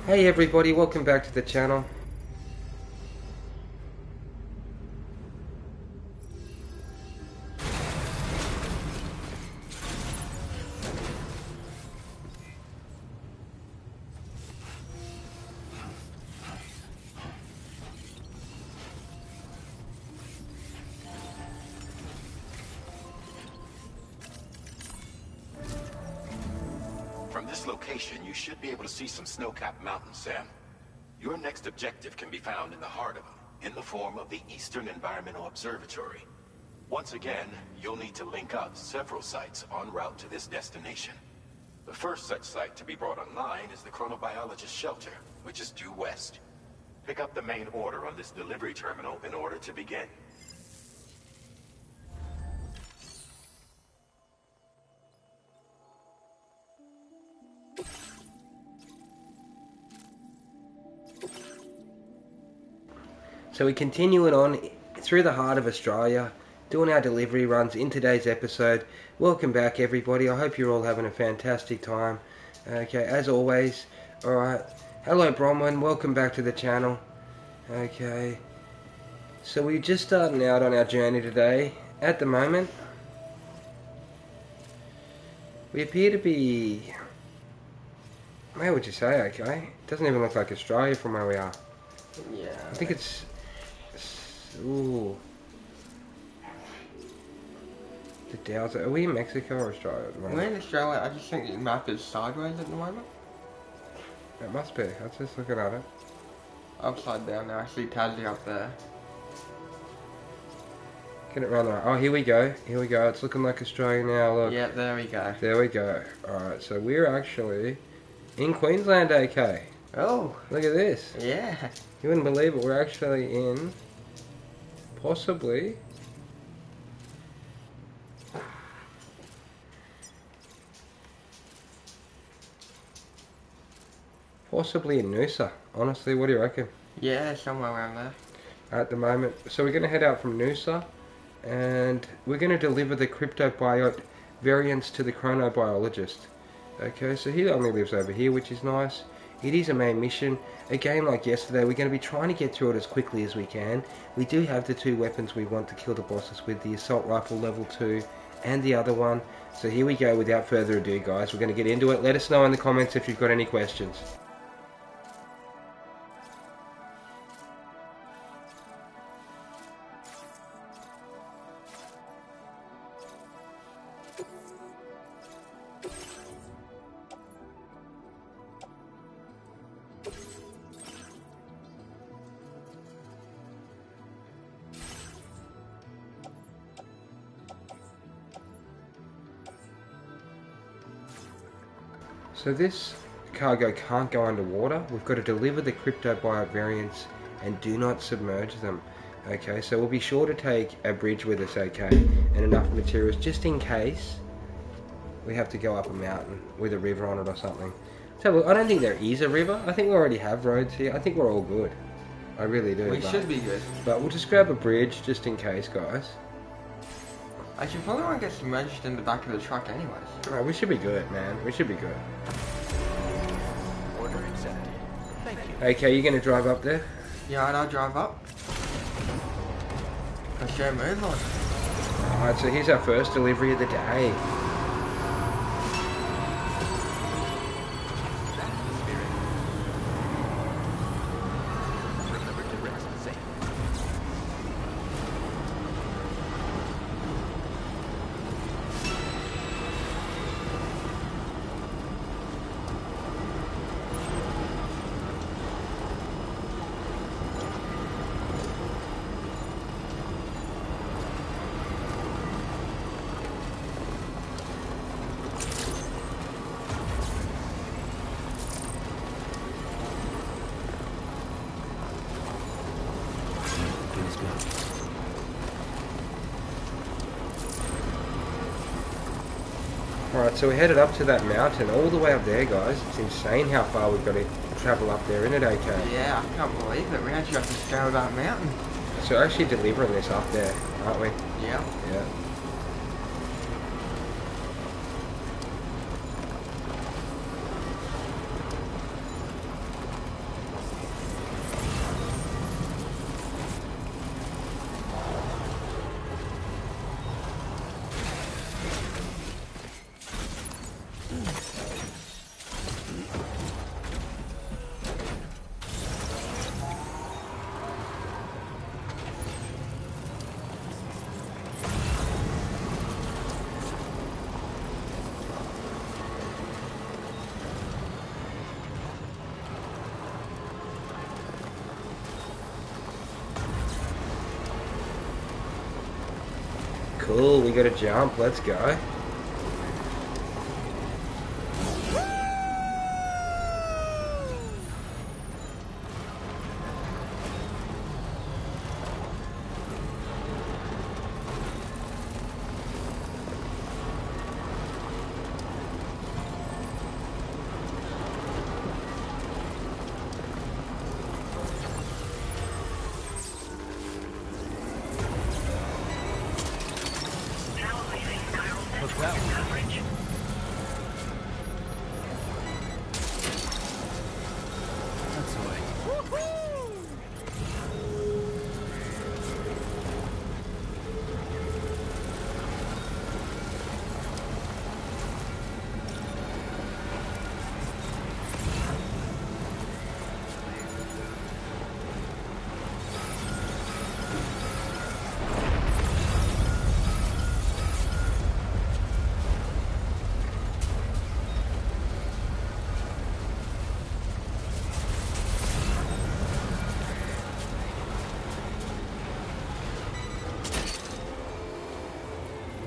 Hey everybody, welcome back to the channel. From this location, you should be able to see some snow-capped mountains, Sam. Your next objective can be found in the heart of them, in the form of the Eastern Environmental Observatory. Once again, you'll need to link up several sites en route to this destination. The first such site to be brought online is the Chronobiologist Shelter, which is due west. Pick up the main order on this delivery terminal in order to begin. So we continue it on through the heart of Australia, doing our delivery runs in today's episode. Welcome back everybody, I hope you're all having a fantastic time. Okay, as always, alright, hello Bronwyn, welcome back to the channel. Okay, so we're just starting out on our journey today. At the moment, we appear to be, how would you say, okay? It doesn't even look like Australia from where we are. Yeah. I think it's... Ooh. The Delta. Are we in Mexico or Australia at the moment? We're in Australia. I just think the map is sideways at the moment. It must be. I was just looking at it. Upside down now. I see Tassie up there. Get it round the right. Oh, here we go. Here we go. It's looking like Australia now. Look. Yeah, there we go. There we go. Alright, so we're actually in Queensland, okay. Oh. Look at this. Yeah. You wouldn't believe it. We're actually in possibly in Noosa. Honestly, what do you reckon? Yeah, somewhere around there. At the moment. So we're going to head out from Noosa and we're going to deliver the cryptobiote variants to the chronobiologist. Okay, so he only lives over here, which is nice. It is a main mission. Again, like yesterday, we're going to be trying to get through it as quickly as we can. We do have the two weapons we want to kill the bosses with, the assault rifle level 2 and the other one. So here we go, without further ado guys, we're going to get into it. Let us know in the comments if you've got any questions. So this cargo can't go underwater. We've got to deliver the cryptobiote variants and do not submerge them. Okay, so we'll be sure to take a bridge with us, okay, and enough materials just in case we have to go up a mountain with a river on it or something. So look, I don't think there is a river. I think we already have roads here. I think we're all good. I really do. We should be good. But we'll just grab a bridge just in case, guys. I should probably want to get submerged in the back of the truck anyways. Alright, we should be good, man. We should be good. Order accepted. Thank you. Okay, you're going to drive up there? Yeah, I'll drive up. Let's go move on. Alright, so here's our first delivery of the day. Remember to rest safe. Alright, so we're headed up to that mountain, all the way up there, guys. It's insane how far we've got to travel up there, isn't it, okay? Yeah, I can't believe it. We actually have to scale that mountain. So we're actually delivering this up there, aren't we? Yeah. Yeah. Cool, we got to jump. Let's go.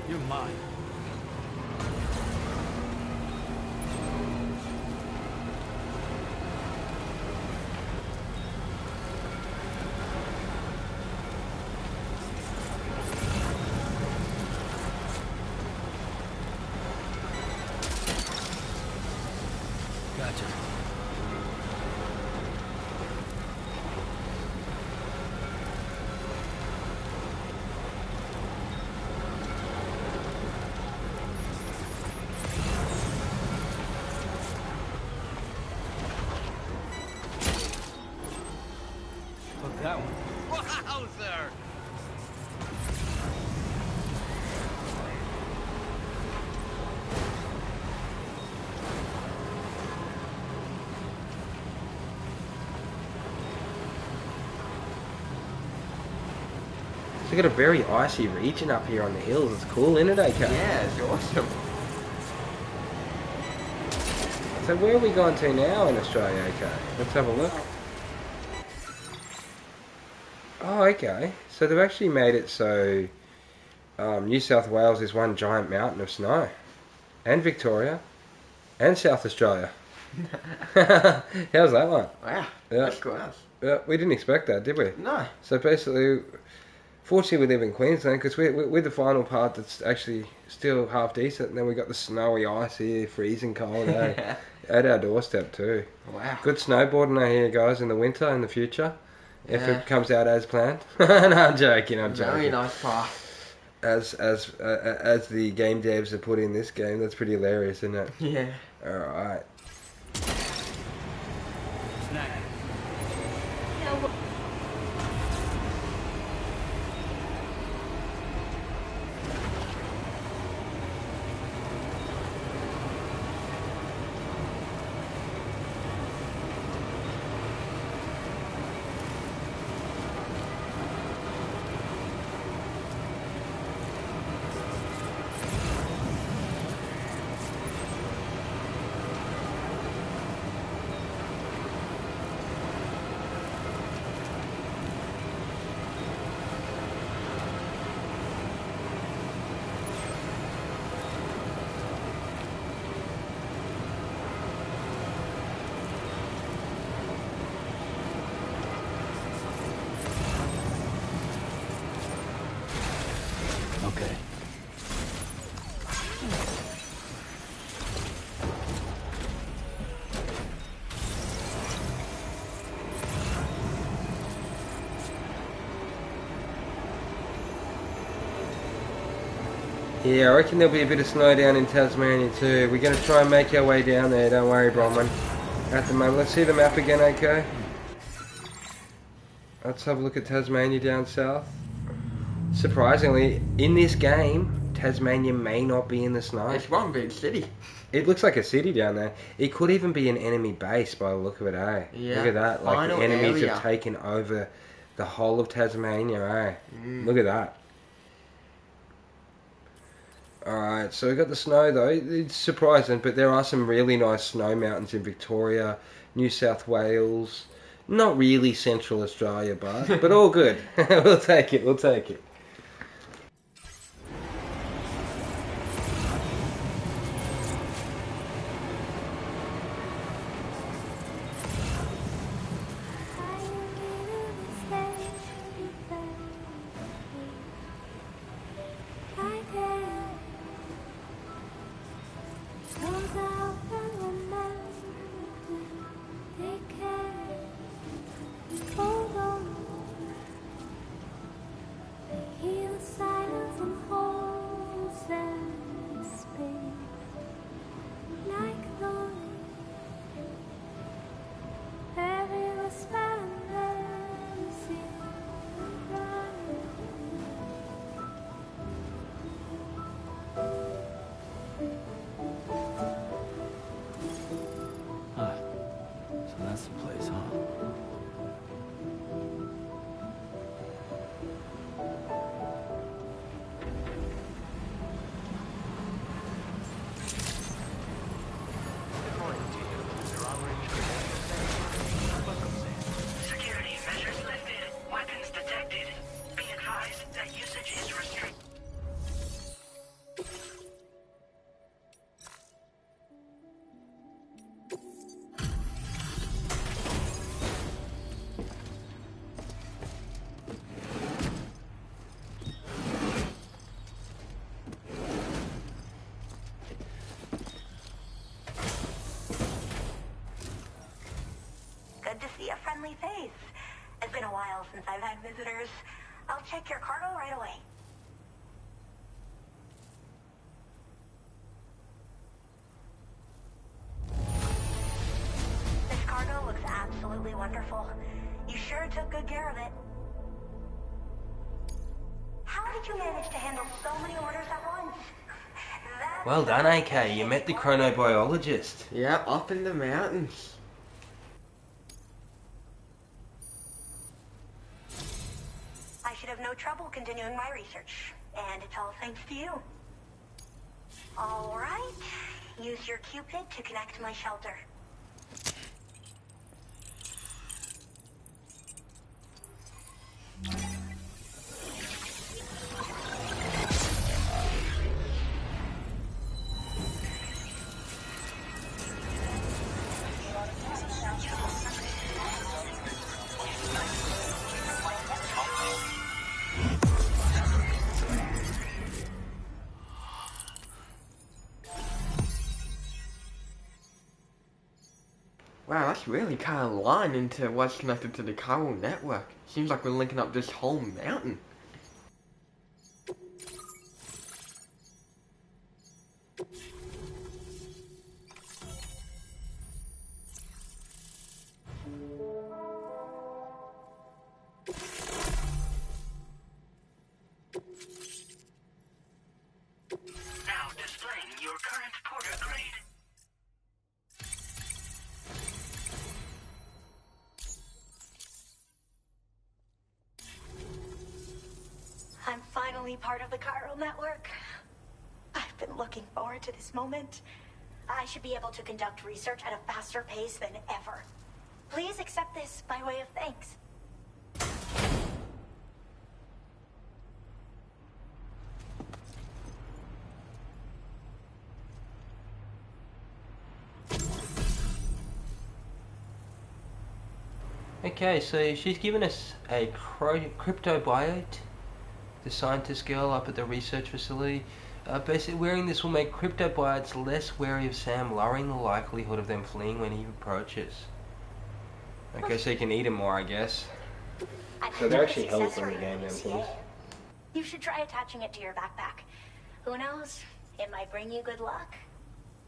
You're mine. Gotcha. Took that one. Wowzer! So we got a very icy region up here on the hills. It's cool, isn't it, AK? Yeah, it's awesome. So where are we going to now in Australia, AK? Let's have a look. Oh, okay. So they've actually made it so New South Wales is one giant mountain of snow. And Victoria. And South Australia. How's that one? Wow. Yeah. That's class. Yeah, we didn't expect that, did we? No. So basically, fortunately we live in Queensland because we're the final part that's actually still half decent, and then we got the snowy ice here, freezing cold, eh? At our doorstep too. Wow. Good snowboarding out here, guys, in the winter, in the future. If Yeah. it comes out as planned. No, I'm joking, I'm Very joking. nice path. As the game devs have put in this game, that's pretty hilarious, isn't it? Yeah. Alright. Snack. Okay. Yeah, I reckon there'll be a bit of snow down in Tasmania too. We're going to try and make our way down there, don't worry, Bronwyn. At the moment, let's see the map again, okay? Let's have a look at Tasmania down south. Surprisingly, in this game, Tasmania may not be in the snow. It's one big city. It looks like a city down there. It could even be an enemy base by the look of it, eh? Yeah. Look at that. Like Final the enemies area. have taken over the whole of Tasmania, eh? Look at that. Alright, so we got the snow though. It's surprising, but there are some really nice snow mountains in Victoria, New South Wales. Not really Central Australia, but all good. We'll take it, we'll take it. That's the place, huh? Security measures lifted. Weapons detected. Be advised that usage is restricted. Good to see a friendly face. It's been a while since I've had visitors. I'll check your cargo right away. This cargo looks absolutely wonderful. You sure took good care of it. How did you manage to handle so many orders at once? That's Well done, AK. You met the chronobiologist. Yeah, up in the mountains. I should have no trouble continuing my research. And it's all thanks to you. All right. Use your Cupid to connect my shelter. Wow, that's really kind of line into what's connected to the chiral network. Seems like we're linking up this whole mountain. Now displaying your current porter grade. I'm finally part of the chiral network. I've been looking forward to this moment. I should be able to conduct research at a faster pace than ever. Please accept this by way of thanks. Okay, so she's given us a cryptobiote, the scientist girl up at the research facility. Basically, wearing this will make cryptobiotes less wary of Sam, lowering the likelihood of them fleeing when he approaches. Okay, so you can eat him more, I guess. So they're actually healthy in the game, them things. You should try attaching it to your backpack. Who knows? It might bring you good luck.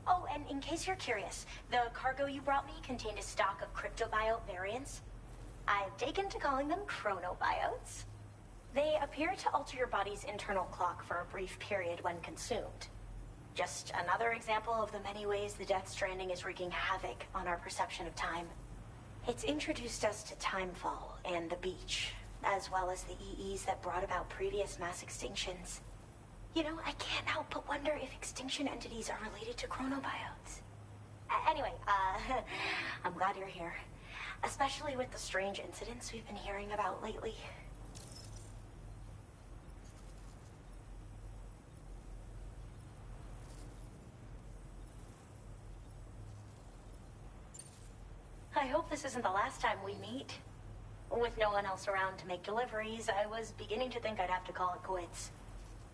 Oh, and in case you're curious, the cargo you brought me contained a stock of cryptobiote variants. I've taken to calling them chronobiotes. They appear to alter your body's internal clock for a brief period when consumed. Just another example of the many ways the Death Stranding is wreaking havoc on our perception of time. It's introduced us to Timefall and the beach, as well as the EEs that brought about previous mass extinctions. You know, I can't help but wonder if extinction entities are related to chronobiotes. Anyway, I'm glad you're here. Especially with the strange incidents we've been hearing about lately. I hope this isn't the last time we meet. With no one else around to make deliveries, I was beginning to think I'd have to call it quits.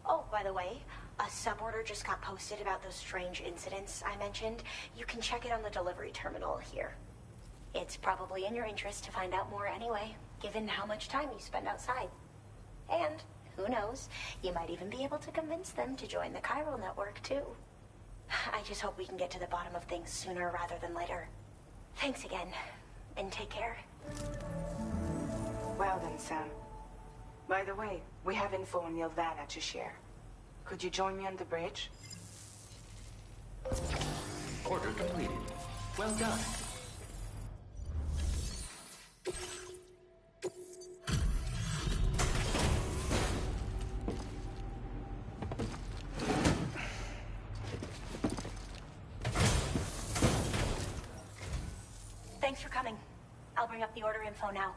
Oh, by the way, a suborder just got posted about those strange incidents I mentioned. You can check it on the delivery terminal here. It's probably in your interest to find out more anyway, given how much time you spend outside. And, who knows, you might even be able to convince them to join the chiral network, too. I just hope we can get to the bottom of things sooner rather than later. Thanks again, and take care. Well then, Sam. By the way, we have info on Nilvana to share. Could you join me on the bridge? Order completed. Well done. Thanks for coming. I'll bring up the order info now.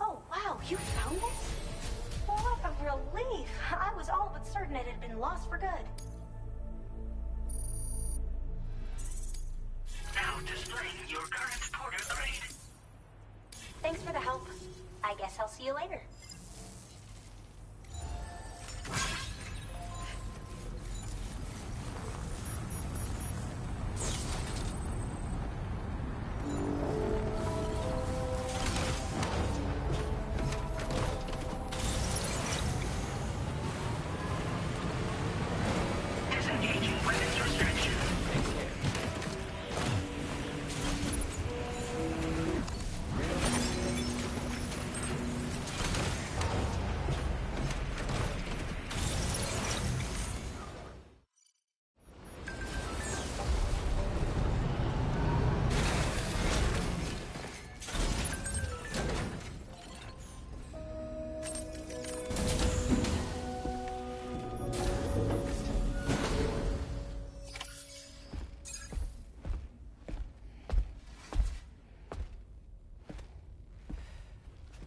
Oh, wow, you found this? What a relief. I was all but certain it had been lost for good. Now displaying your current porter grade. Thanks for the help. I guess I'll see you later. Disengaging weapons restriction.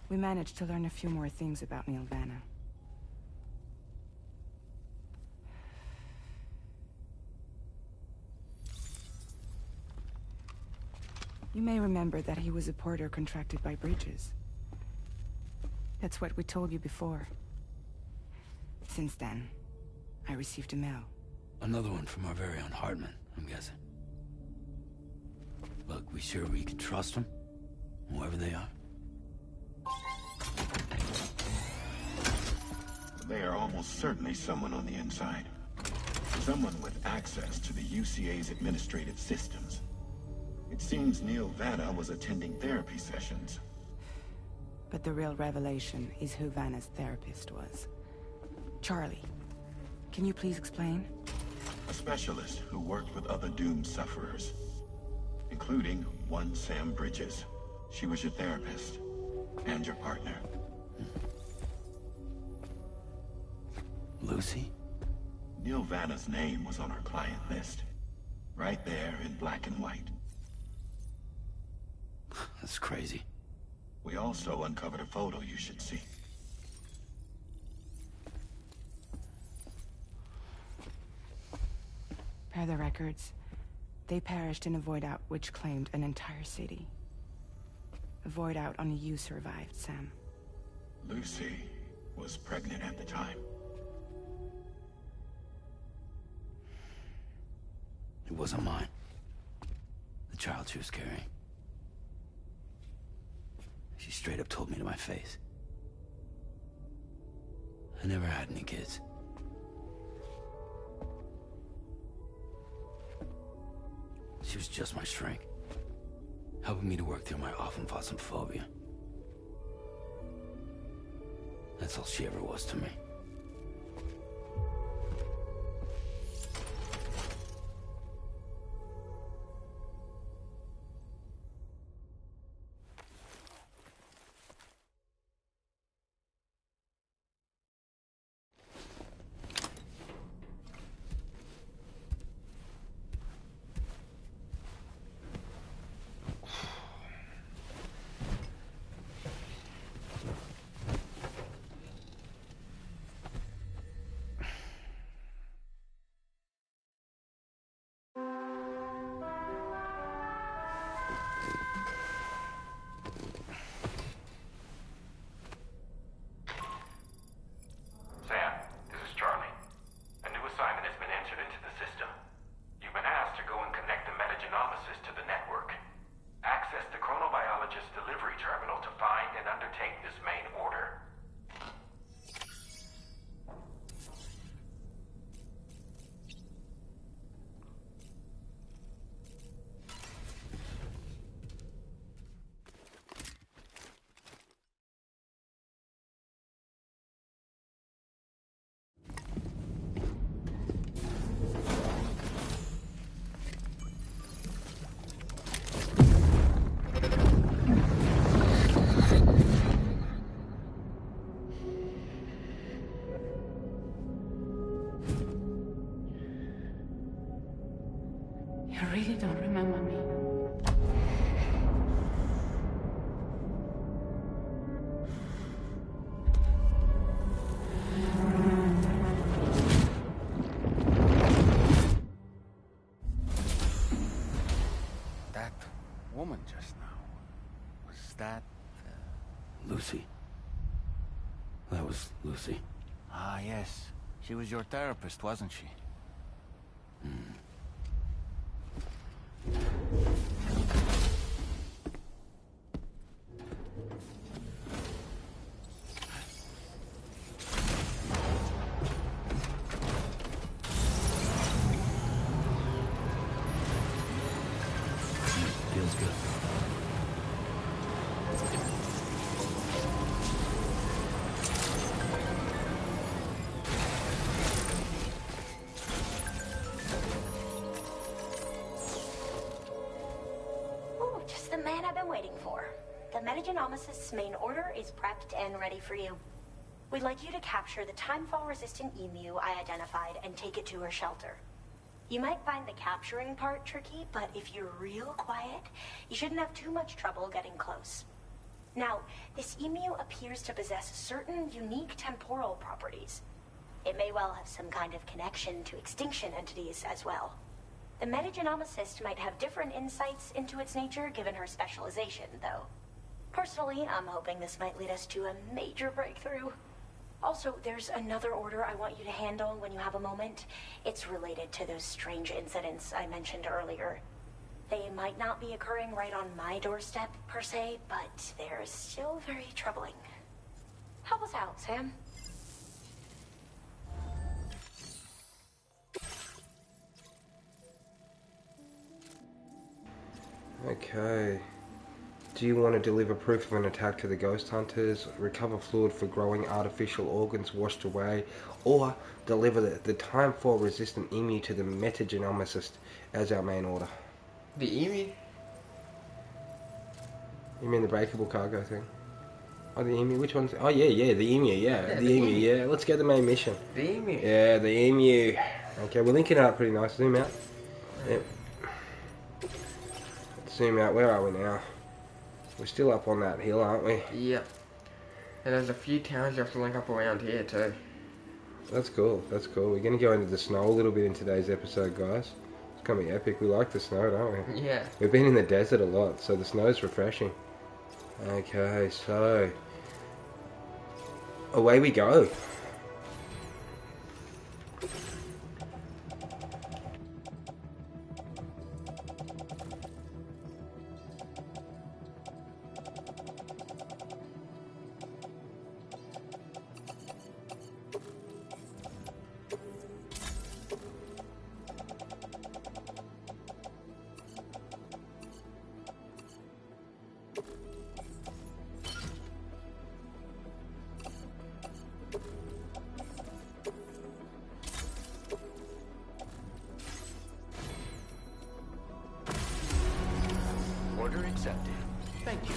We managed to learn a few more things about Nilvana. You may remember that he was a porter contracted by Bridges. That's what we told you before. Since then, I received a mail. Another one from our very own Hartman, I'm guessing. Look, we sure we can trust them? Whoever they are? They are almost certainly someone on the inside. Someone with access to the UCA's administrative systems. It seems Neil Vanna was attending therapy sessions. But the real revelation is who Vanna's therapist was. Charlie, can you please explain? A specialist who worked with other doomed sufferers, including one Sam Bridges. She was your therapist and your partner. Lucy? Neil Vanna's name was on our client list. Right there in black and white. That's crazy. We also uncovered a photo you should see. Per the records, they perished in a void out which claimed an entire city. A void out only you survived, Sam. Lucy was pregnant at the time. It wasn't mine. The child she was carrying. She straight up told me to my face. I never had any kids. She was just my shrink, helping me to work through my often phobia. That's all she ever was to me. You really don't remember me. That woman just now, was that... Lucy. That was Lucy. Ah, yes. She was your therapist, wasn't she? Feels good. Ooh, just the man I've been waiting for. The Metagenomicist's main order is prepped and ready for you. We'd like you to capture the timefall-resistant emu I identified and take it to her shelter. You might find the capturing part tricky, but if you're real quiet, you shouldn't have too much trouble getting close. Now, this emu appears to possess certain unique temporal properties. It may well have some kind of connection to extinction entities as well. The metagenomicist might have different insights into its nature given her specialization, though. Personally, I'm hoping this might lead us to a major breakthrough. Also, there's another order I want you to handle when you have a moment. It's related to those strange incidents I mentioned earlier. They might not be occurring right on my doorstep, per se, but they're still very troubling. Help us out, Sam. Okay. Do you want to deliver proof of an attack to the ghost hunters, recover fluid for growing artificial organs washed away, or deliver the timefall resistant emu to the metagenomicist as our main order? The emu? You mean the breakable cargo thing? Oh, the emu? Which one's... Oh, yeah, the emu, yeah. The emu, yeah. Let's get the main mission. The emu? Yeah, the emu. Okay, we're linking it up pretty nice. Zoom out. Yep. Let's zoom out. Where are we now? We're still up on that hill, aren't we? Yep. And there's a few towns you have to link up around here too. That's cool. That's cool. We're going to go into the snow a little bit in today's episode, guys. It's going to be epic. We like the snow, don't we? Yeah. We've been in the desert a lot, so the snow's refreshing. Okay, so... away we go. Order accepted. Thank you.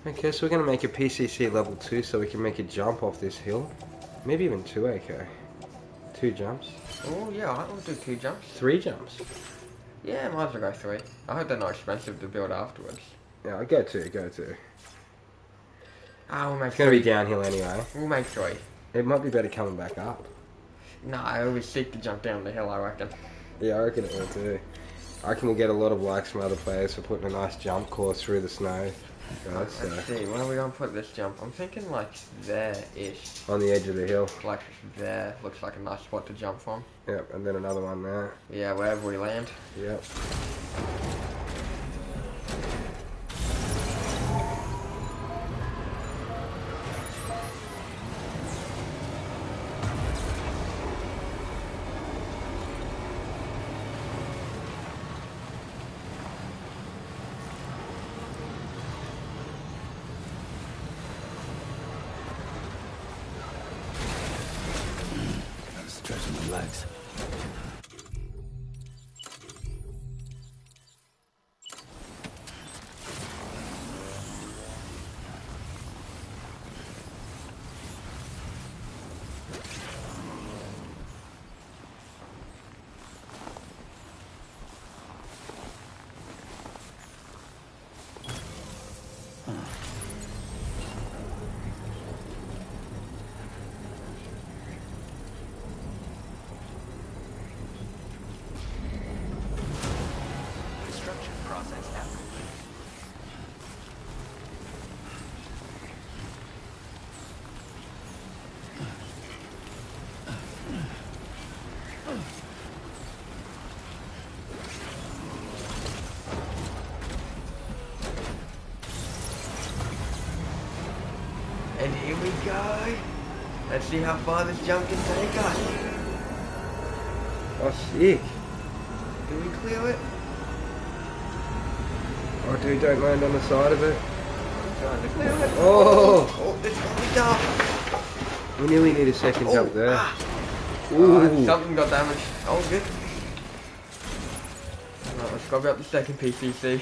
Okay, so we're going to make a PCC level 2 so we can make a jump off this hill. Maybe even 2 AK. 2 jumps. Oh, yeah, I will do 2 jumps. 3 jumps. Yeah, might as well go 3. I hope they're not expensive to build afterwards. Yeah, go 2, go 2. Ah, we'll make It's going to 3. be downhill anyway. We'll make 3. It might be better coming back up. Nah, it'll be sick to jump down the hill, I reckon. Yeah, I reckon it will too. I reckon we'll get a lot of likes from other players for putting a nice jump course through the snow. Guys, so. Let's see, where are we going to put this jump? I'm thinking like there-ish. On the edge of the hill. Like there, looks like a nice spot to jump from. Yep, and then another one there. Yeah, wherever we land. Yep. Stretching my legs. Construction process now complete. And here we go. Let's see how far this jump can take us. Oh, sick. Can we clear it? Oh, dude, don't land on the side of it. I'm trying to clear it. Oh! Oh, it's gonna be tough. We nearly need a second jump there. Alright, something got damaged. Oh, good. Right, let's go up the second PCC.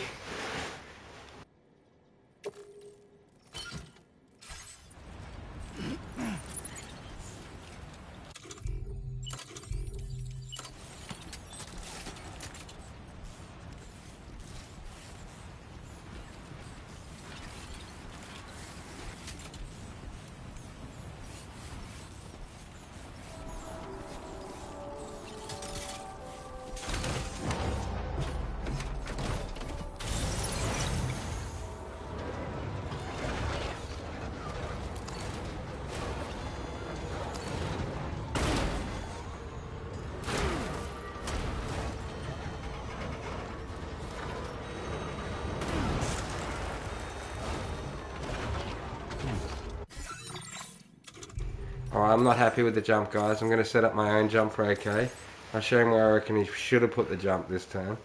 Alright, I'm not happy with the jump, guys. I'm going to set up my own jump for AK. I'll show him where I reckon he should have put the jump this time.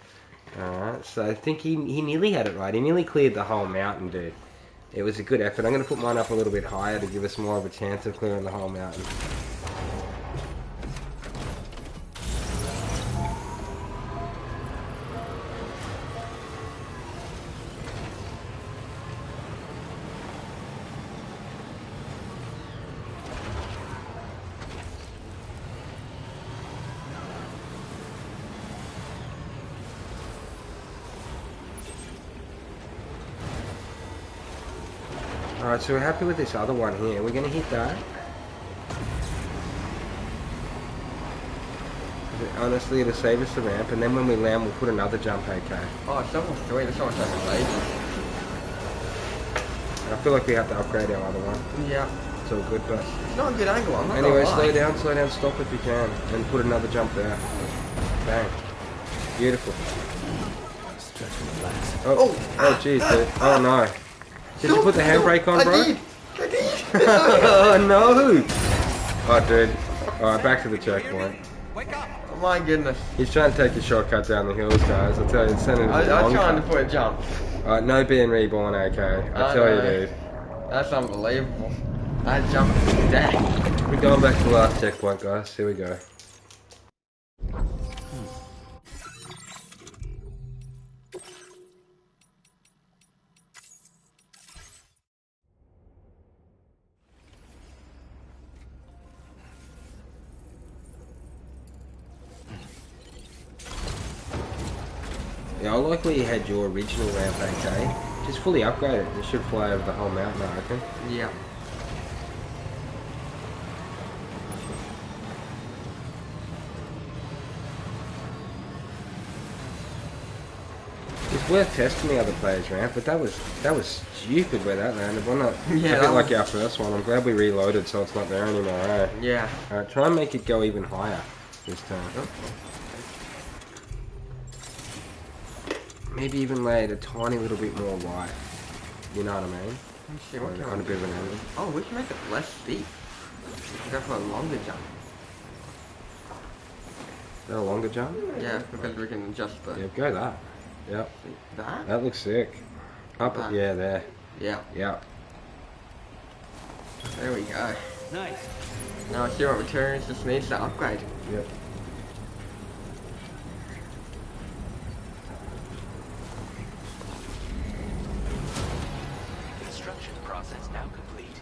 Alright, so I think he nearly had it right. He nearly cleared the whole mountain, dude. It was a good effort. I'm going to put mine up a little bit higher to give us more of a chance of clearing the whole mountain. Alright, so we're happy with this other one here. We're going to hit that. Honestly, it'll save us the ramp, and then when we land, we'll put another jump AK. Oh, it's level 3. That's not so late. I feel like we have to upgrade our other one. Yeah. It's all good, but... It's not a good angle, I'm not Anyway, gonna lie. slow down, stop if you can, and put another jump there. Bang. Beautiful. Stretching my legs. Oh, jeez, dude. Oh, no. Did you put the handbrake on, bro? I did. Oh, no. Oh, dude. Alright, back to the checkpoint. Oh my goodness. He's trying to take a shortcut down the hills, guys. I tell you, it's sending I a was long trying to cut. put a jump. Alright, no being reborn, okay. I tell you, dude. That's unbelievable. I jumped dead. We're going back to the last checkpoint, guys. Here we go. Yeah, I like where you had your original ramp, okay? Just fully upgrade it. It should fly over the whole mountain, I reckon. Yeah. It's worth testing the other players' ramp, but that was stupid where that landed, wasn't it? Yeah, a bit like our first one. I'm glad we reloaded so it's not there anymore, eh? Yeah. Alright, try and make it go even higher this time. Maybe even lay it a tiny little bit more wide. You know what I mean? Let's see, what On a bit of an angle. Oh, we can make it less steep. We can go for a longer jump. Is that a longer jump? Yeah, because we can adjust the... Yeah, go that. Yep. That? That looks sick. Up, That. yeah, there. Yeah. Yep. There we go. Nice. Now Hero Returns just needs to upgrade. Yep. Construction process now complete.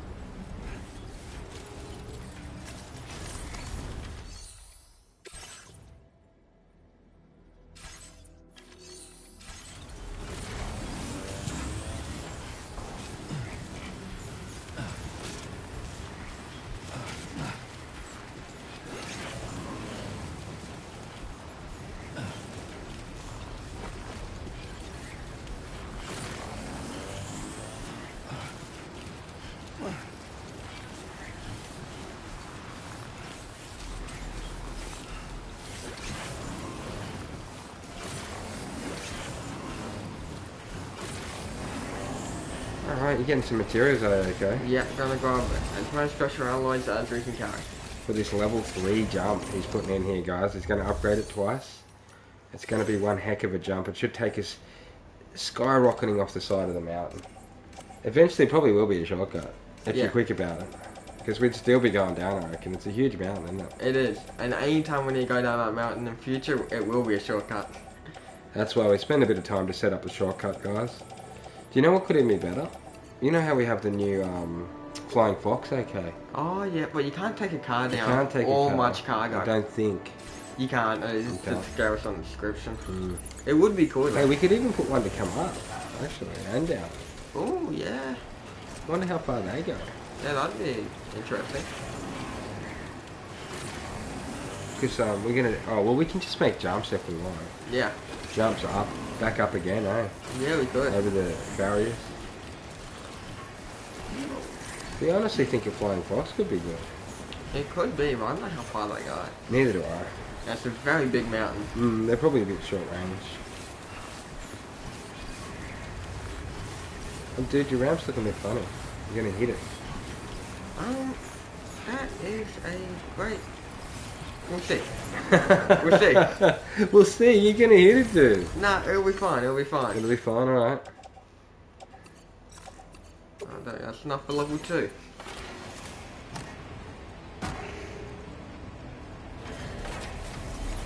Alright, you're getting some materials out of it, okay? Yeah, gonna grab as much special alloys as we can carry. For this level 3 jump he's putting in here, guys, he's going to upgrade it twice. It's going to be one heck of a jump. It should take us skyrocketing off the side of the mountain. Eventually it probably will be a shortcut, if you're quick about it. Because we'd still be going down, I reckon. It's a huge mountain, isn't it? It is. And anytime when you go down that mountain in the future, it will be a shortcut. That's why we spend a bit of time to set up a shortcut, guys. Do you know what could even be better? You know how we have the new Flying Fox, okay? Oh yeah, but you can't take a car down. You can't take or a car. much cargo. I don't think. You can't. It's Okay. just goes on the description. It would be cool. Hey, we could even put one to come up, actually, and down. Oh yeah. Wonder how far they go. Yeah, that'd be interesting. Because we're gonna. Oh well, we can just make jumps if we want. Yeah. Jumps up, back up again, eh? Yeah, we could. Over the barriers. We honestly think a Flying Fox could be good. It could be, but I don't know how far they go. Neither do I. That's a very big mountain. They're probably a bit short range. Oh, dude, your ramp's looking a bit funny. You're gonna hit it. That is a great... We'll see. We'll see. We'll see. You're gonna hit it, dude. Nah, it'll be fine. It'll be fine. It'll be fine, alright. That's enough for level 2.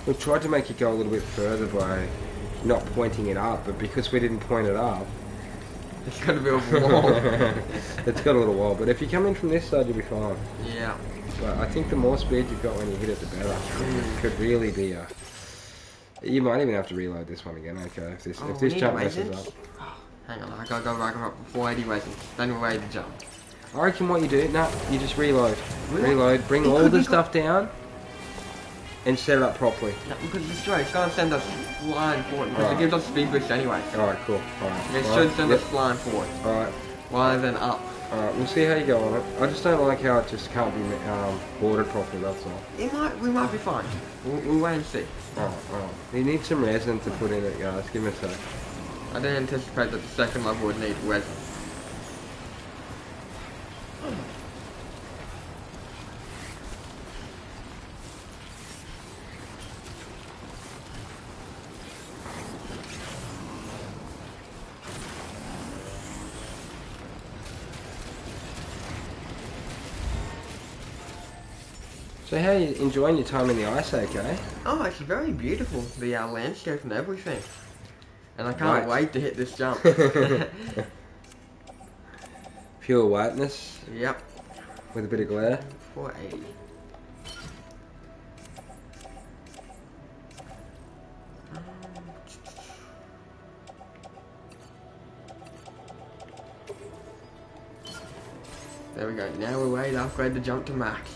We've tried to make it go a little bit further by not pointing it up, but because we didn't point it up, It's got a bit of a wall. it's got a little wall. But if you come in from this side, you'll be fine. Yeah. But I think the more speed you've got when you hit it, the better. Could really be a... You might even have to reload this one again, okay? If this jump messes up. Oh, hang on, I gotta go back up before 80 resins. Then we'll ready to jump. I reckon what you do, you just reload. Really? Reload, bring all the stuff down, and set it up properly. No, because it's straight, it's gonna send us flying forward. Because Alright. it gives us speed boost anyway. Alright, cool. Alright. It should send us flying forward. Alright. Rather than up. Alright, we'll see how you go on it. I just don't like how it just can't be boarded properly, that's all. We might be fine. We'll wait and see. Alright. You need some resin to put in it, guys. Give me a sec. I didn't anticipate that the second level would need resin. So how are you enjoying your time in the ice, okay? Oh, it's very beautiful, the landscape and everything. And I can't wait to hit this jump. Pure whiteness Yep. with a bit of glare. 480. There we go. Now we're ready to upgrade the jump to max.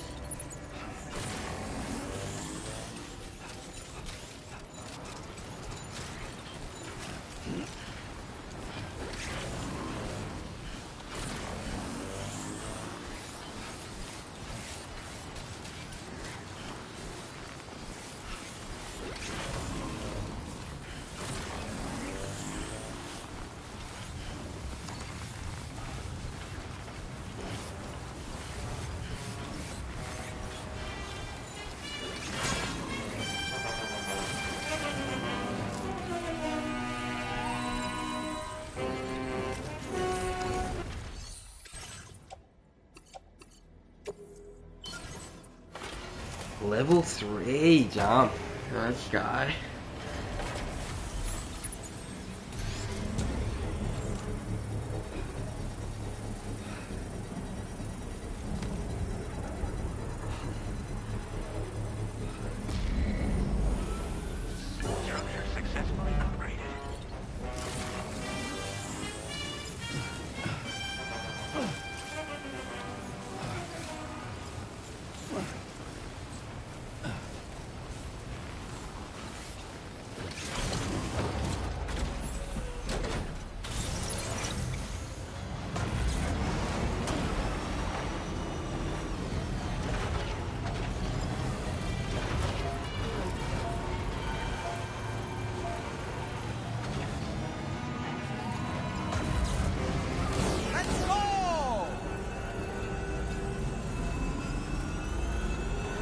Level 3 jump. Nice guy. Structure successfully upgraded.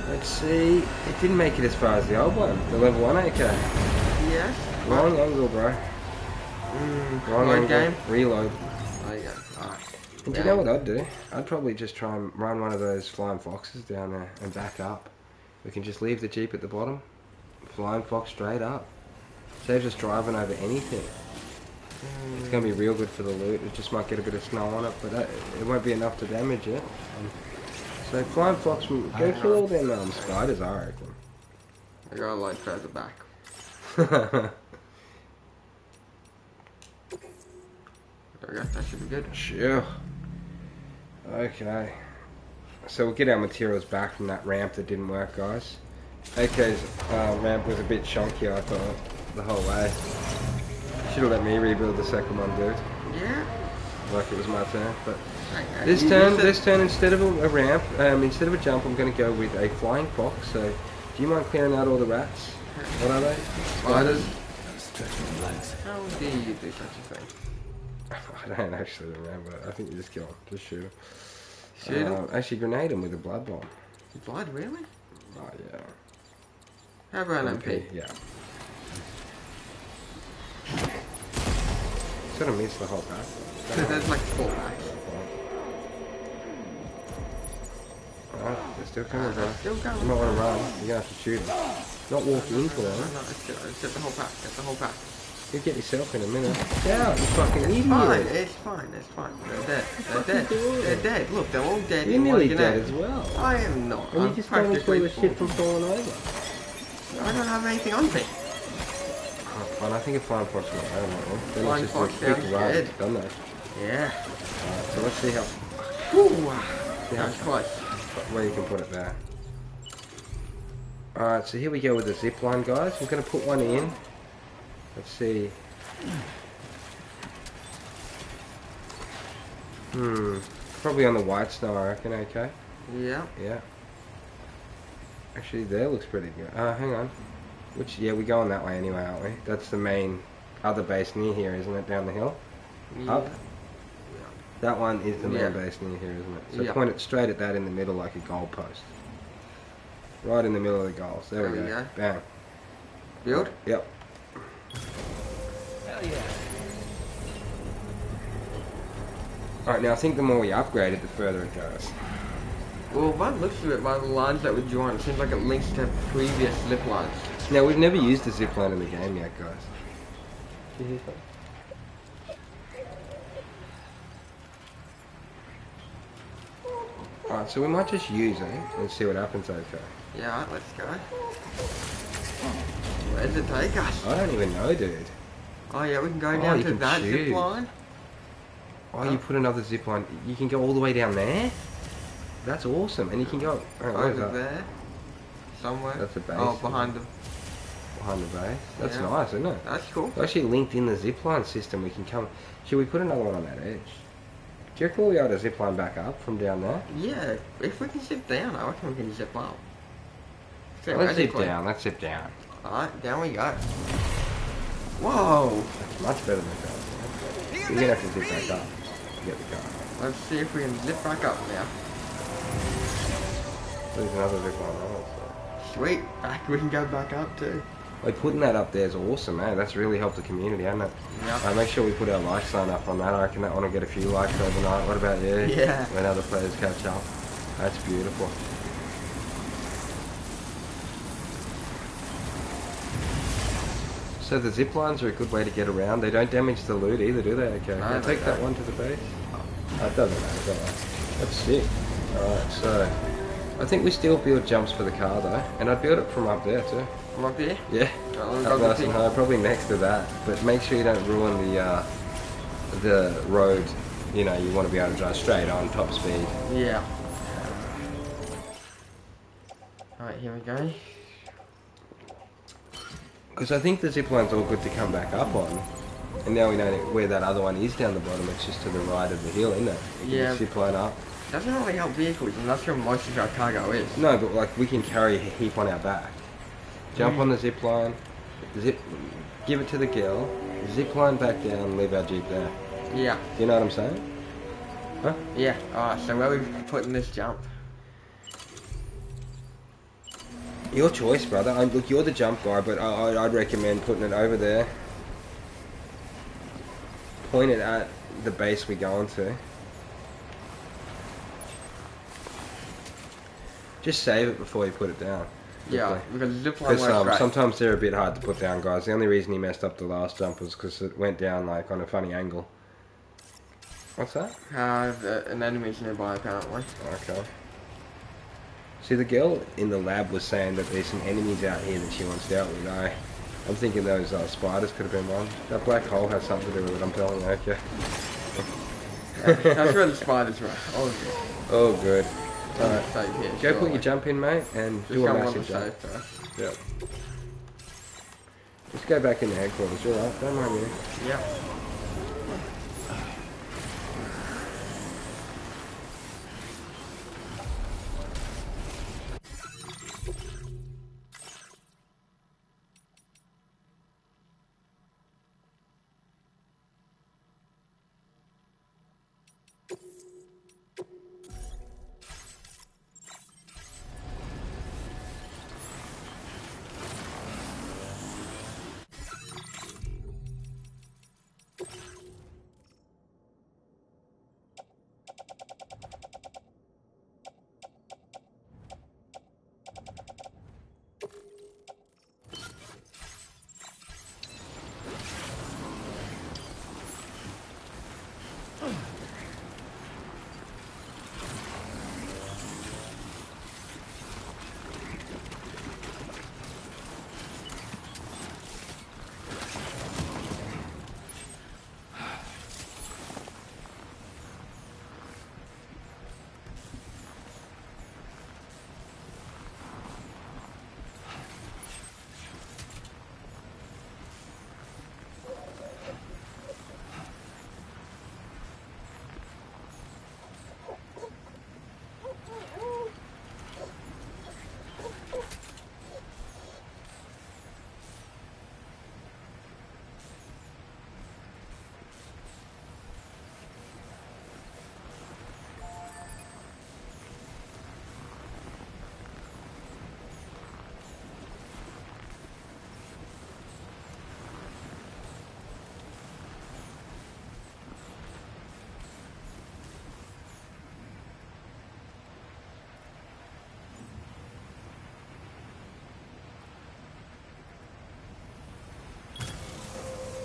Let's see. It didn't make it as far as the old one, the level 1 AK. Yes. Wrong angle, bro. Wrong Load angle. game. Reload. There you go. Alright. And do you know what I'd do? I'd probably just try and run one of those flying foxes down there and back up. We can just leave the Jeep at the bottom. Flying fox straight up. Saves us driving over anything. It's going to be real good for the loot. It just might get a bit of snow on it, but it won't be enough to damage it. So flying fox, will go kill all them spiders, I reckon. I gotta load further back. There we go. That should be good. Sure. Okay. So we'll get our materials back from that ramp that didn't work, guys. AK's ramp was a bit chunky, I thought, the whole way. Should have let me rebuild the second one, dude. Yeah. Like it was my turn, but Okay. this turn instead of a ramp, instead of a jump, I'm going to go with a flying fox. So, do you mind clearing out all the rats? What are they? Spiders? How do you do such a thing? I don't actually remember. I think you just kill them. Just shoot them. Shoot them? Actually, grenade them with a blood bomb. Blood, really? Oh, yeah. How about an MP? Yeah. Sort of missed the whole pack. There's like 4 packs. Alright, they're still coming, bro. Still going. You might want to run. You're going to have to shoot them. Not walk into them. No, let's get the whole pack. Get the whole pack. You'll get yourself in a minute. Yeah, you fucking idiot. It's fine. They're dead. They're dead. They're dead. Look, they're all dead. You're nearly dead as well. I am not. And I'm you just managed all the practically shit from falling over. I don't have anything on me. Oh, fine. I think a flying fox will I don't know. Then Flying it's just a fox quick sounds run, good. don't they? Yeah. Alright, so let's see how Ooh. Yeah. That was close. where you can put it there. Alright, so here we go with the zip line, guys. I'm going to put one in. Let's see. Probably on the white snow, I reckon, okay? Yeah. Yeah. Actually, there looks pretty good. Hang on. Yeah, we're going that way anyway, aren't we? That's the main other base near here, isn't it? Down the hill? Yeah. Up? That one is the main Yeah. base near here, isn't it? So Yeah. point it straight at that in the middle like a goal post. Right in the middle of the goals. There we go. Bam. Build? Yep. Hell yeah. Alright, now I think the more we upgrade it, the further it goes. Well, by the looks of it, by the lines that were drawn, it seems like it links to previous zip lines. Now, we've never used the zip line in the game yet, guys. Did you hear something? Alright, so we might just use it and see what happens, okay? Yeah, let's go. Where does it take us? I don't even know, dude. Oh yeah, we can go Oh, down you to can that choose. zip line. Oh, you put another zip line. You can go all the way down there? That's awesome. And you can go... Oh, where's over that? there. Somewhere. That's a base. Oh, behind the... Behind the base. That's Yeah. nice, isn't it? That's cool. It's actually linked in the zipline system. We can come... Should we put another one on that edge? Do you reckon we'll be able to zipline back up from down there? Yeah, if we can zip down, I reckon we can zip up. So Let's zip down. Let's zip down. Alright, down we go. Whoa! That's much better than that. You're going to have to zip back up to get the car. Let's see if we can zip back up now. There's another zipline on it. So. Sweet, back we can go back up too. Like putting that up there is awesome, man. That's really helped the community, hasn't it? Yeah. Make sure we put our like sign up on that. I reckon that one will get a few likes overnight. What about you? Yeah. When other players catch up. That's beautiful. So the zip lines are a good way to get around. They don't damage the loot either, do they? Okay. No, I'll they take that don't. one to the base. Oh, it doesn't matter, don't worry. That's sick. Alright, so I think we still build jumps for the car though. And I'd build it from up there too. From up here? Yeah. Oh, Up nice and high, probably next to that. But make sure you don't ruin the road. You know, you want to be able to drive straight on, top speed. Yeah. Alright, here we go. Because I think the zip line's all good to come back up on. And now we know where that other one is down the bottom. It's just to the right of the hill, isn't it? You can Yeah. just zip line up. Doesn't really help vehicles, and that's where most of our cargo is. No, but like we can carry a heap on our back. Jump on the zip line, give it to the girl, zip line back down, leave our jeep there. Yeah. Do you know what I'm saying? Huh? Yeah. Alright, so where are we putting this jump? Your choice, brother. Look, you're the jump guy, but I'd recommend putting it over there. Point it at the base we're going to. Just save it before you put it down. Yeah, because zip line Because works right. sometimes they're a bit hard to put down, guys. The only reason he messed up the last jump was because it went down like on a funny angle. What's that? An enemy's nearby apparently. Okay. See, the girl in the lab was saying that there's some enemies out here that she wants dealt with. I'm thinking those spiders could have been one. That black hole has something to do with it, I'm telling you, okay. That's where the spiders were. Oh, Oh, good. Alright, save here. Go surely. put your jump in, mate, and Just do a come on massive the jump. save first. Yep. Just go back in the headquarters, you're right, don't mind me. Yeah.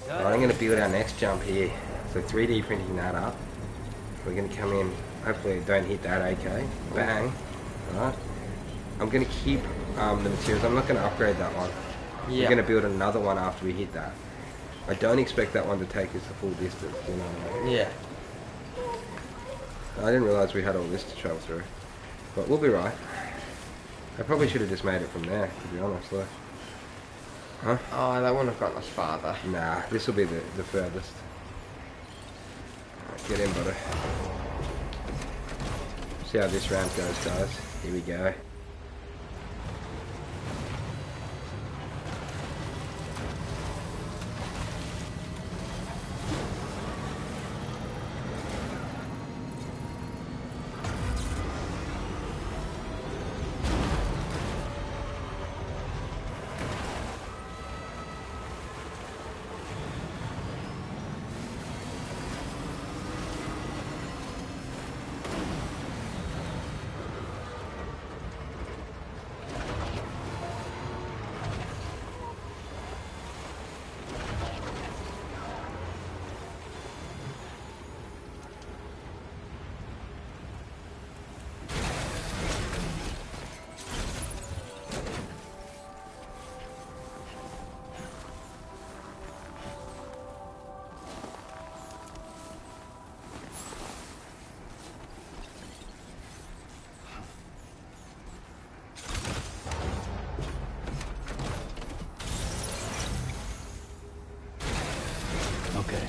Right, I'm going to build our next jump here. So 3D printing that up. We're going to come in, hopefully don't hit that AK. Bang. Right. I'm going to keep the materials. I'm not going to upgrade that one. Yeah. We're going to build another one after we hit that. I don't expect that one to take us the full distance, you know what I mean? Yeah. I didn't realise we had all this to travel through. But we'll be right. I probably should have just made it from there, to be honest, though. Huh? Oh, that wouldn't have got us farther. Nah, this will be the furthest. Right, get in, buddy. See how this ramp goes, guys. Here we go. Okay.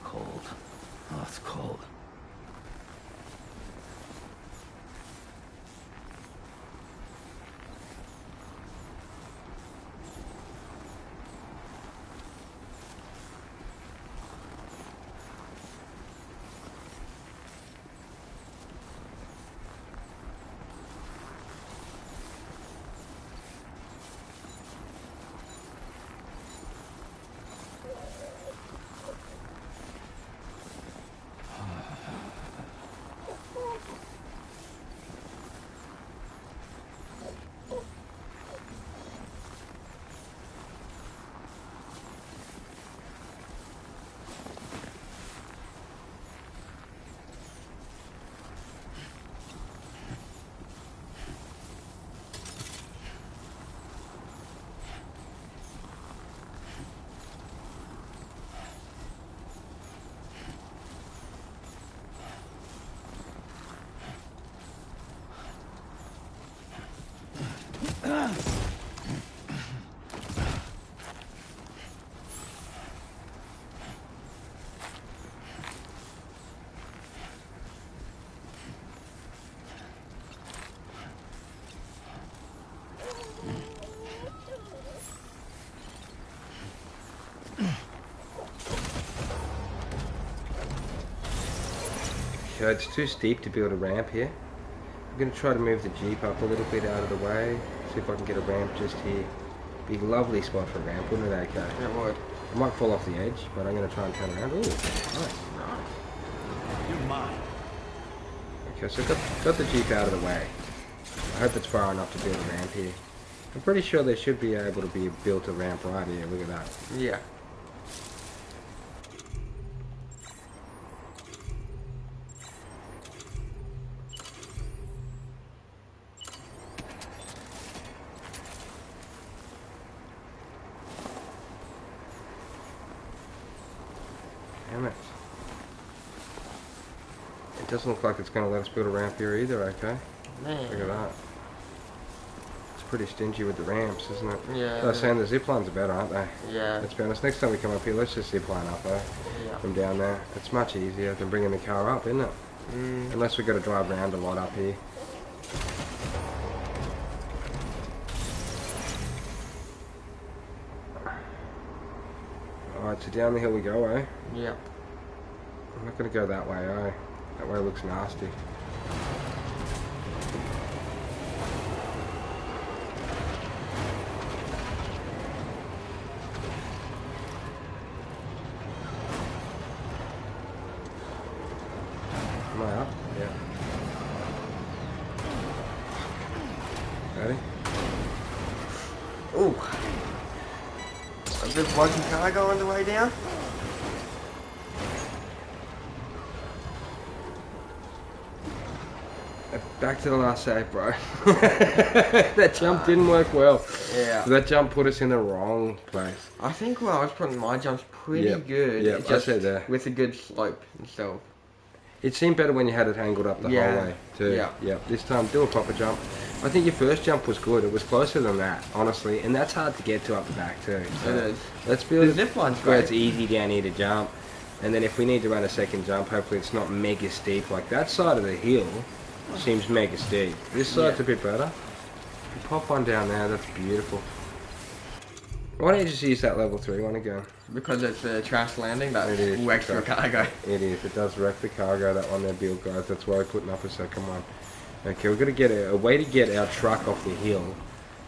Cold. Oh, it's cold. Okay, it's too steep to build a ramp here. I'm going to try to move the Jeep up a little bit out of the way. See if I can get a ramp just here. Be a lovely spot for a ramp, wouldn't it, okay? It would. I might fall off the edge, but I'm going to try and turn around. Ooh, nice. You're mine. Okay, so got the Jeep out of the way. I hope it's far enough to build a ramp here. I'm pretty sure there should be able to be built a ramp right here. Look at that. Yeah. Damn it. It doesn't look like it's going to let us build a ramp here either, okay? Man. Look at that. It's pretty stingy with the ramps, isn't it? Yeah. I was saying the zip lines are better, aren't they? Yeah. Let's be honest, next time we come up here, let's just zip line up, eh? Yeah. From down there. It's much easier than bringing the car up, isn't it? Mm. Unless we've got to drive around a lot up here. Alright, so down the hill we go, eh? Yeah. I'm not going to go that way, eh? That way looks nasty. Am I up? Yeah. Ready? Ooh. A bit watching cargo on the way down. Back to the last save, bro. That jump didn't work well. Yeah. That jump put us in the wrong place. I think where I was putting my jumps pretty good. Yeah, Just I said that. with a good slope and so. It seemed better when you had it angled up the whole way, too. Yeah. This time, do a proper jump. I think your first jump was good. It was closer than that, honestly. And that's hard to get to up the back, too. So It is. let's build The zip line's where great. it's easy down here to jump. And then if we need to run a second jump, hopefully it's not mega steep. Like that side of the hill seems mega steep. This side's a bit better. If you pop one down there, that's beautiful. Why don't you just use that level 3 one again? Because it's a trash landing, that It is. wrecks your cargo. It is. It does wreck the cargo, that one there, build, guys. That's why we're putting up a second one. Okay, we're going to get a way to get our truck off the hill.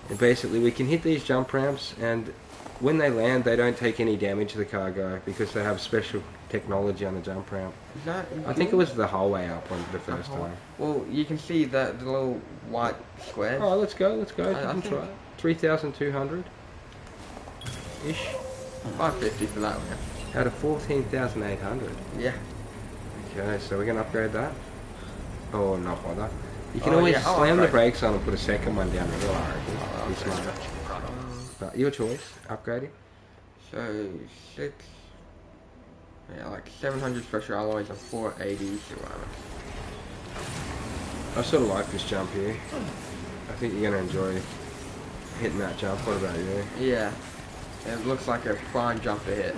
And basically, we can hit these jump ramps, and when they land, they don't take any damage to the cargo because they have special technology on the jump ramp. Is that I think it was the whole way up on the first whole- time. Well, you can see the little white square. Oh, let's go. We I can think- try it. 3,200 ish 550 for that one. out of 14,800. Yeah. Okay, so we're gonna upgrade that. Oh, not bother. You can Oh, always yeah, I'll slam the upgrade. brakes on and put a second one down the hill, I reckon. Be smart. But your choice. Upgrading. So 6. Yeah, like 700 special alloys and 480 ceramics. I sort of like this jump here. I think you're gonna enjoy hitting that jump. What about you? Yeah. It looks like a fine jump to hit.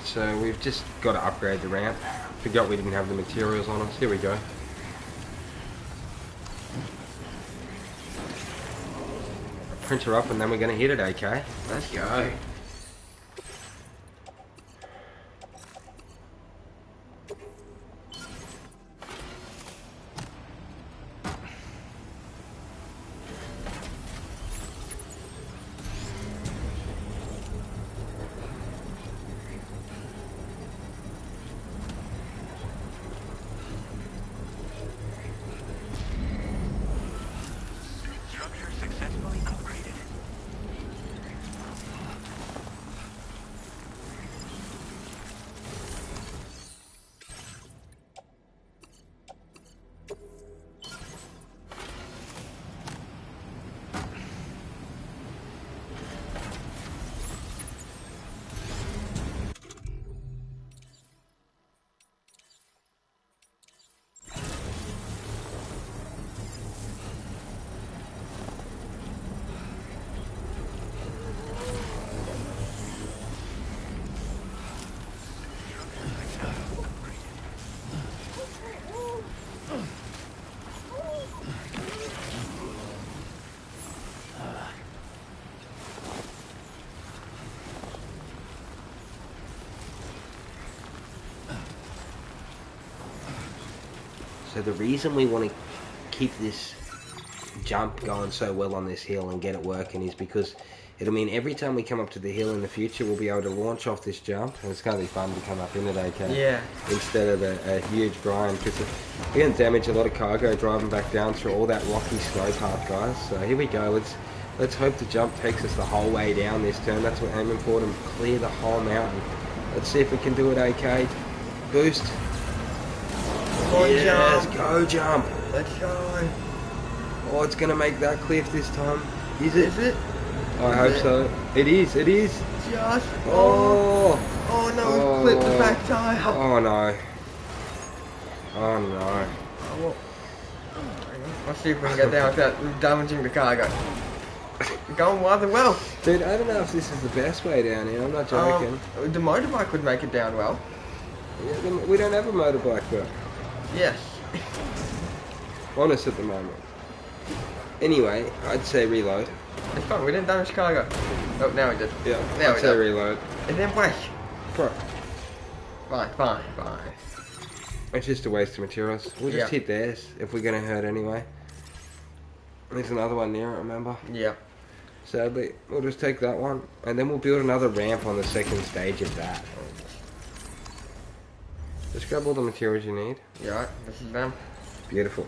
So we've just got to upgrade the ramp. Forgot we didn't have the materials on us. Here we go. Printer up and then we're going to hit it, okay? Let's go. Structure success. So the reason we want to keep this jump going so well on this hill and get it working is because it'll mean every time we come up to the hill in the future, we'll be able to launch off this jump, and it's going to be fun to come up in it, okay? Yeah. Instead of a huge grind, because we're going to damage a lot of cargo driving back down through all that rocky snow path, guys. So here we go. Let's hope the jump takes us the whole way down this turn. That's what we're aiming for, to clear the whole mountain. Let's see if we can do it okay. Boost. Yes, go jump. Let's go. Oh, it's going to make that cliff this time. Is it? Is it? I hope so. It is. Just. Oh. Oh no, we clipped the back tire. Oh no. Oh no. Oh, well. Let's see if we can get down without damaging the cargo. We're going rather well. Dude, I don't know if this is the best way down here. I'm not joking. The motorbike would make it down well. Yeah, we don't have a motorbike, but Yes. on us at the moment. Anyway, I'd say reload. It's fine, we didn't damage cargo. Oh, now we did. Yeah, Now I'd we say did. reload. And then break. Bro, Fine. it's just a waste of materials. We'll just Yeah. hit theirs if we're going to hurt anyway. There's another one near it, remember? Yeah. Sadly, we'll just take that one, and then we'll build another ramp on the second stage of that. Just grab all the materials you need. You alright? This is them. Beautiful.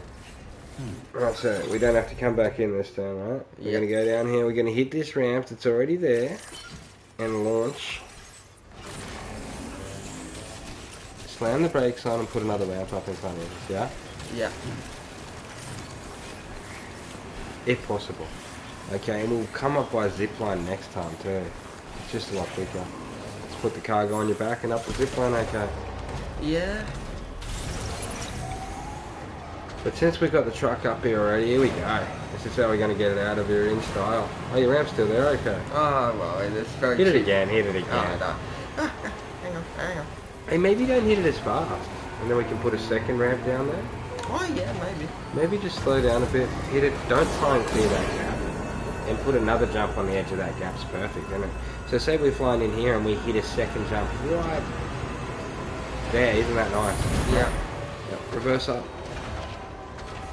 Right, so we don't have to come back in this time, right? We're Yep. going to go down here, we're going to hit this ramp that's already there, and launch. Slam the brakes on and put another ramp up in front of us, yeah? Yeah. If possible. Okay, and we'll come up by zip line next time too. It's just a lot quicker. Let's put the cargo on your back and up the zip line, okay? Yeah. But since we've got the truck up here already, here we go. This is how we're going to get it out of here in style. Oh, your ramp's still there, okay. Oh, well, it's very Hit it cheap. again, hit it again. Oh, no. Hang on. Hey, maybe don't hit it as fast. And then we can put a second ramp down there. Oh, yeah, maybe. Maybe just slow down a bit. Hit it. Don't try and clear that gap. And put another jump on the edge of that gap's perfect, isn't it? So say we're flying in here and we hit a second jump right there. Isn't that nice? Yeah. Yep. Reverse up.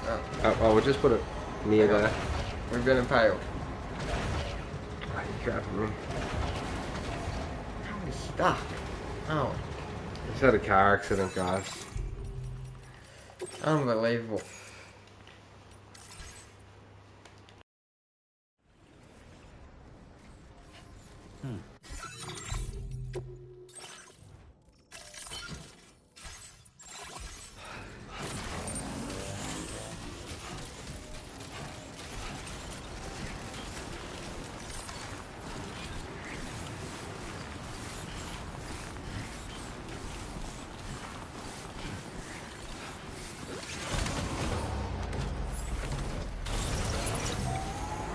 Oh, Oh, we'll just put it near hang on. there. We've been impaled. Oh, you crapping me. How is stuck? Oh, Just had a car accident, guys. unbelievable.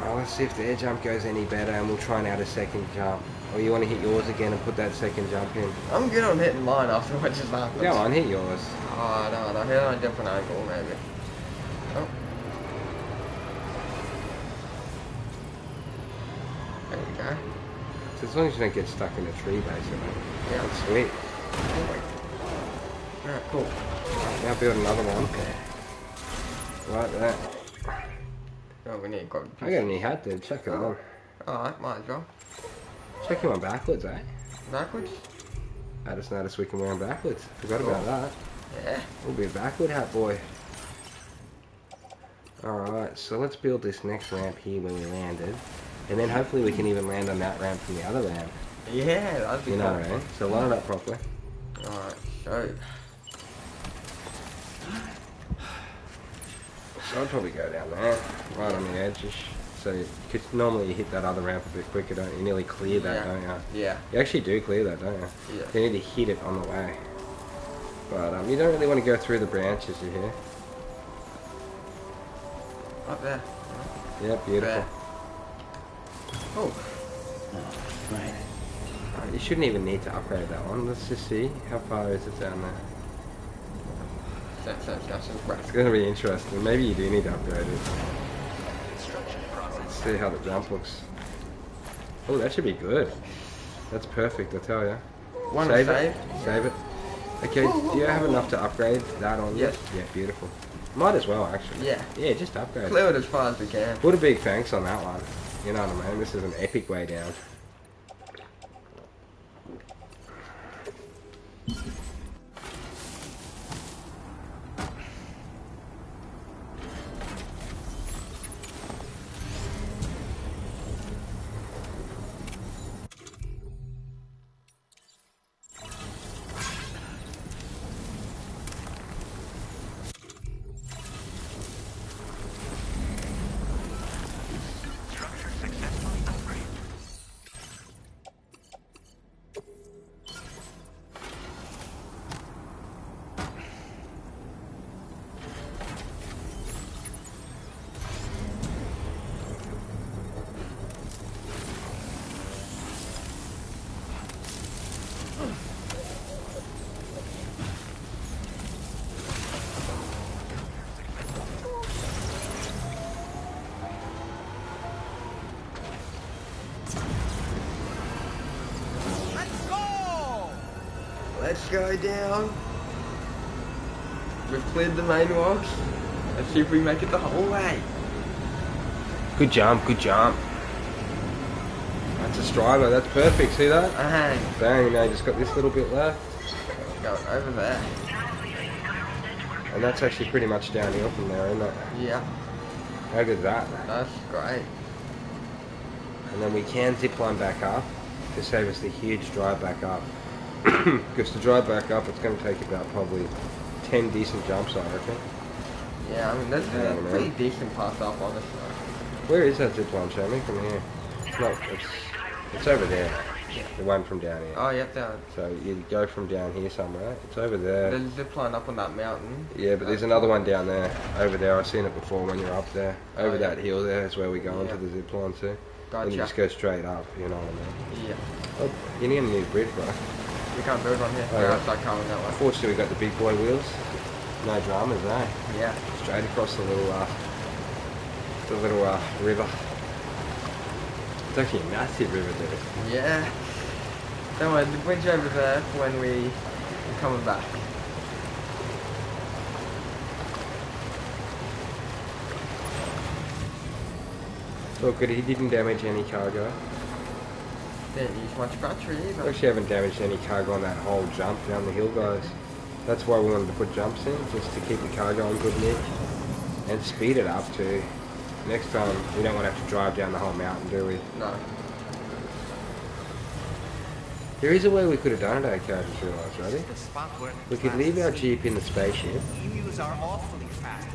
Well, let's see if the air jump goes any better and we'll try and add a second jump. Or you want to hit yours again and put that second jump in? I'm good on hitting mine after what just happened. Go on, hit yours. Oh, no, hit on a different angle, maybe. Oh. There we go. So as long as you don't get stuck in a tree, basically. Yeah. That's sweet. Alright, cool. Now build another one. Right there. Oh, we need quite a I got a new hat, dude. Check it on. Alright, might as well. Check him on backwards, eh? Backwards? I just noticed we can wear them backwards. Forgot about that. Yeah. We'll be a backward hat boy. Alright, so let's build this next ramp here where we landed. And then hopefully we can even land on that ramp from the other ramp. Yeah, that'd be You know cool. what I mean? So line it up properly. Alright, so. So I'd probably go down there, right on the edge. So, cause normally you hit that other ramp a bit quicker, don't you? You nearly clear that, don't you? Yeah. You actually do clear that, don't you? Yeah. You need to hit it on the way. But you don't really want to go through the branches, you hear? Up there. Yeah, beautiful. There. Oh. Right, you shouldn't even need to upgrade that one. Let's just see. How far is it down there? It's going to be interesting. Maybe you do need to upgrade it. Let's see how the jump looks. Oh, that should be good. That's perfect, I tell you. Save it. Save it. Okay, do you have enough to upgrade that on? Yes. Yeah, beautiful. Might as well, actually. Yeah. Yeah, just upgrade. Clear it as far as we can. Put a big thanks on that one. You know what I mean? This is an epic way down. Let's go down. We've cleared the main walks. Let's see if we make it the whole way. Good jump, good jump. That's a strider, that's perfect, see that? Bang, now you just got this little bit left. Go over there. And that's actually pretty much downhill from there, isn't it? Yeah. How good is that? That's great. And then we can zip line back up to save us the huge drive back up. Because to drive back up, it's going to take about probably 10 decent jumps, I reckon. Yeah, I mean, that's a pretty decent path up, honestly. Where is that zip line, show me? From here. It's not, it's over there. The one from down here. Oh, yep, down. So you go from down here somewhere. It's over there. There's a zip line up on that mountain. Yeah, but there's another one down there. Over there. I've seen it before when you're up there. Over that hill there is where we go onto the zip line too. Gotcha. And you just go straight up, you know what I mean? Yeah. Oh, you need a new bridge, bro. We can't build one here. Oh, We're yeah. outside Carmen that way. Fortunately, we got the big boy wheels. No dramas, eh? Yeah. Straight across the little river. It's actually a massive river there. Yeah. Don't worry, the bridge over there for when we're coming back. Look, he didn't damage any cargo. Didn't use much battery either. We actually haven't damaged any cargo on that whole jump down the hill, guys. That's why we wanted to put jumps in, just to keep the cargo on good nick. And speed it up too. Next time, we don't want to have to drive down the whole mountain, do we? No. There is a way we could have done it, okay, I just realised, ready? We could leave our jeep in the spaceship,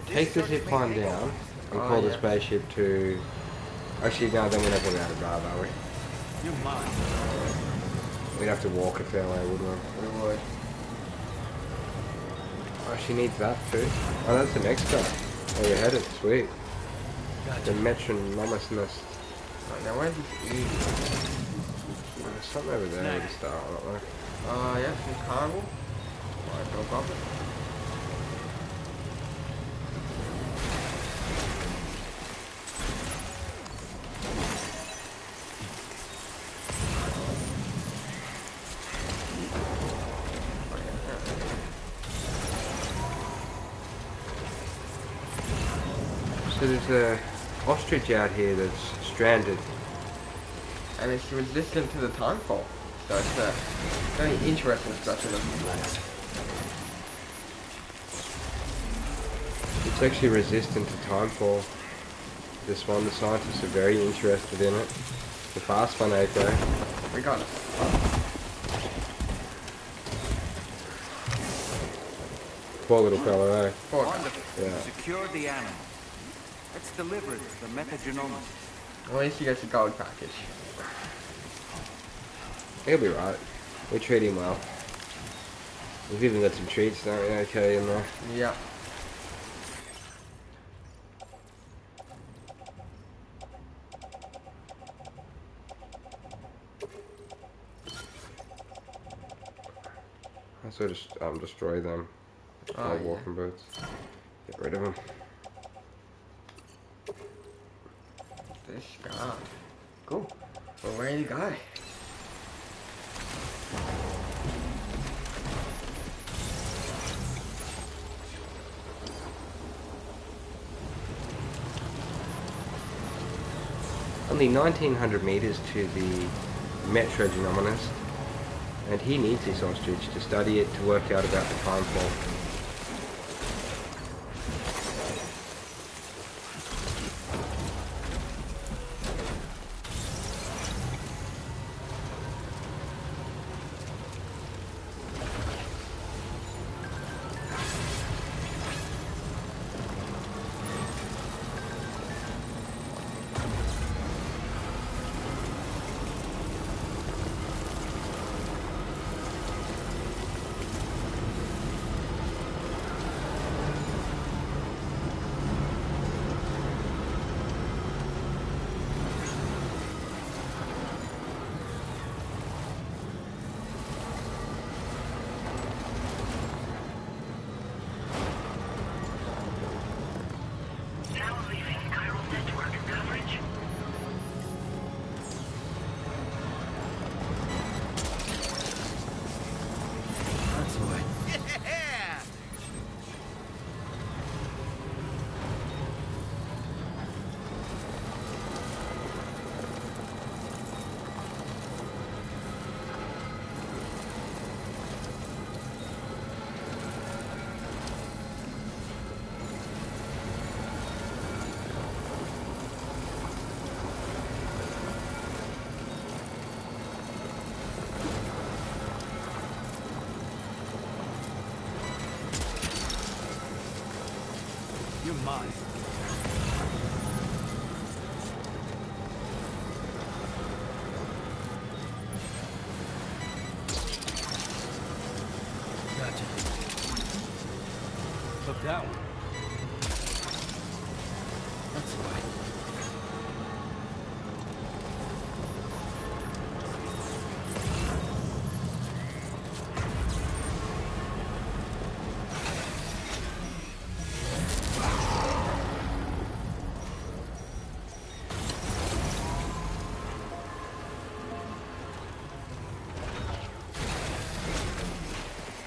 take the zip line down, and call the spaceship to... Actually, no, then we're not going to be able to drive, are we? You're mine. We'd have to walk a fair way, wouldn't we? We would. Oh, she needs that too. Oh, that's the next guy. Oh, we're headed. Sweet. The metronomousness. Right, now where's this E? There's something over there with a star on it, like. Yeah, some cargo. Alright, no problem. So there's a ostrich out here that's stranded. And it's resistant to the timefall. So it's a very interesting structure. It's actually resistant to timefall. This one, the scientists are very interested in it. The fast one, okay. We got it. Poor little fella, eh? Wonderful. Yeah. Secure the animal. Let's deliver it to the metagenomics. At least he gets a gold package. He'll be right. We treat him well. We've even got some treats, don't we? Okay, in there. Yeah. I sort of destroy them. All walking boots. Get rid of them. This guy. Cool. Well, where you go? only 1900 meters to the Metro Genominus, and he needs this ostrich to study it to work out about the time fall. You're mine. Gotcha. Took that one. That's why.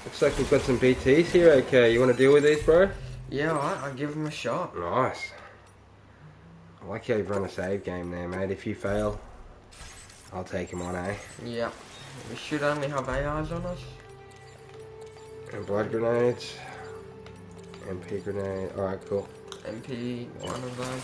Looks like we've got some BTs here. Okay, you want to deal with these, bro? Yeah, alright, I'll give him a shot. Nice. I like how you've run a save game there, mate. If you fail, I'll take him on, eh? Yeah. We should only have ARs on us. And blood grenades. MP grenade. Alright, cool. MP, one of those.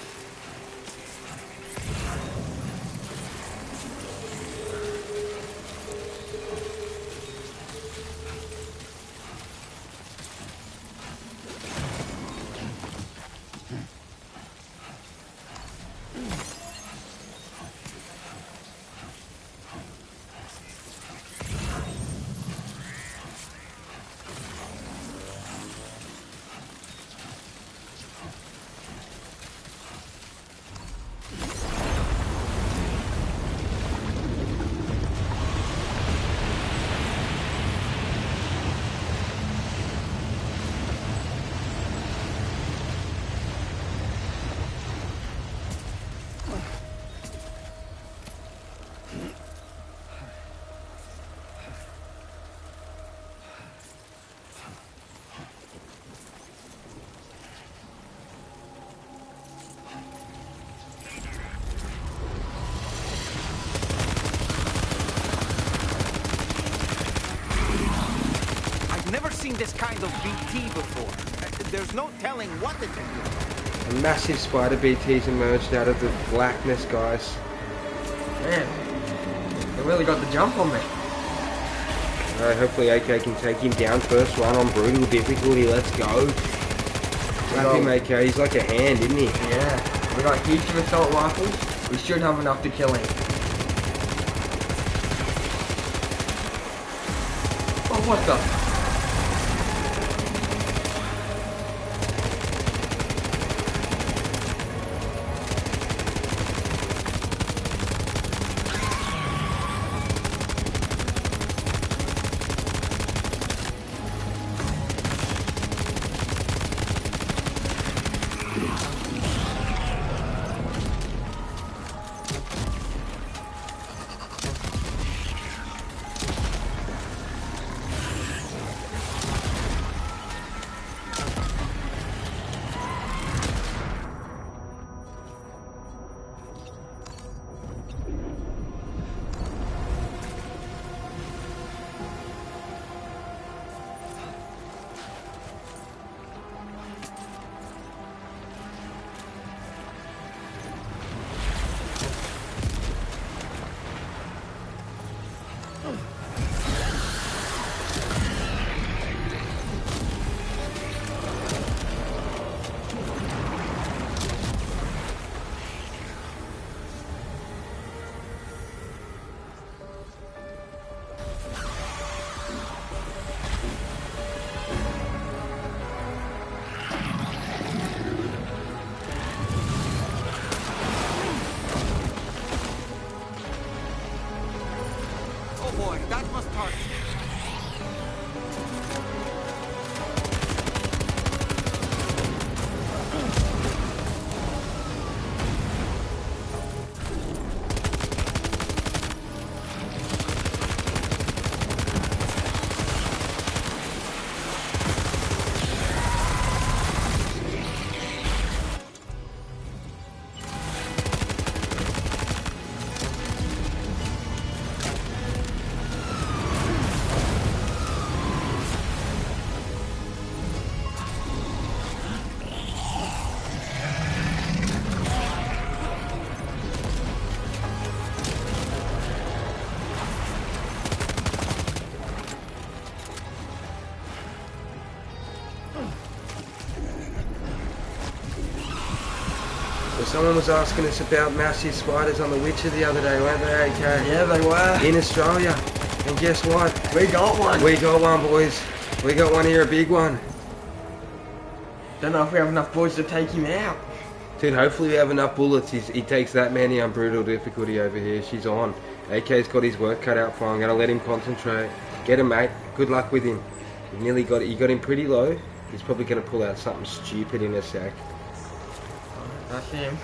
Seen this kind of BT before. There's no telling what it is. A massive spider BT's emerged out of the blackness, guys. Man, they really got the jump on me. Alright, hopefully AK can take him down. First run on brutal difficulty. Let's go. Slap him, AK. He's like a hand, isn't he? Yeah. We got heaps of assault rifles. We should have enough to kill him. Oh, what the? So someone was asking us about massive spiders on the Witcher the other day, weren't they, AK? Yeah, they were. In Australia. And guess what? We got one. We got one, boys. We got one here, a big one. Don't know if we have enough boys to take him out. Dude, hopefully we have enough bullets. He takes that many on brutal difficulty over here. She's on. AK's got his work cut out for him. I'm gonna let him concentrate. Get him, mate. Good luck with him. You nearly got it. You got him pretty low. He's probably gonna pull out something stupid in a sec. That's him.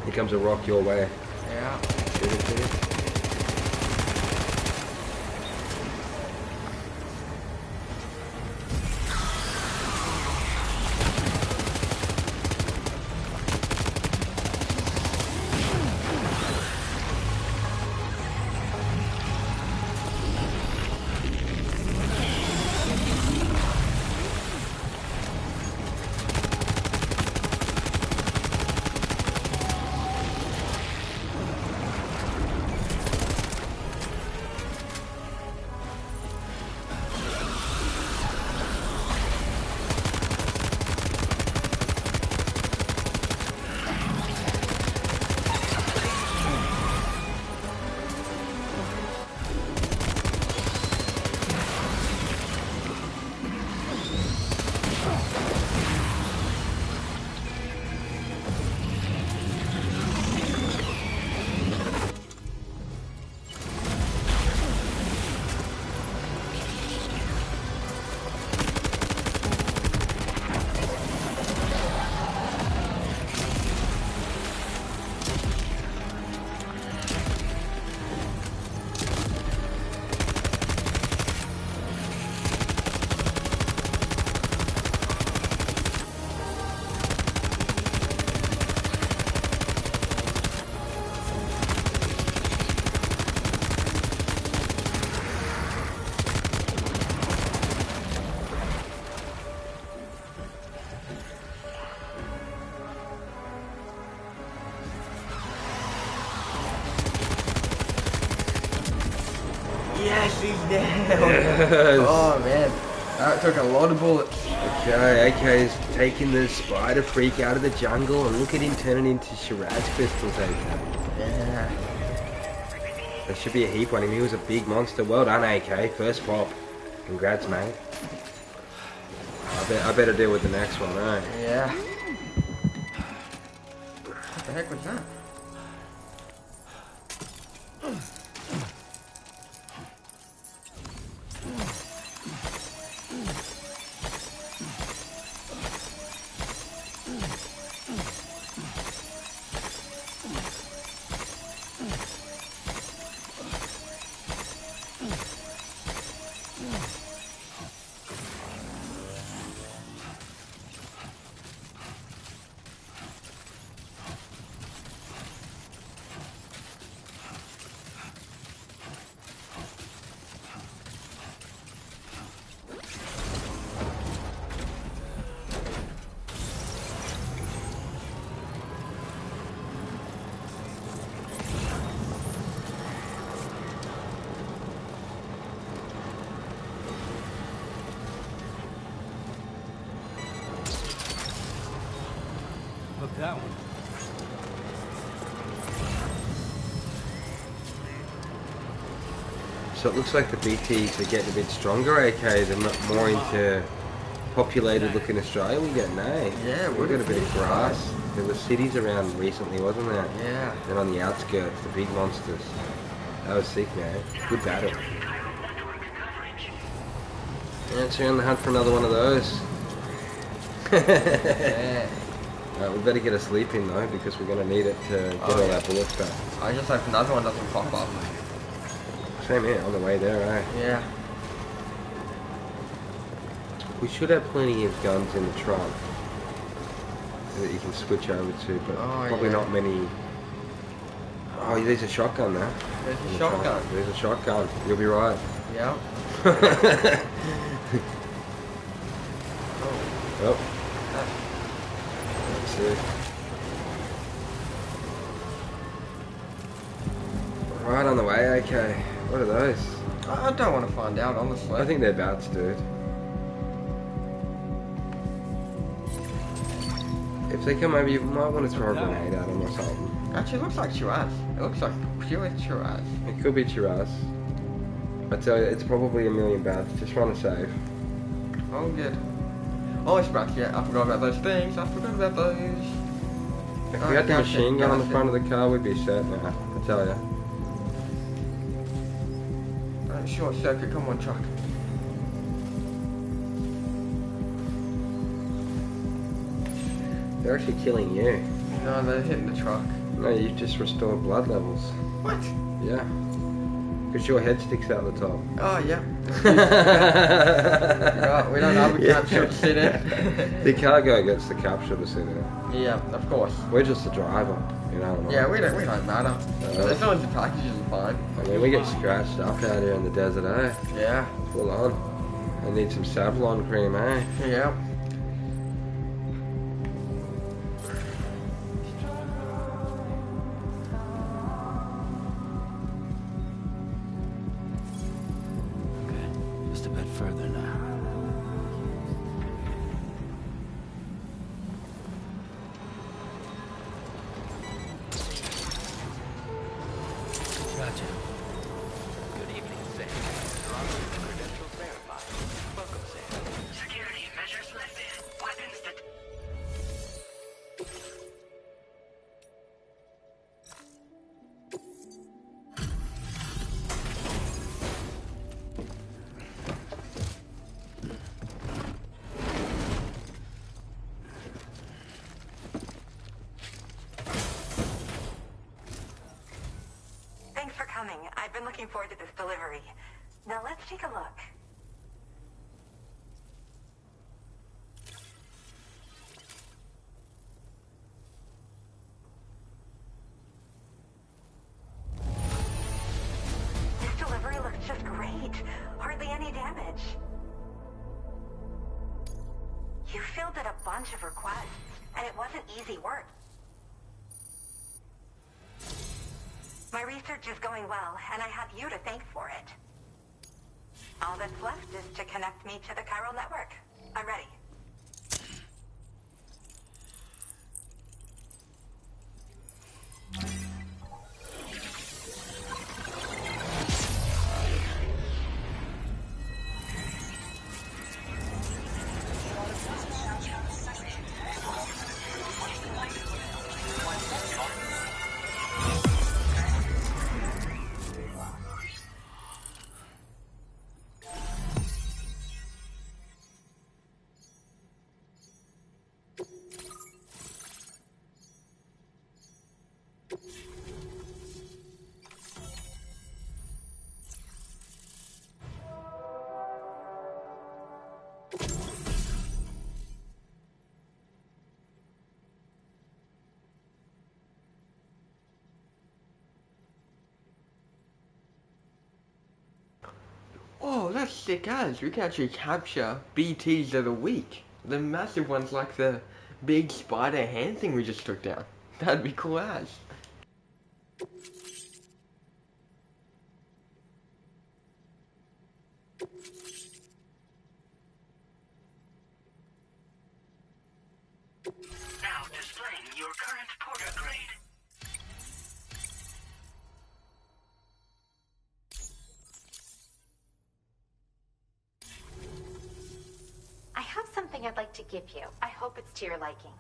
Here comes a rock your way. Yeah. Shoot it, shoot it. Yes, he's down. Yes. Oh man, that took a lot of bullets. Okay, AK's taking the spider freak out of the jungle, and look at him turning into Shiraz crystals, AK. Yeah. There should be a heap on him. He was a big monster. Well done, AK. First pop. Congrats, mate. I better deal with the next one, right? Yeah. What the heck was that? Look, that one. So it looks like the BTs are getting a bit stronger, AK. They're more into populated looking Australia. We get Yeah, we've got a bit of grass. There were cities around recently, wasn't there? Yeah. And on the outskirts, the big monsters. That was sick, man. Good battle. Yeah, so you're on the hunt for another one of those. Yeah. We better get a sleep in though, because we're going to need it to get all our bullets back. I just hope another one doesn't pop up. Same here, on the way there, eh? Yeah. We should have plenty of guns in the trunk that you can switch over to, but probably yeah. not many. Oh, there's a shotgun there. There's in a the shotgun. trunk. There's a shotgun. You'll be right. Yeah. Oh. Let's see. Right on the way, okay. What are those? I don't want to find out, honestly. I think they're bats, dude. If they come over, you might want to throw a grenade at them or something. Actually, it looks like Shiraz. It looks like pure Shiraz. It could be Shiraz. I tell you, it's probably a million bats. Just run a save. Oh, good. Oh, Shiraz, yeah, I forgot about those things. I forgot about those. If we had the machine gun on the front of the car, we'd be set now. I tell you. Short circuit, come on, truck. They're actually killing you. No, they're hitting the truck. No, you've just restored blood levels. What? Yeah. Because your head sticks out the top. Oh, yeah. Right, we don't have a capsule to sit in. The cargo gets the capsule to sit in. Yeah, of course. We're just the driver, you know. Yeah, we don't matter. As long as the package is fine. I mean, we get scratched up out here in the desert, eh? Yeah. Full on. I need some Savlon cream, eh? Yeah. Okay, just a bit further now. Gotcha. Good evening, Sam. Your credentials verified. Welcome, Sam. Security measures lifted. Weapons that... Thanks for coming. I've been looking forward to this delivery. Now let's take a look. This delivery looks just great. Hardly any damage. You fielded a bunch of requests, and it wasn't easy work. My research is going well, and I have you to thank for it. All that's left is to connect me to the chiral network. I'm ready. Oh, that's sick as. We can actually capture BTs of the week. The massive ones like the big spider hand thing we just took down. That'd be cool as. Now displaying your current porter grade. I have something I'd like to give you. I hope it's to your liking.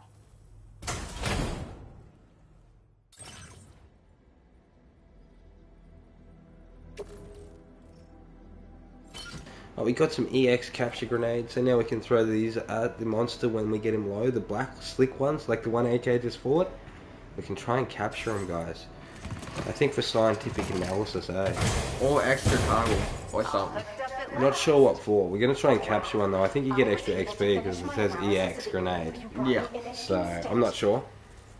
Oh, we got some EX capture grenades, so now we can throw these at the monster when we get him low. The black slick ones, like the one AK just fought. We can try and capture him, guys. I think for scientific analysis, eh? Or extra cargo or something. I'm not sure what for. We're going to try and capture one, though. I think you get extra XP because it says EX grenade. Yeah. So, I'm not sure.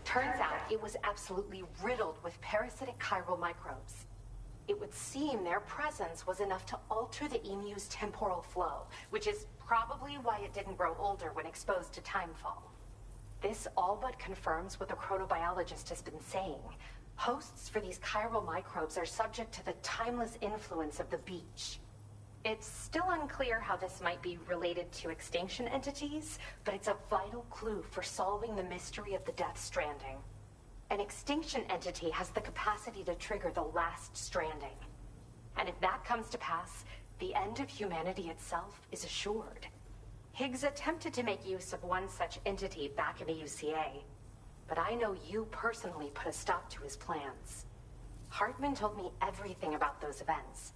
Turns out it was absolutely riddled with parasitic chiral microbes. It would seem their presence was enough to alter the emu's temporal flow, which is probably why it didn't grow older when exposed to timefall. This all but confirms what the chronobiologist has been saying. Hosts for these chiral microbes are subject to the timeless influence of the beach. It's still unclear how this might be related to extinction entities, but it's a vital clue for solving the mystery of the Death Stranding. An extinction entity has the capacity to trigger the last stranding. And if that comes to pass, the end of humanity itself is assured. Higgs attempted to make use of one such entity back in the UCA, but I know you personally put a stop to his plans. Hartman told me everything about those events.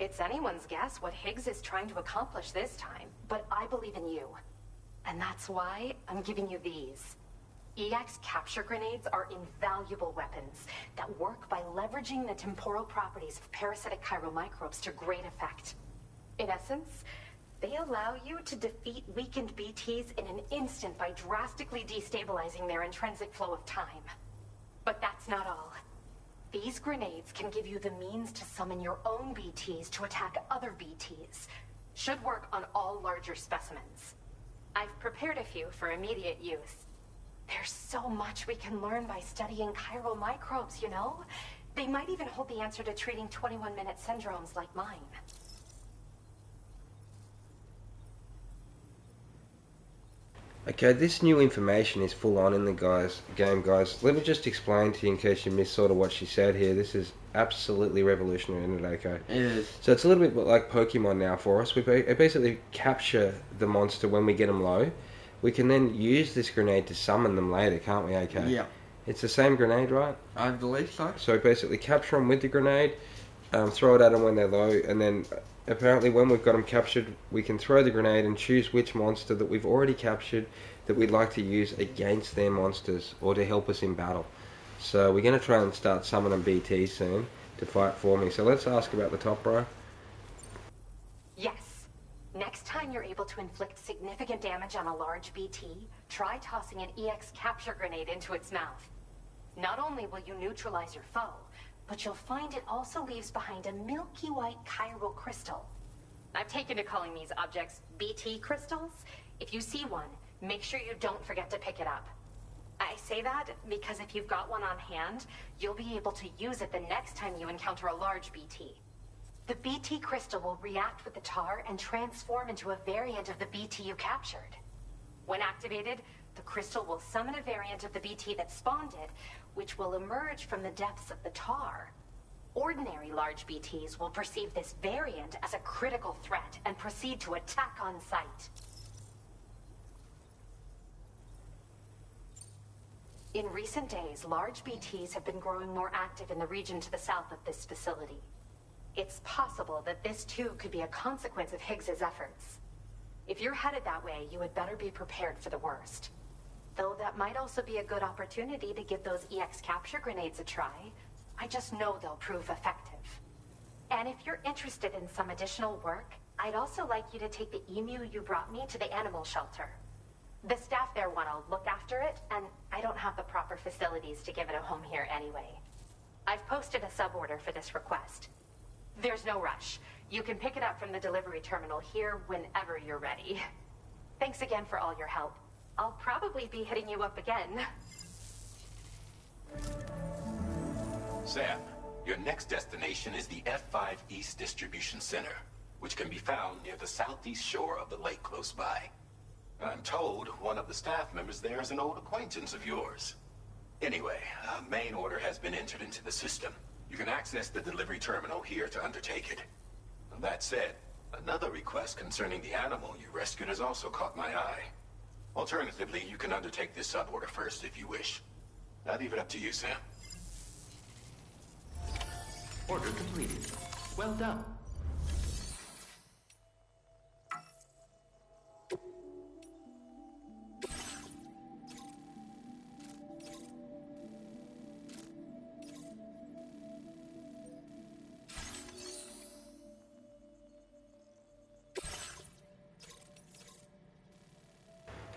It's anyone's guess what Higgs is trying to accomplish this time, but I believe in you. And that's why I'm giving you these. EX capture grenades are invaluable weapons that work by leveraging the temporal properties of parasitic chiral microbes to great effect. In essence, they allow you to defeat weakened BTs in an instant by drastically destabilizing their intrinsic flow of time. But that's not all. These grenades can give you the means to summon your own BTs to attack other BTs. Should work on all larger specimens. I've prepared a few for immediate use. There's so much we can learn by studying chiral microbes, you know? They might even hold the answer to treating 21-minute syndromes like mine. Okay, this new information is full on in the game, guys. Let me just explain to you in case you missed sort of what she said here. This is absolutely revolutionary, isn't it, okay? It is. So it's a little bit like Pokemon now for us. We basically capture the monster when we get them low. We can then use this grenade to summon them later, can't we, okay? Yeah. It's the same grenade, right? I believe so. So basically capture them with the grenade, throw it at them when they're low, and then apparently when we've got them captured, we can throw the grenade and choose which monster that we've already captured that we'd like to use against their monsters or to help us in battle. So we're going to try and start summoning BTs soon to fight for me. So let's ask about the top, bro. Yes. Next time you're able to inflict significant damage on a large BT, try tossing an EX capture grenade into its mouth. Not only will you neutralize your foe, but you'll find it also leaves behind a milky white chiral crystal. I've taken to calling these objects BT crystals. If you see one, make sure you don't forget to pick it up. I say that because if you've got one on hand, you'll be able to use it the next time you encounter a large BT. The BT crystal will react with the tar and transform into a variant of the BT you captured. When activated, the crystal will summon a variant of the BT that spawned it, which will emerge from the depths of the tar. Ordinary large BTs will perceive this variant as a critical threat and proceed to attack on sight. In recent days, large BTs have been growing more active in the region to the south of this facility. It's possible that this too could be a consequence of Higgs's efforts. If you're headed that way, you had better be prepared for the worst. Though that might also be a good opportunity to give those EX capture grenades a try. I just know they'll prove effective. And if you're interested in some additional work, I'd also like you to take the emu you brought me to the animal shelter. The staff there want to look after it, and I don't have the proper facilities to give it a home here anyway. I've posted a suborder for this request. There's no rush. You can pick it up from the delivery terminal here whenever you're ready. Thanks again for all your help. I'll probably be hitting you up again. Sam, your next destination is the F5 East Distribution Center, which can be found near the southeast shore of the lake close by. I'm told one of the staff members there is an old acquaintance of yours. Anyway, a main order has been entered into the system. You can access the delivery terminal here to undertake it. That said, another request concerning the animal you rescued has also caught my eye. Alternatively, you can undertake this suborder first if you wish. I leave it up to you, Sam. Order completed. Well done.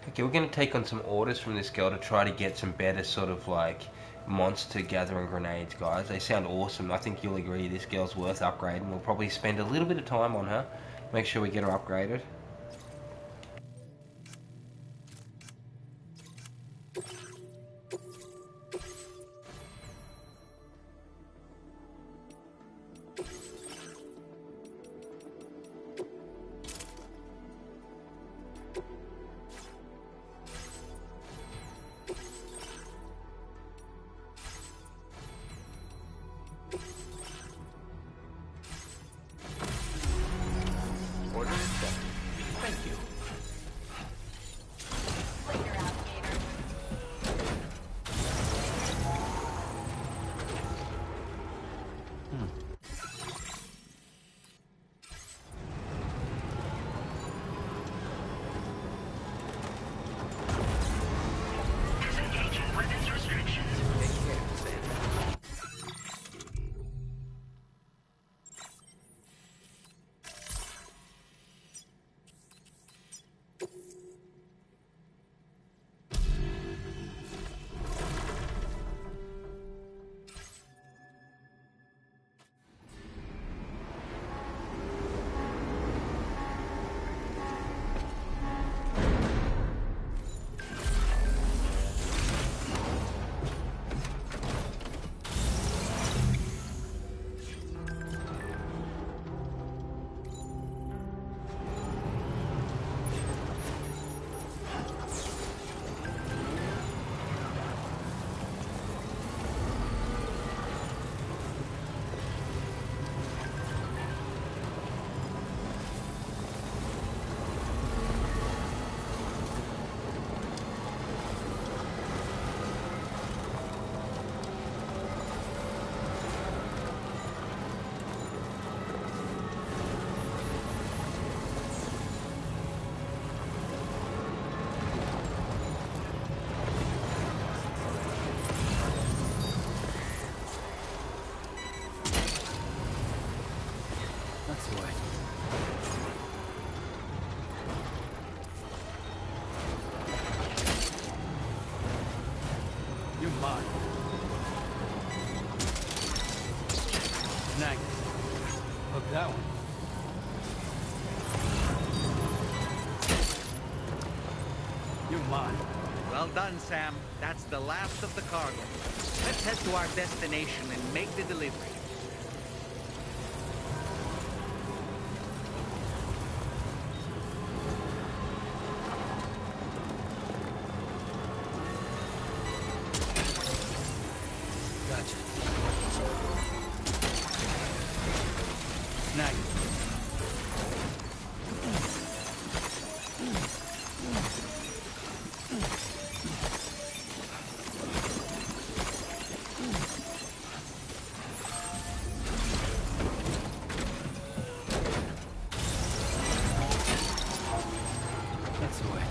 Okay, we're going to take on some orders from this girl to try to get some better sort of like monster gathering grenades, guys. They sound awesome. I think you'll agree this girl's worth upgrading. We'll probably spend a little bit of time on her. Make sure we get her upgraded. You're mine. Snag. Hook that one. You're mine. Well done, Sam. That's the last of the cargo. Let's head to our destination and make the delivery. Gotcha. Snag. That's the way.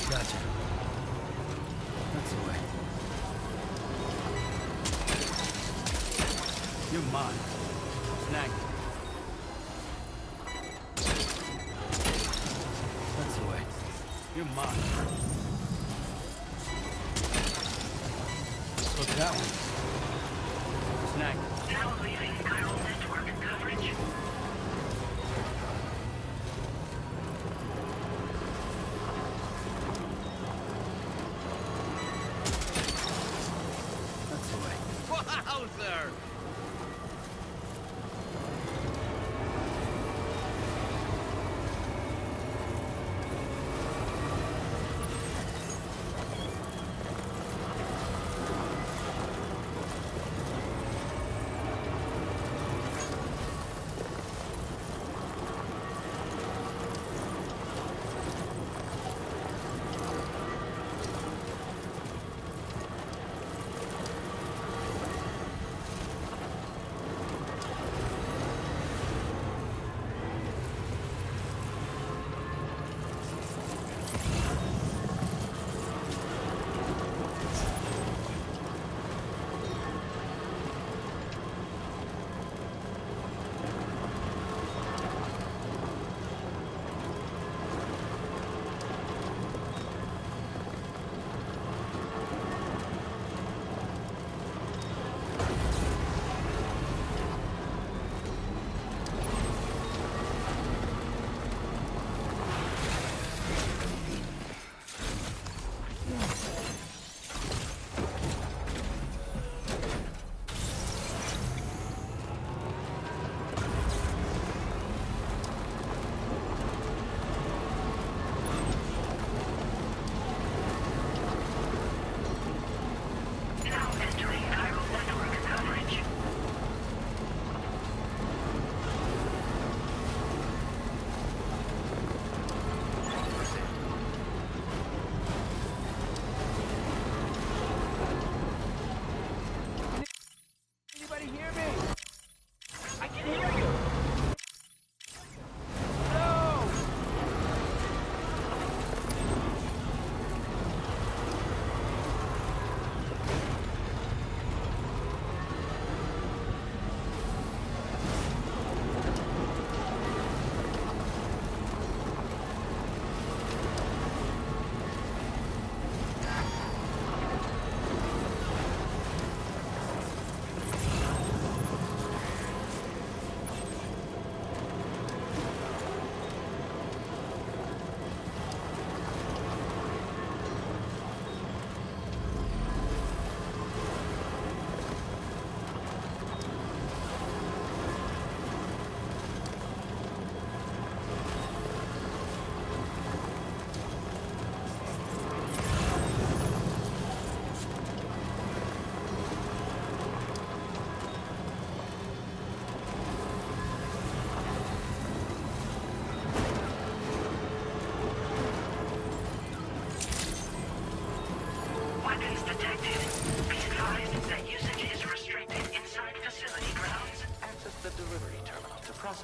Gotcha. That's the way. You're mine. Snag. That's the way. You're mine. Look that one. Snag. Now leaving chiral network coverage. That's the way. Wowzer!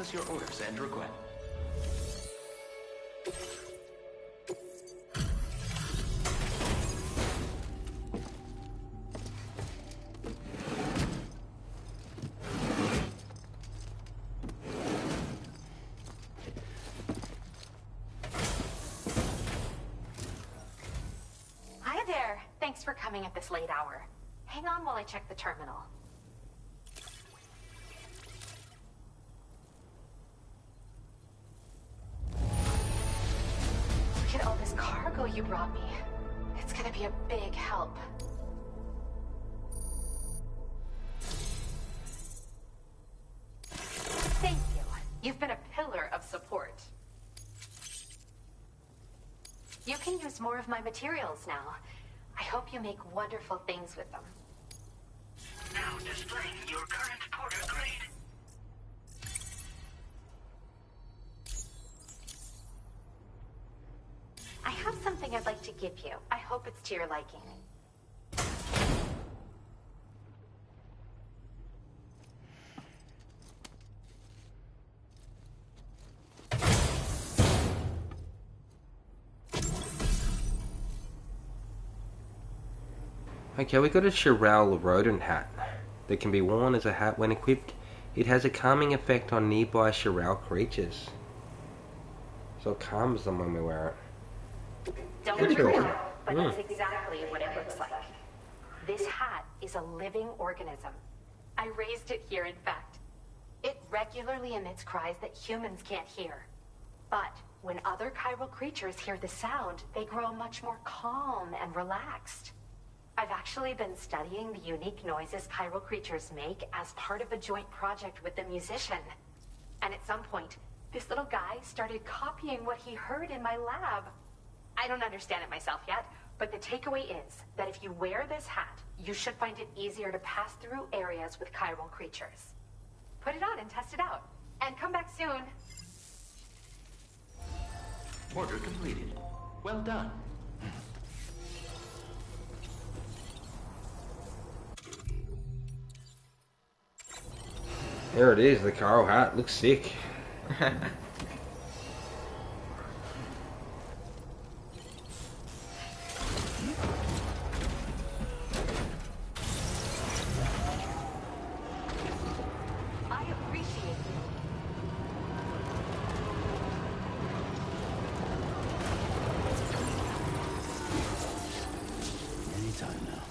process your orders and request. Hi there. Thanks for coming at this late hour. Hang on while I check the terminal. Look at all this cargo you brought me. It's gonna be a big help. Thank you. You've been a pillar of support. You can use more of my materials now. I hope you make wonderful things with them. Now displaying your current porter grade. I have something I'd like to give you. I hope it's to your liking. Okay, we got a Chirale rodent hat that can be worn as a hat when equipped. It has a calming effect on nearby Chirale creatures. So it calms them when we wear it. Don't Interesting. worry, but that's exactly what it looks like. This hat is a living organism. I raised it here, in fact. It regularly emits cries that humans can't hear. But when other chiral creatures hear the sound, they grow much more calm and relaxed. I've actually been studying the unique noises chiral creatures make as part of a joint project with the musician. And at some point, this little guy started copying what he heard in my lab. I don't understand it myself yet, but the takeaway is that if you wear this hat, you should find it easier to pass through areas with chiral creatures. Put it on and test it out. And come back soon. Order completed. Well done. There it is, the Carl hat. Looks sick. I appreciate you. Anytime now.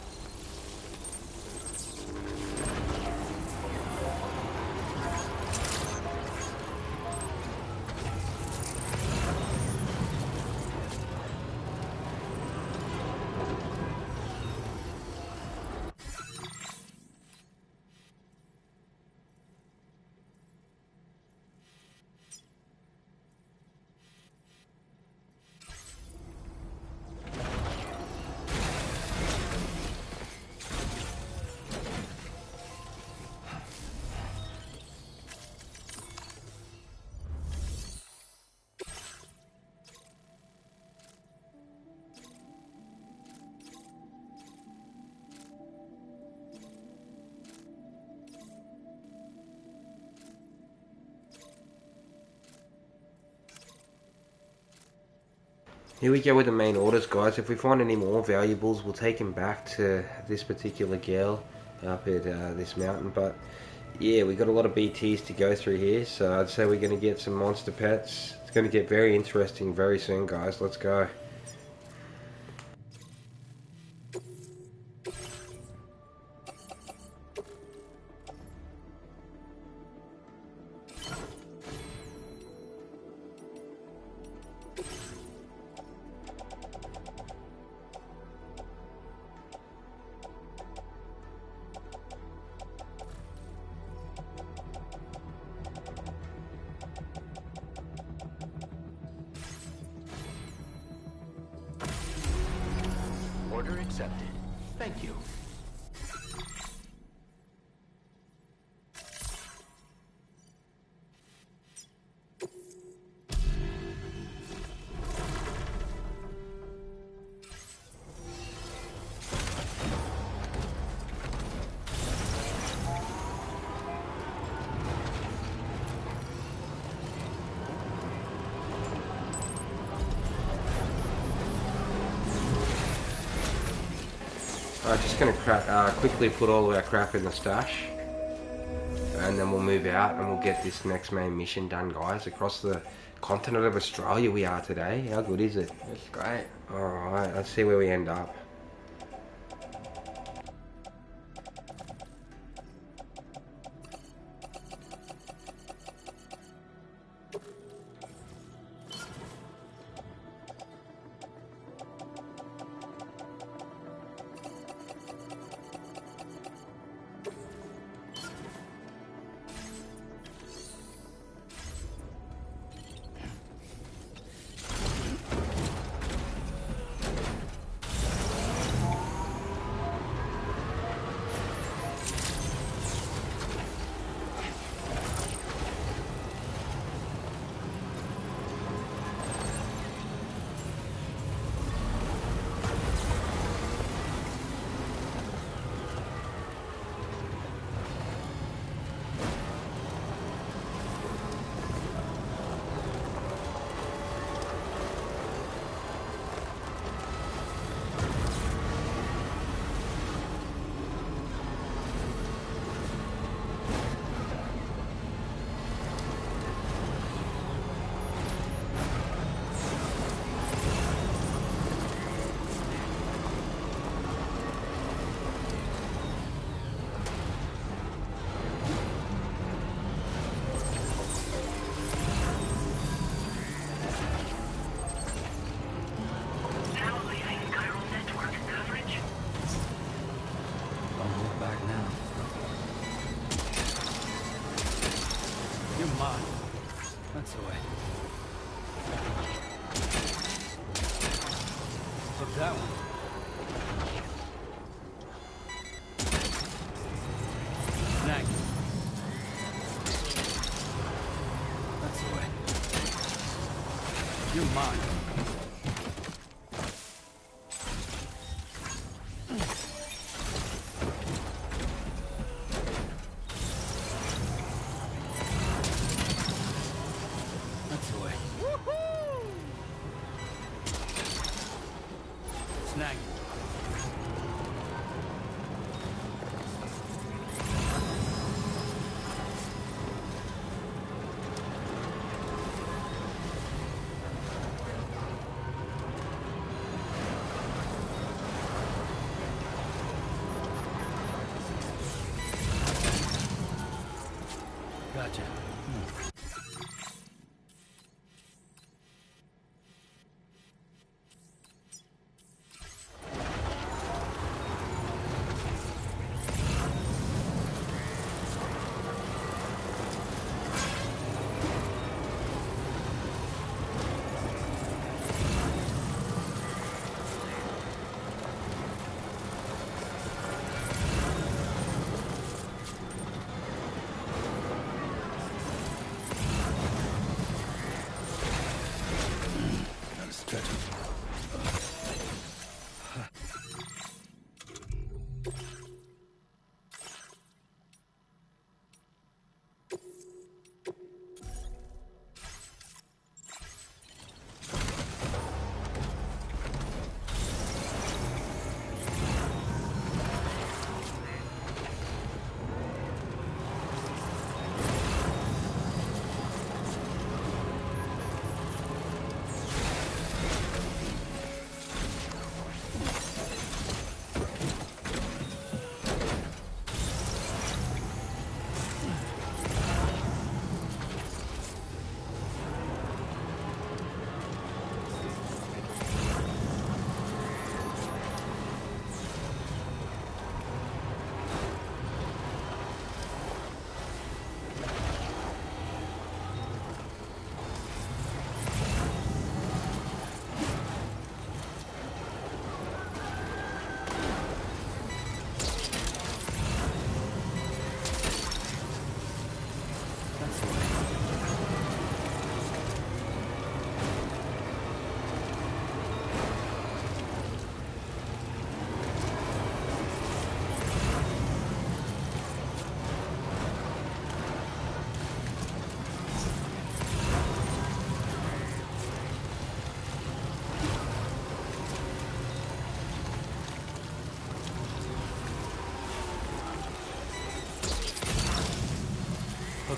Here we go with the main orders, guys. If we find any more valuables, we'll take them back to this particular girl up at this mountain. But yeah, we got a lot of BTs to go through here, so I'd say we're going to get some monster pets. It's going to get very interesting very soon, guys. Let's go. Order accepted. Thank you. I'm just going to quickly put all of our crap in the stash. And then we'll move out and we'll get this next main mission done, guys. Across the continent of Australia we are today. How good is it? It's great. Alright, let's see where we end up.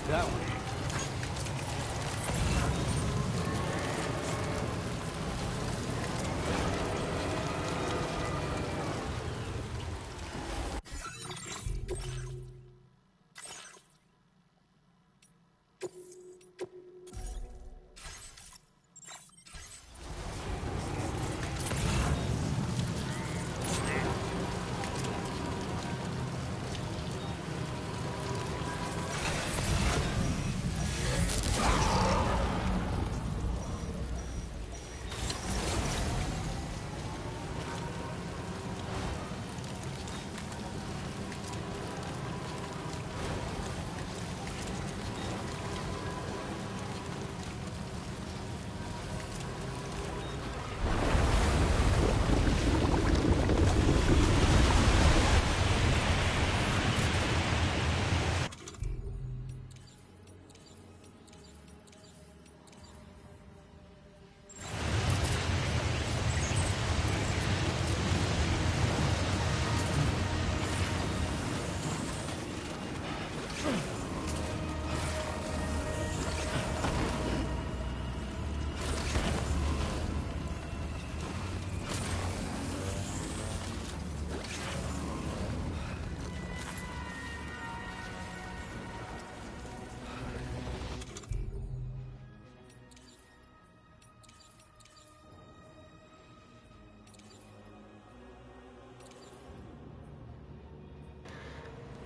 That one.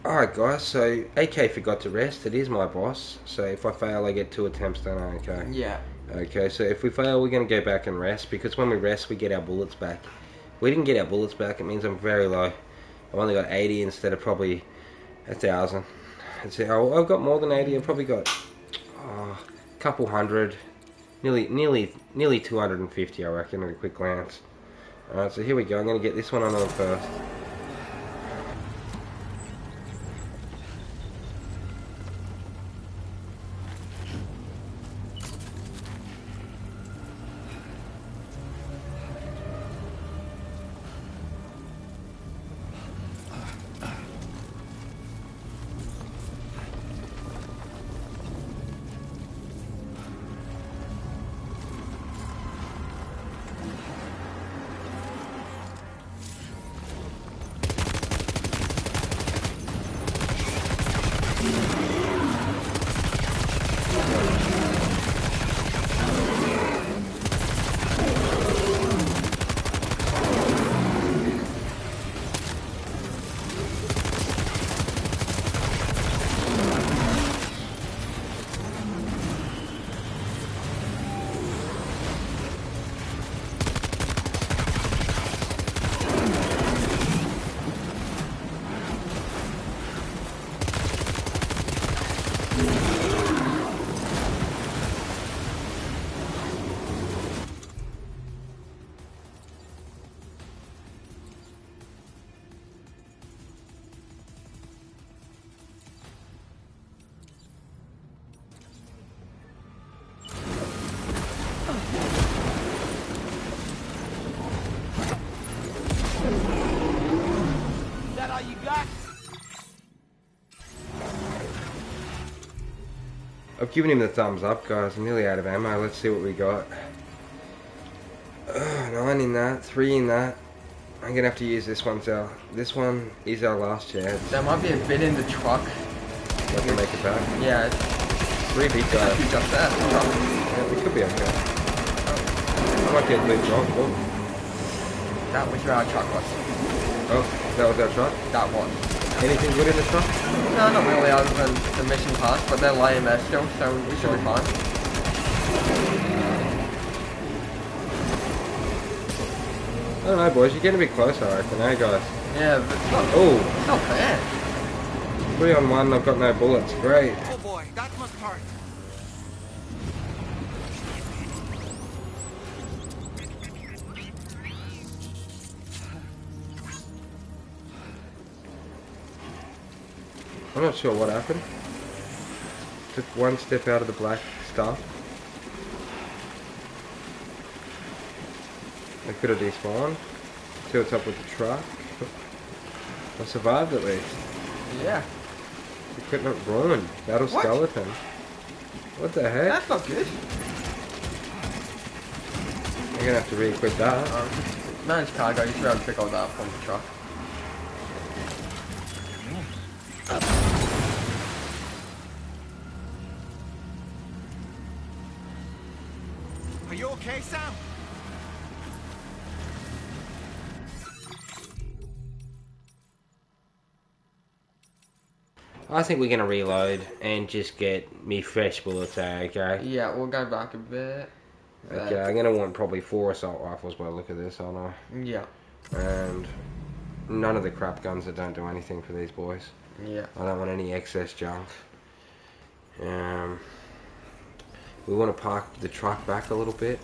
Alright guys, so AK forgot to rest. It is my boss, so if I fail I get 2 attempts done. Okay. Yeah. Okay, so if we fail we're going to go back and rest, because when we rest we get our bullets back. If we didn't get our bullets back, it means I'm very low. I've only got 80 instead of probably 1,000. I've got more than 80. I've probably got a couple hundred, nearly 250 I reckon at a quick glance. Alright, so here we go. I'm going to get this one on first. I've given him the thumbs up, guys. I'm nearly out of ammo. Let's see what we got. 9 in that, 3 in that. I'm gonna have to use this one. This one is our last chance. There might be a bit in the truck. I can make it back. Yeah. 3 big guys. Just that. Yeah, we could be okay. I might get a big drop. Oh. That was where our truck was. Oh, that was our truck? That one. Anything good in the truck? No, not really, other than the mission parts, but they're laying there still, so we should be fine. I don't know, boys. You're getting a bit closer, I reckon, eh, guys? Yeah, but it's not, it's not bad. 3 on 1, I've got no bullets. Great. Oh boy, that must hurt. I'm not sure what happened. Took 1 step out of the black stuff. I could have despawned. 2 on top of the truck. I survived at least. Yeah. Equipment ruined. Battle What? skeleton. What the heck? That's not good. You're gonna have to re-equip that. Manage cargo, you should be able to pick all that up from the truck. Are you okay, Sam? I think we're gonna reload and just get me fresh bullets out, okay? Yeah, we'll go back a bit. Okay, I'm gonna want probably 4 assault rifles by the look of this, aren't I? Yeah. And none of the crap guns that don't do anything for these boys. Yeah. I don't want any excess junk. We want to park the truck back a little bit.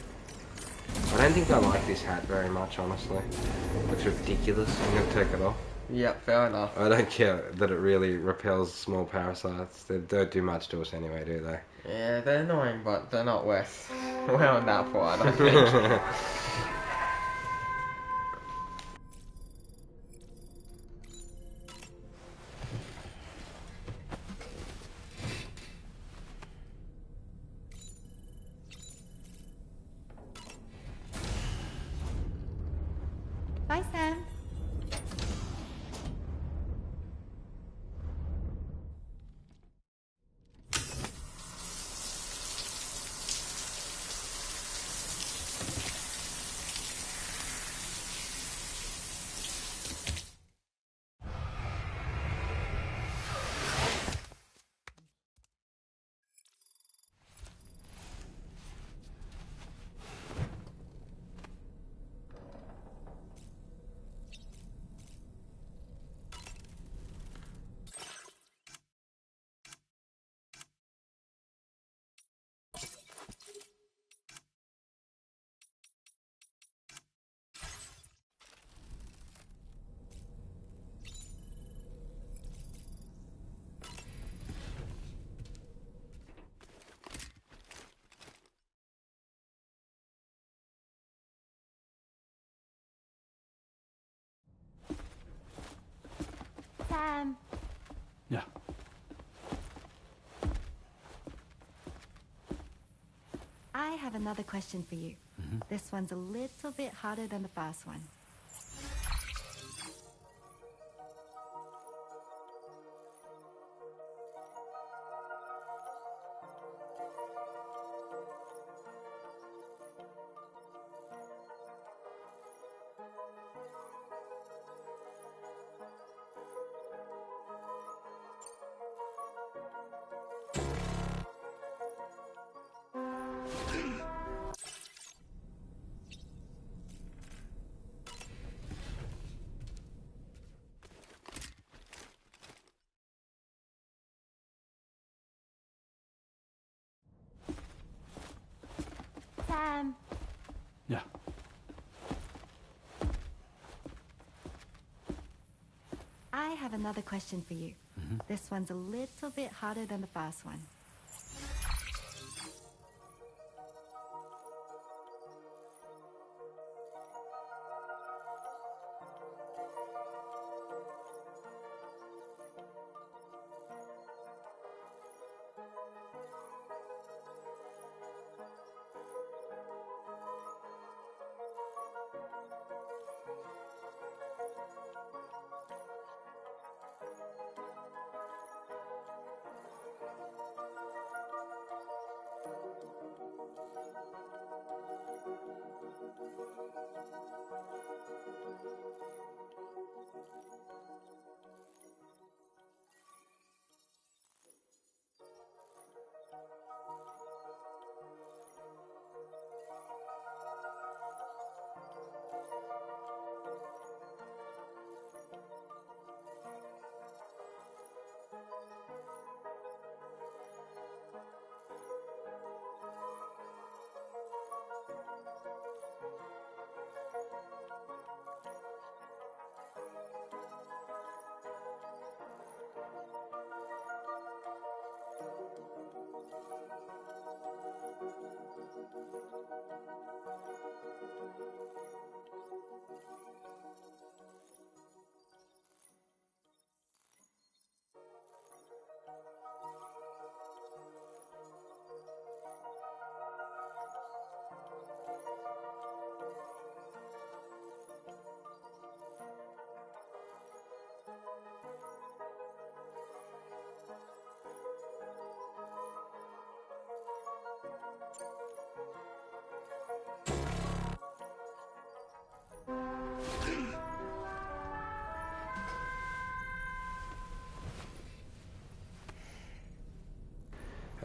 I don't think I like this hat very much, honestly. It looks ridiculous. I'm going to take it off. Yeah, fair enough. I don't care that it really repels small parasites. They don't do much to us anyway, do they? Yeah, they're annoying, but they're not worth wearing that for, I don't think. Bye, Sam. Sam. Yeah. I have another question for you. This one's a little bit harder than the first one. Sam. Yeah. I have another question for you. This one's a little bit harder than the first one.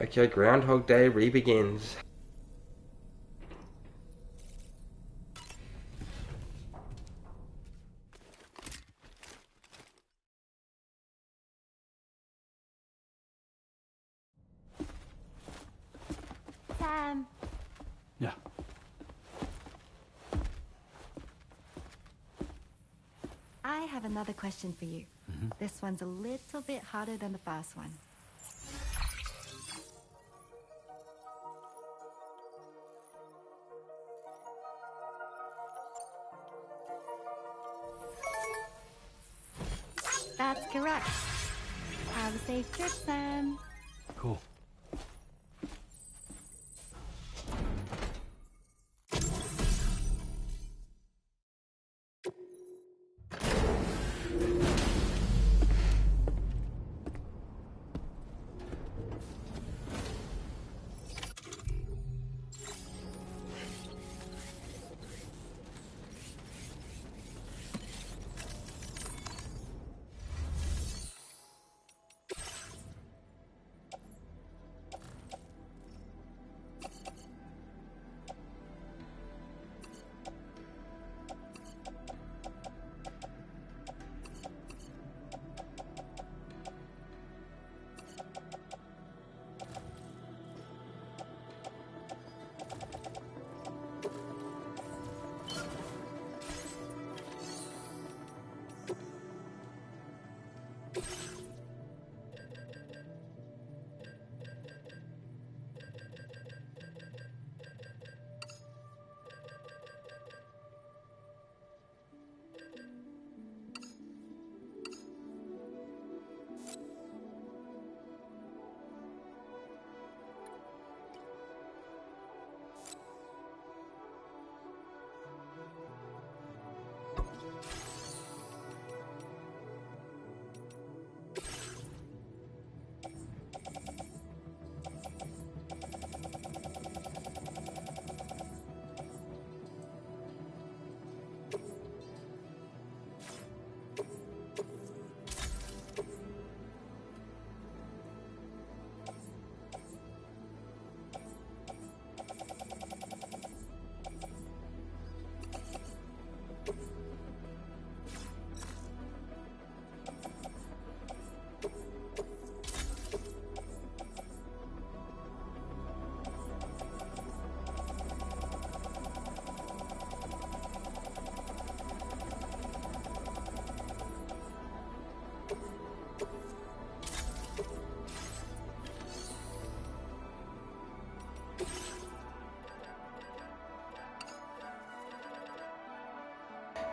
Okay, Groundhog Day re-begins. Sam. Yeah. I have another question for you. This one's a little bit harder than the first one. That's correct. Have a safe trip, Sam. Cool.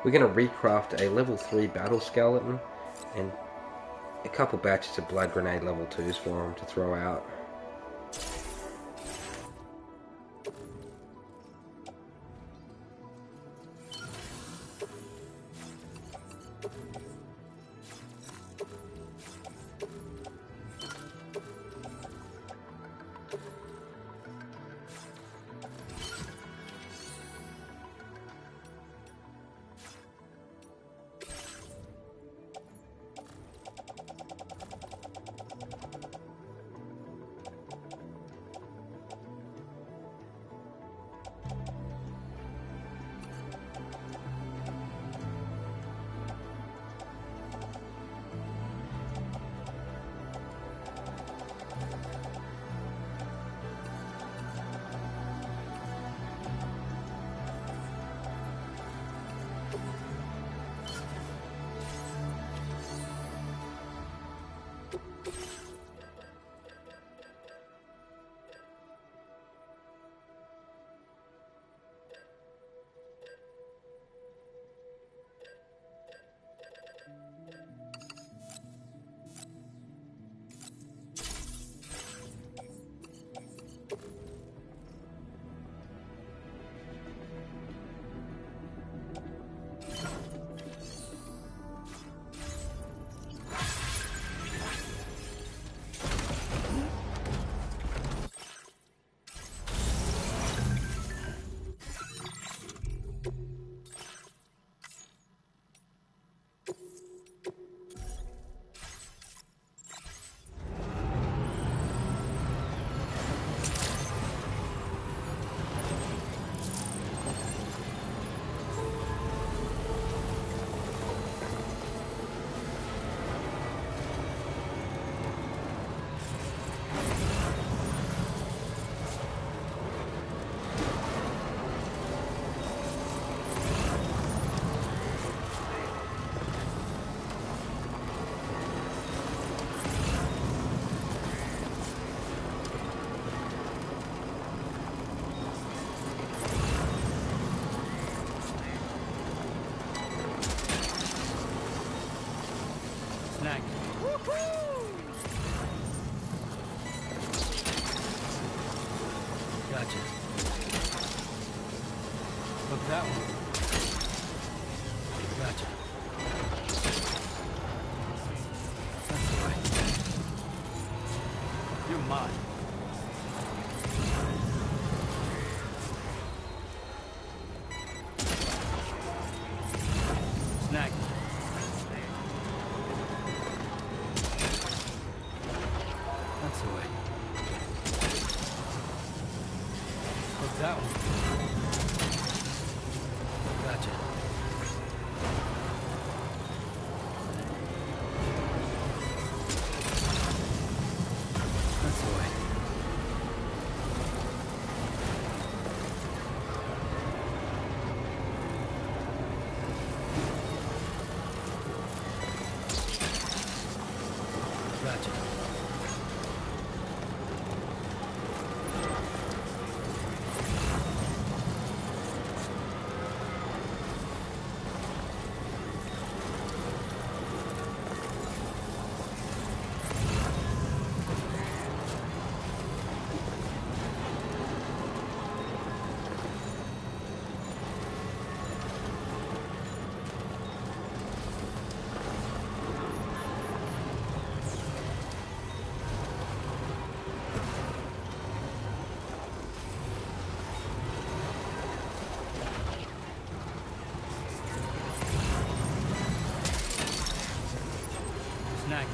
We're going to recraft a level 3 battle skeleton and a couple batches of blood grenade level 2s for him to throw out. That one. Gotcha. That's the way. You're mine. Snag. That's the way. Take that one. Gotcha. That's the way. Gotcha. Snag.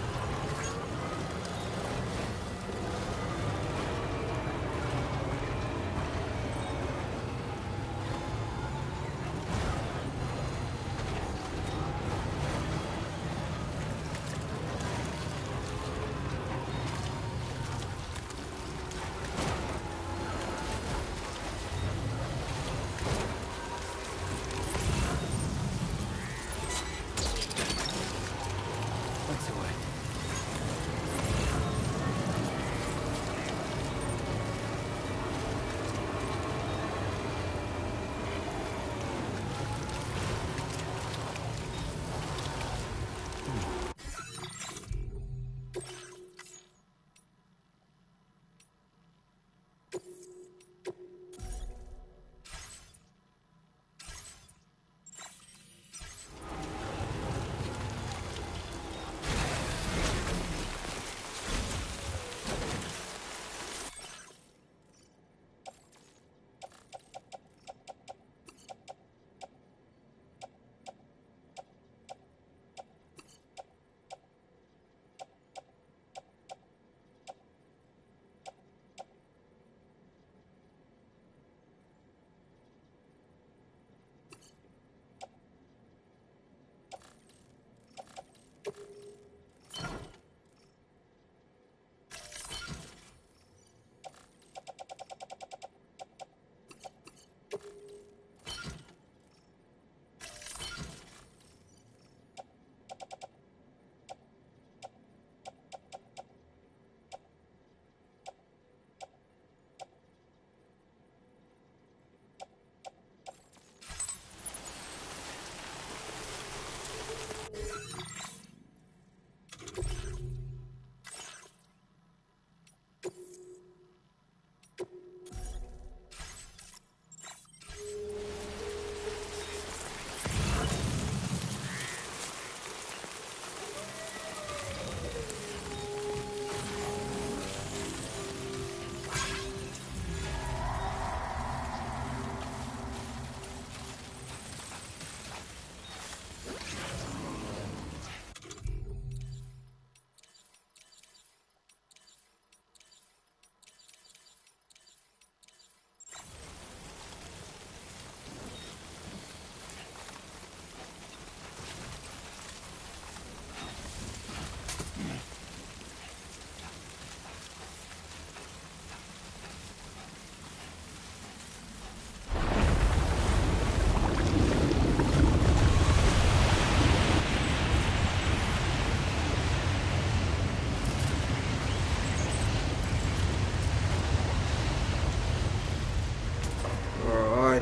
That's the way.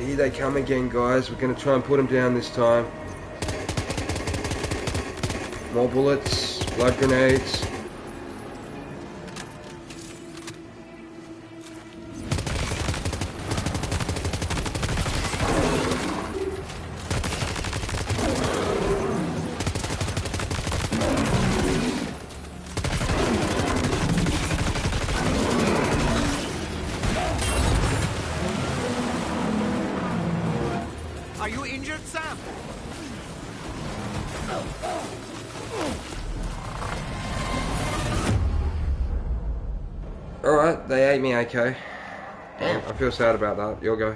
Here they come again, guys. We're going to try and put them down this time. More bullets, blood grenades. Are you injured, Sam? Alright, they ate me, okay. I feel sad about that. You'll go.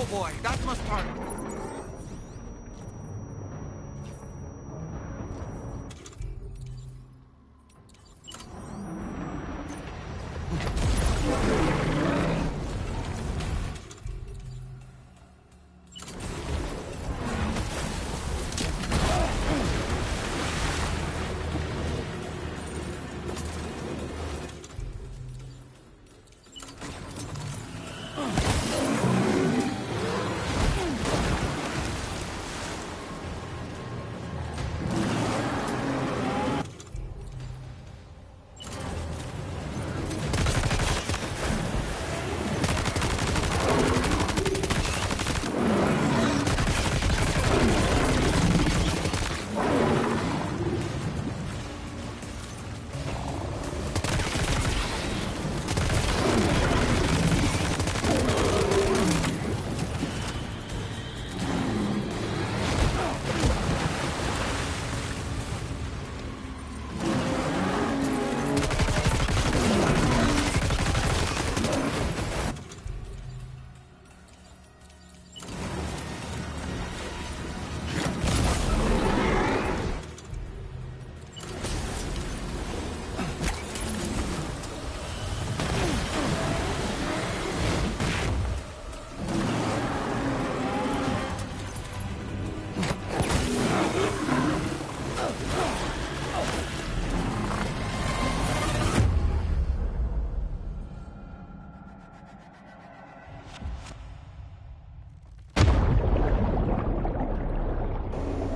Oh boy, that must hurt.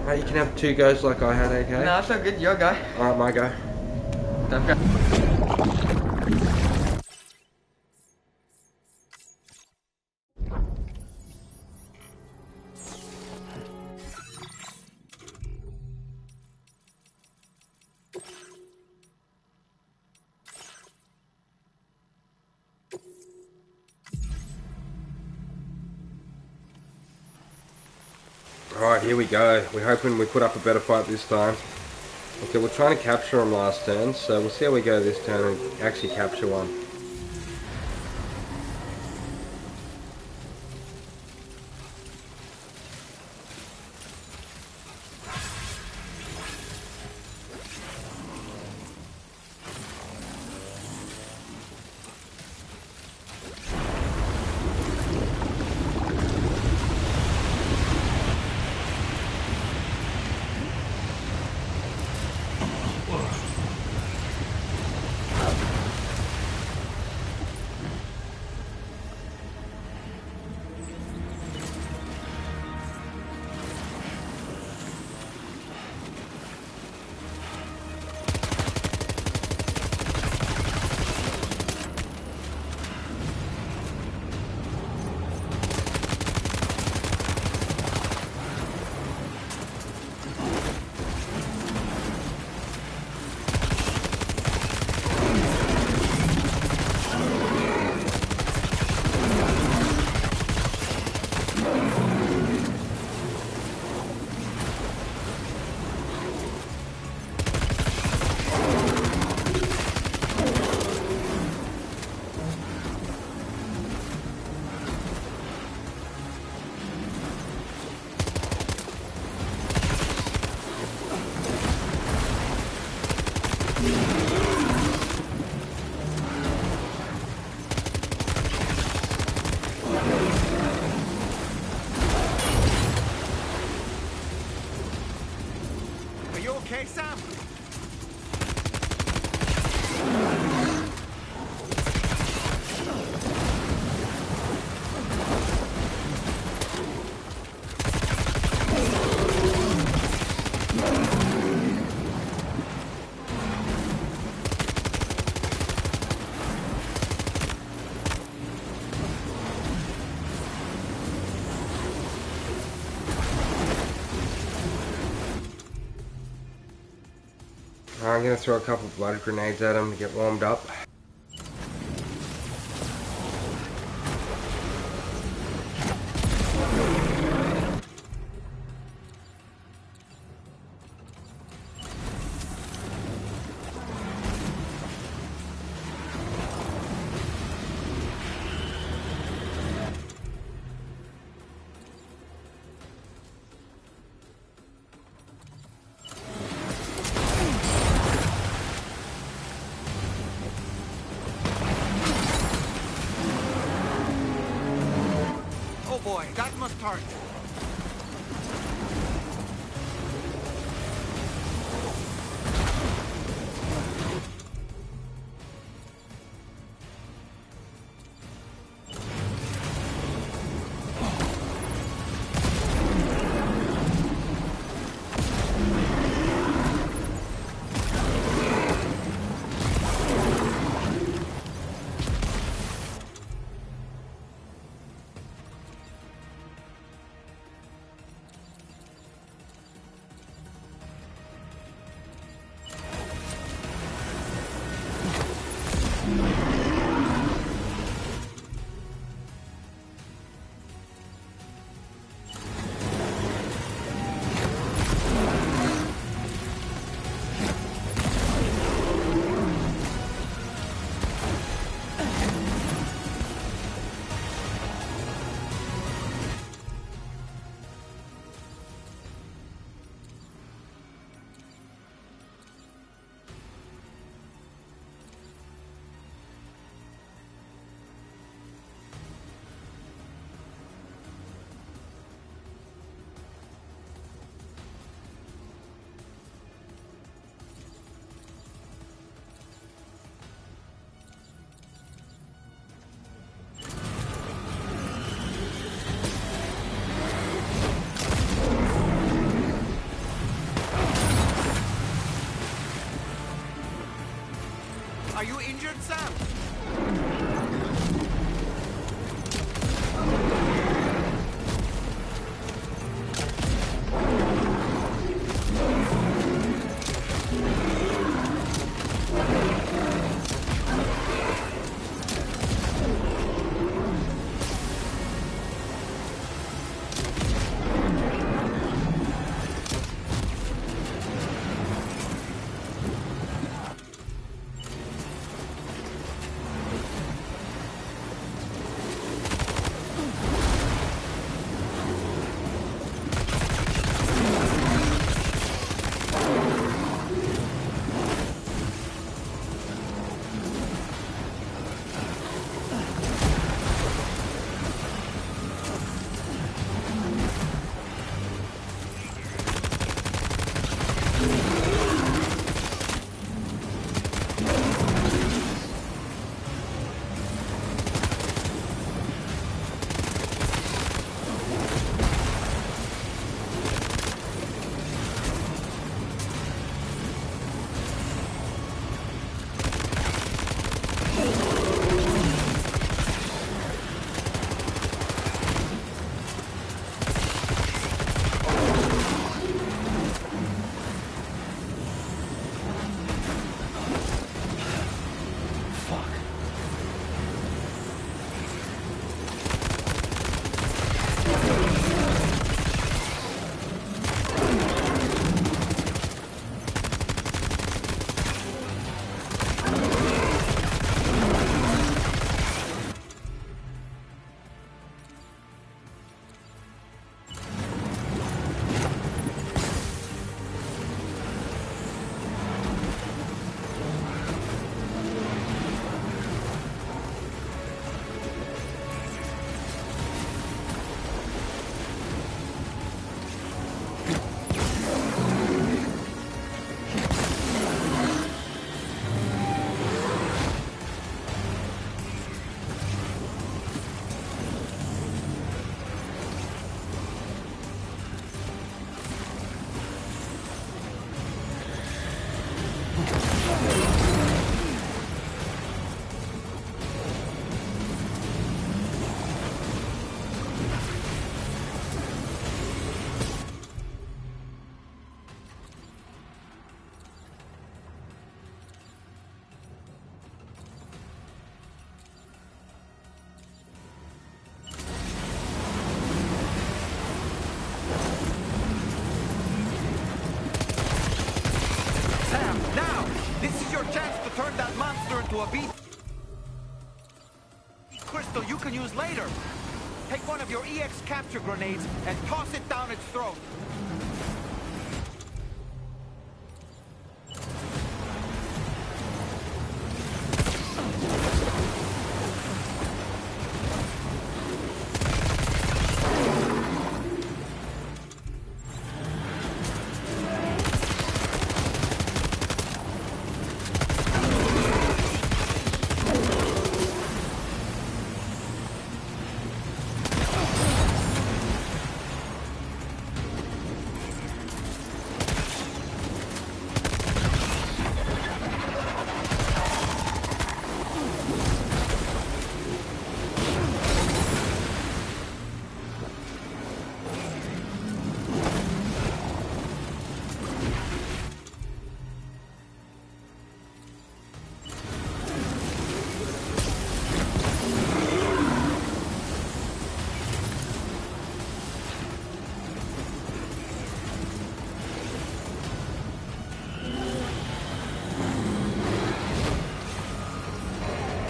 Right, you can have 2 goes like I had, okay? No, that's not good. Your guy. Alright, my go. Don't go. Alright, here we go. We're hoping we put up a better fight this time. Okay, we're trying to capture him last turn, so we'll see how we go this turn and actually capture one. okay, Sam? I'm gonna throw a couple blood grenades at him to get warmed up. Oh boy, that must hurt. Are you injured, Sam? Sam, now! This is your chance to turn that monster into a beast crystal you can use later. Take one of your EX capture grenades and toss it down its throat.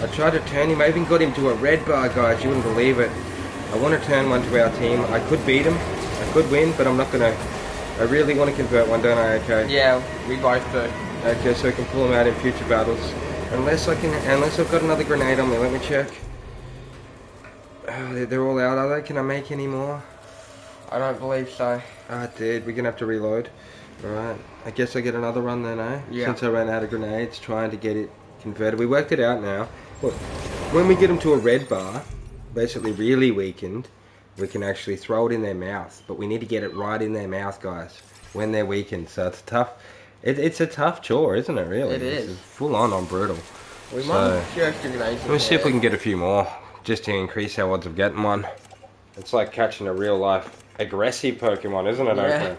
I tried to turn him. I even got him to a red bar, guys. You wouldn't believe it. I want to turn one to our team. I could beat him. I could win, but I'm not gonna. I really want to convert one, don't I? Okay. Yeah, we both do. Okay, so I can pull him out in future battles. Unless I've got another grenade on me. Let me check. Oh, they're all out, are they? Can I make any more? I don't believe so. Ah, dude, we're gonna have to reload. Alright. I guess I get another run then, eh? Yeah. Since I ran out of grenades, trying to get it converted. We worked it out now. Look, when we get them to a red bar, basically really weakened, we can actually throw it in their mouth. But we need to get it right in their mouth, guys, when they're weakened. So it's tough. It's a tough chore, isn't it, really? It is. It's full on brutal. We might have a few extra grenades in Let's see if there. we can get a few more, just to increase our odds of getting one. It's like catching a real life aggressive Pokemon, isn't it, Yeah. Oakley?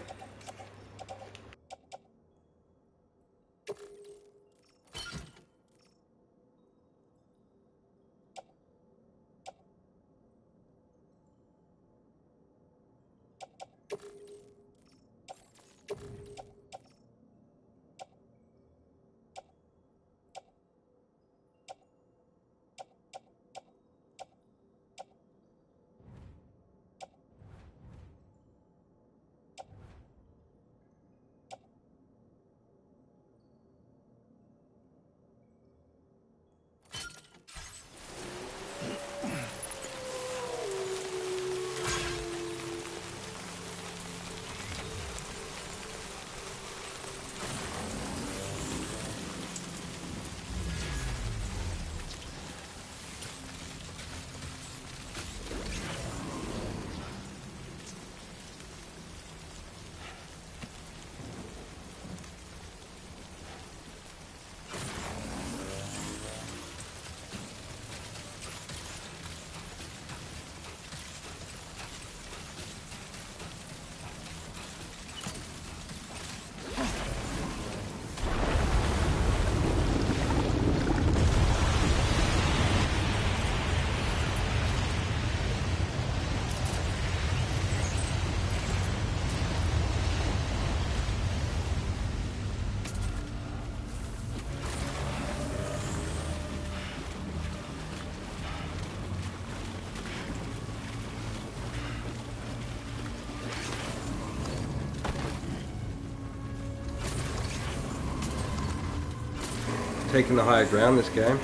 Taking the higher ground this game.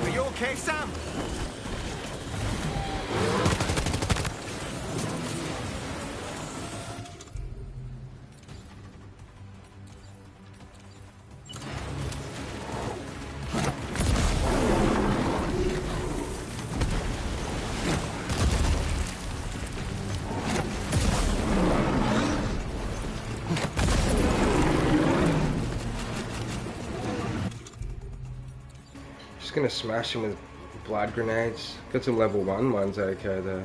Are you okay, Sam? just gonna smash him with blood grenades. Got some level 1 ones okay though.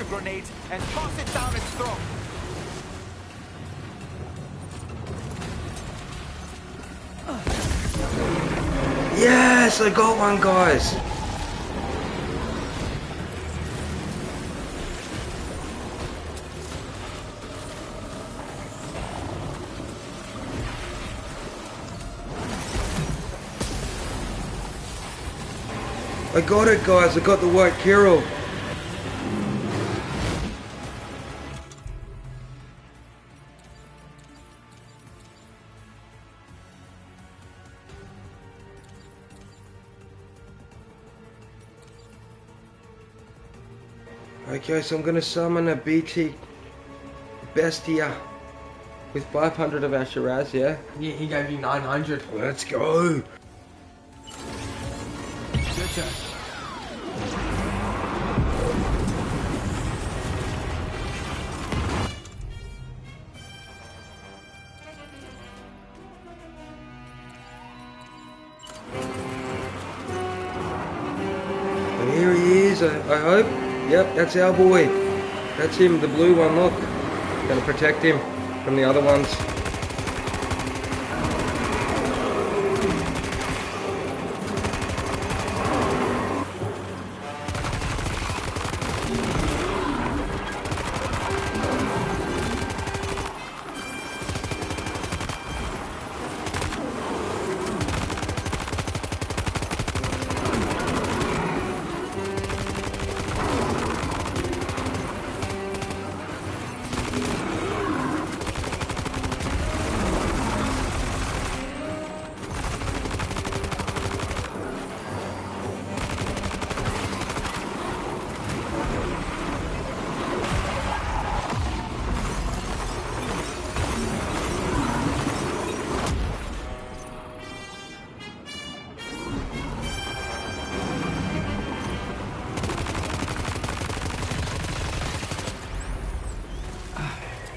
Grenades and toss it down its throat. Yes, I got one, guys. I got it, guys. I got the white Kirill. Okay, so I'm gonna summon a BT Bestia With 500 of our Shiraz, yeah? Yeah, he gave you 900. Let's go! Your turn. And here he is, I hope. Yep, that's our boy. That's him, the blue one, look. Gonna protect him from the other ones.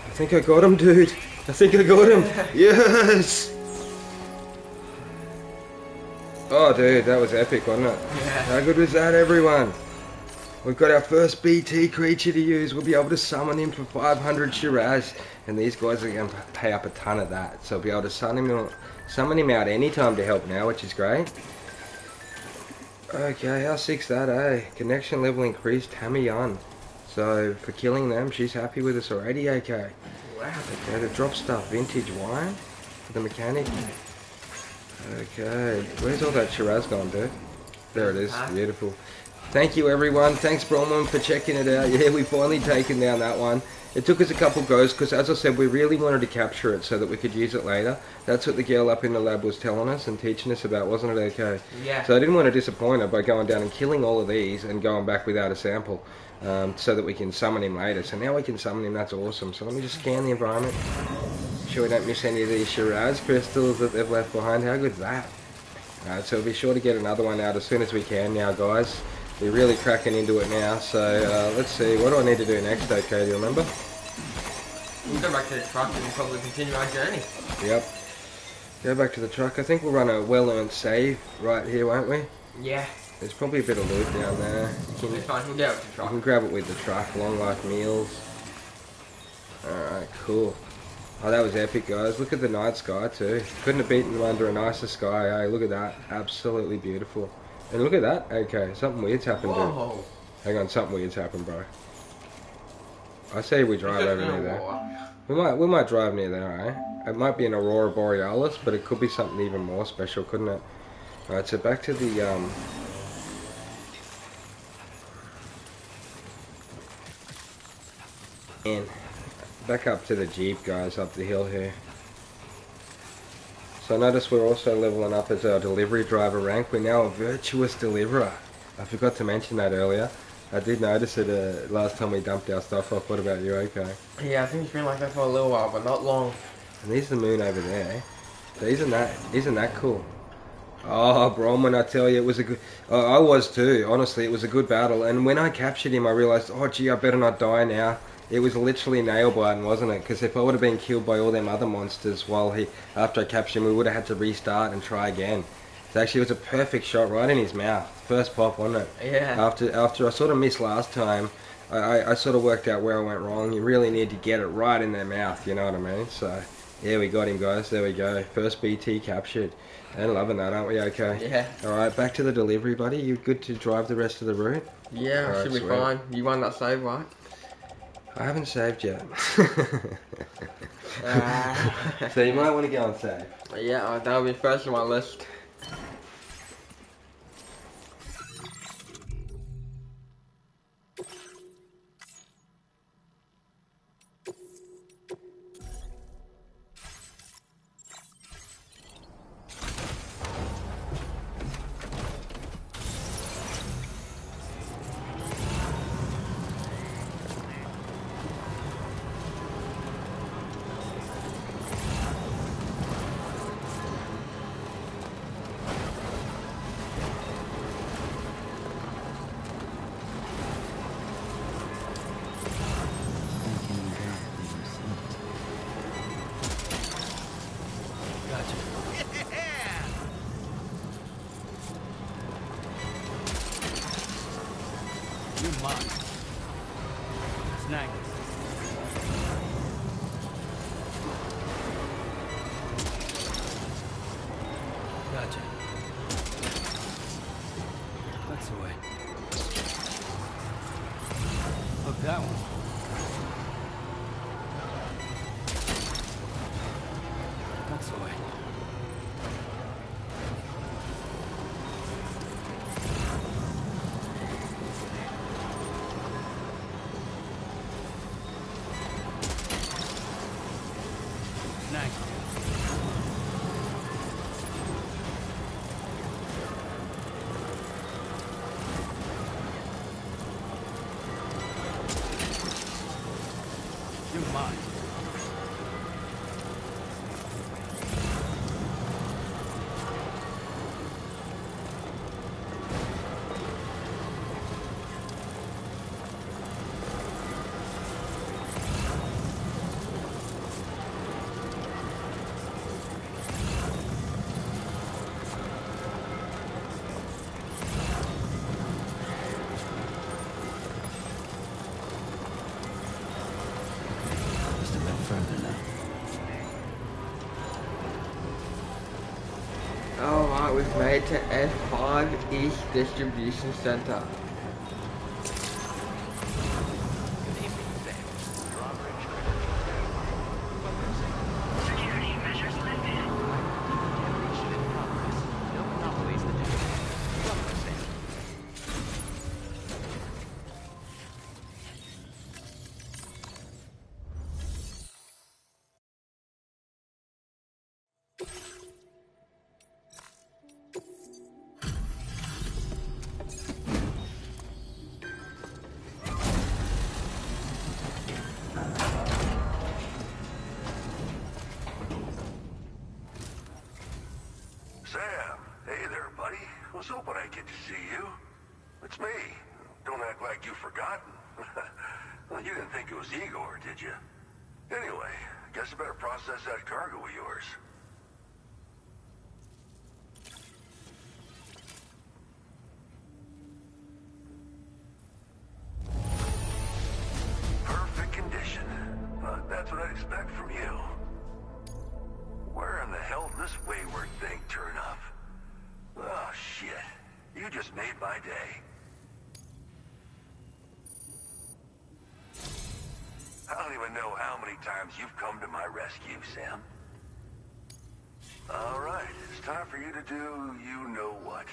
I think I got him, dude. I think I got him. Yes! Oh, dude, that was epic, wasn't it? Yeah. How good was that, everyone? We've got our first BT creature to use. We'll be able to summon him for 500 Shiraz. And these guys are going to pay up a ton of that. So I'll be able to summon him out anytime to help now, which is great. Okay, how sick's that, eh? Connection level increased, Hammy on. So, for killing them, she's happy with us already, okay. Wow. Okay, to drop stuff, vintage wine for the mechanic. Okay, where's all that Shiraz gone, dude? There it is, beautiful. Thank you, everyone. Thanks, Bronwyn, for checking it out. Yeah, we finally taken down that one. It took us a couple goes because, as I said, we really wanted to capture it so that we could use it later. That's what the girl up in the lab was telling us and teaching us about, wasn't it, okay? Yeah. So I didn't want to disappoint her by going down and killing all of these and going back without a sample. So that we can summon him later. So now we can summon him, that's awesome. So let me just scan the environment. Make sure we don't miss any of these Shiraz crystals that they've left behind. How good's that? Alright, so we'll be sure to get another one out as soon as we can now, guys. We're really cracking into it now. So let's see, what do I need to do next, okay, do you remember? We'll go back to the truck and probably continue our journey. Yep. Go back to the truck. I think we'll run a well-earned save right here, won't we? Yeah. There's probably a bit of loot down there. It's fine, we'll go with the You truck. can grab it with the truck, long life meals. Alright, cool. Oh, that was epic, guys. Look at the night sky, too. Couldn't have beaten them under a nicer sky, eh? Look at that. Absolutely beautiful. And look at that. Okay, something weird's happened, dude. Whoa. Hang on, something weird's happened, bro. I say we drive over near there. We might drive near there, eh? It might be an Aurora Borealis, but it could be something even more special, couldn't it? Alright, so back to the, and back up to the Jeep, guys, up the hill here. So notice we're also leveling up as our delivery driver rank. We're now a virtuous deliverer. I forgot to mention that earlier. I did notice it last time we dumped our stuff off. What about you, okay? Yeah, I think it's been like that for a little while, but not long. And there's the moon over there. So isn't that cool? Oh, Bronwyn, I tell you, it was a good... I was too, honestly, it was a good battle. And when I captured him, I realised, oh gee, I better not die now. It was literally nail biting, wasn't it? Because if I would have been killed by all them other monsters after I captured him, we would have had to restart and try again. So actually, it was a perfect shot right in his mouth. First pop, wasn't it? Yeah. After I sort of missed last time, I sort of worked out where I went wrong. You really need to get it right in their mouth, you know what I mean? So, yeah, we got him, guys. There we go. First BT captured. And loving that, aren't we? Okay. Yeah. Alright, back to the delivery, buddy. You good to drive the rest of the route? Yeah, All right, should be sweet. fine. You won that save, right? I haven't saved yet. So you might want to go and save. Yeah, that'll be first on my list. You're mine. Snag this. Gotcha. That's the way. Hook that one. That's the way. Snag. You're mine. Just a bit further now. Alright, we've made to F5 East Distribution Center. Security measures lifted. Decontamination in progress. No anomalies detected. Welcome, Sam. Sam, hey there, buddy. Was hoping I'd get to see you. It's me. Don't act like you've forgotten. Well, you didn't think it was Igor, did you? Anyway, guess I better process that cargo of yours. Perfect condition. That's what I'd expect from you. Where in the hell did this wayward thing turn up? Oh, shit. You just made my day. I don't even know how many times you've come to my rescue, Sam. All right, it's time for you to do you-know-what.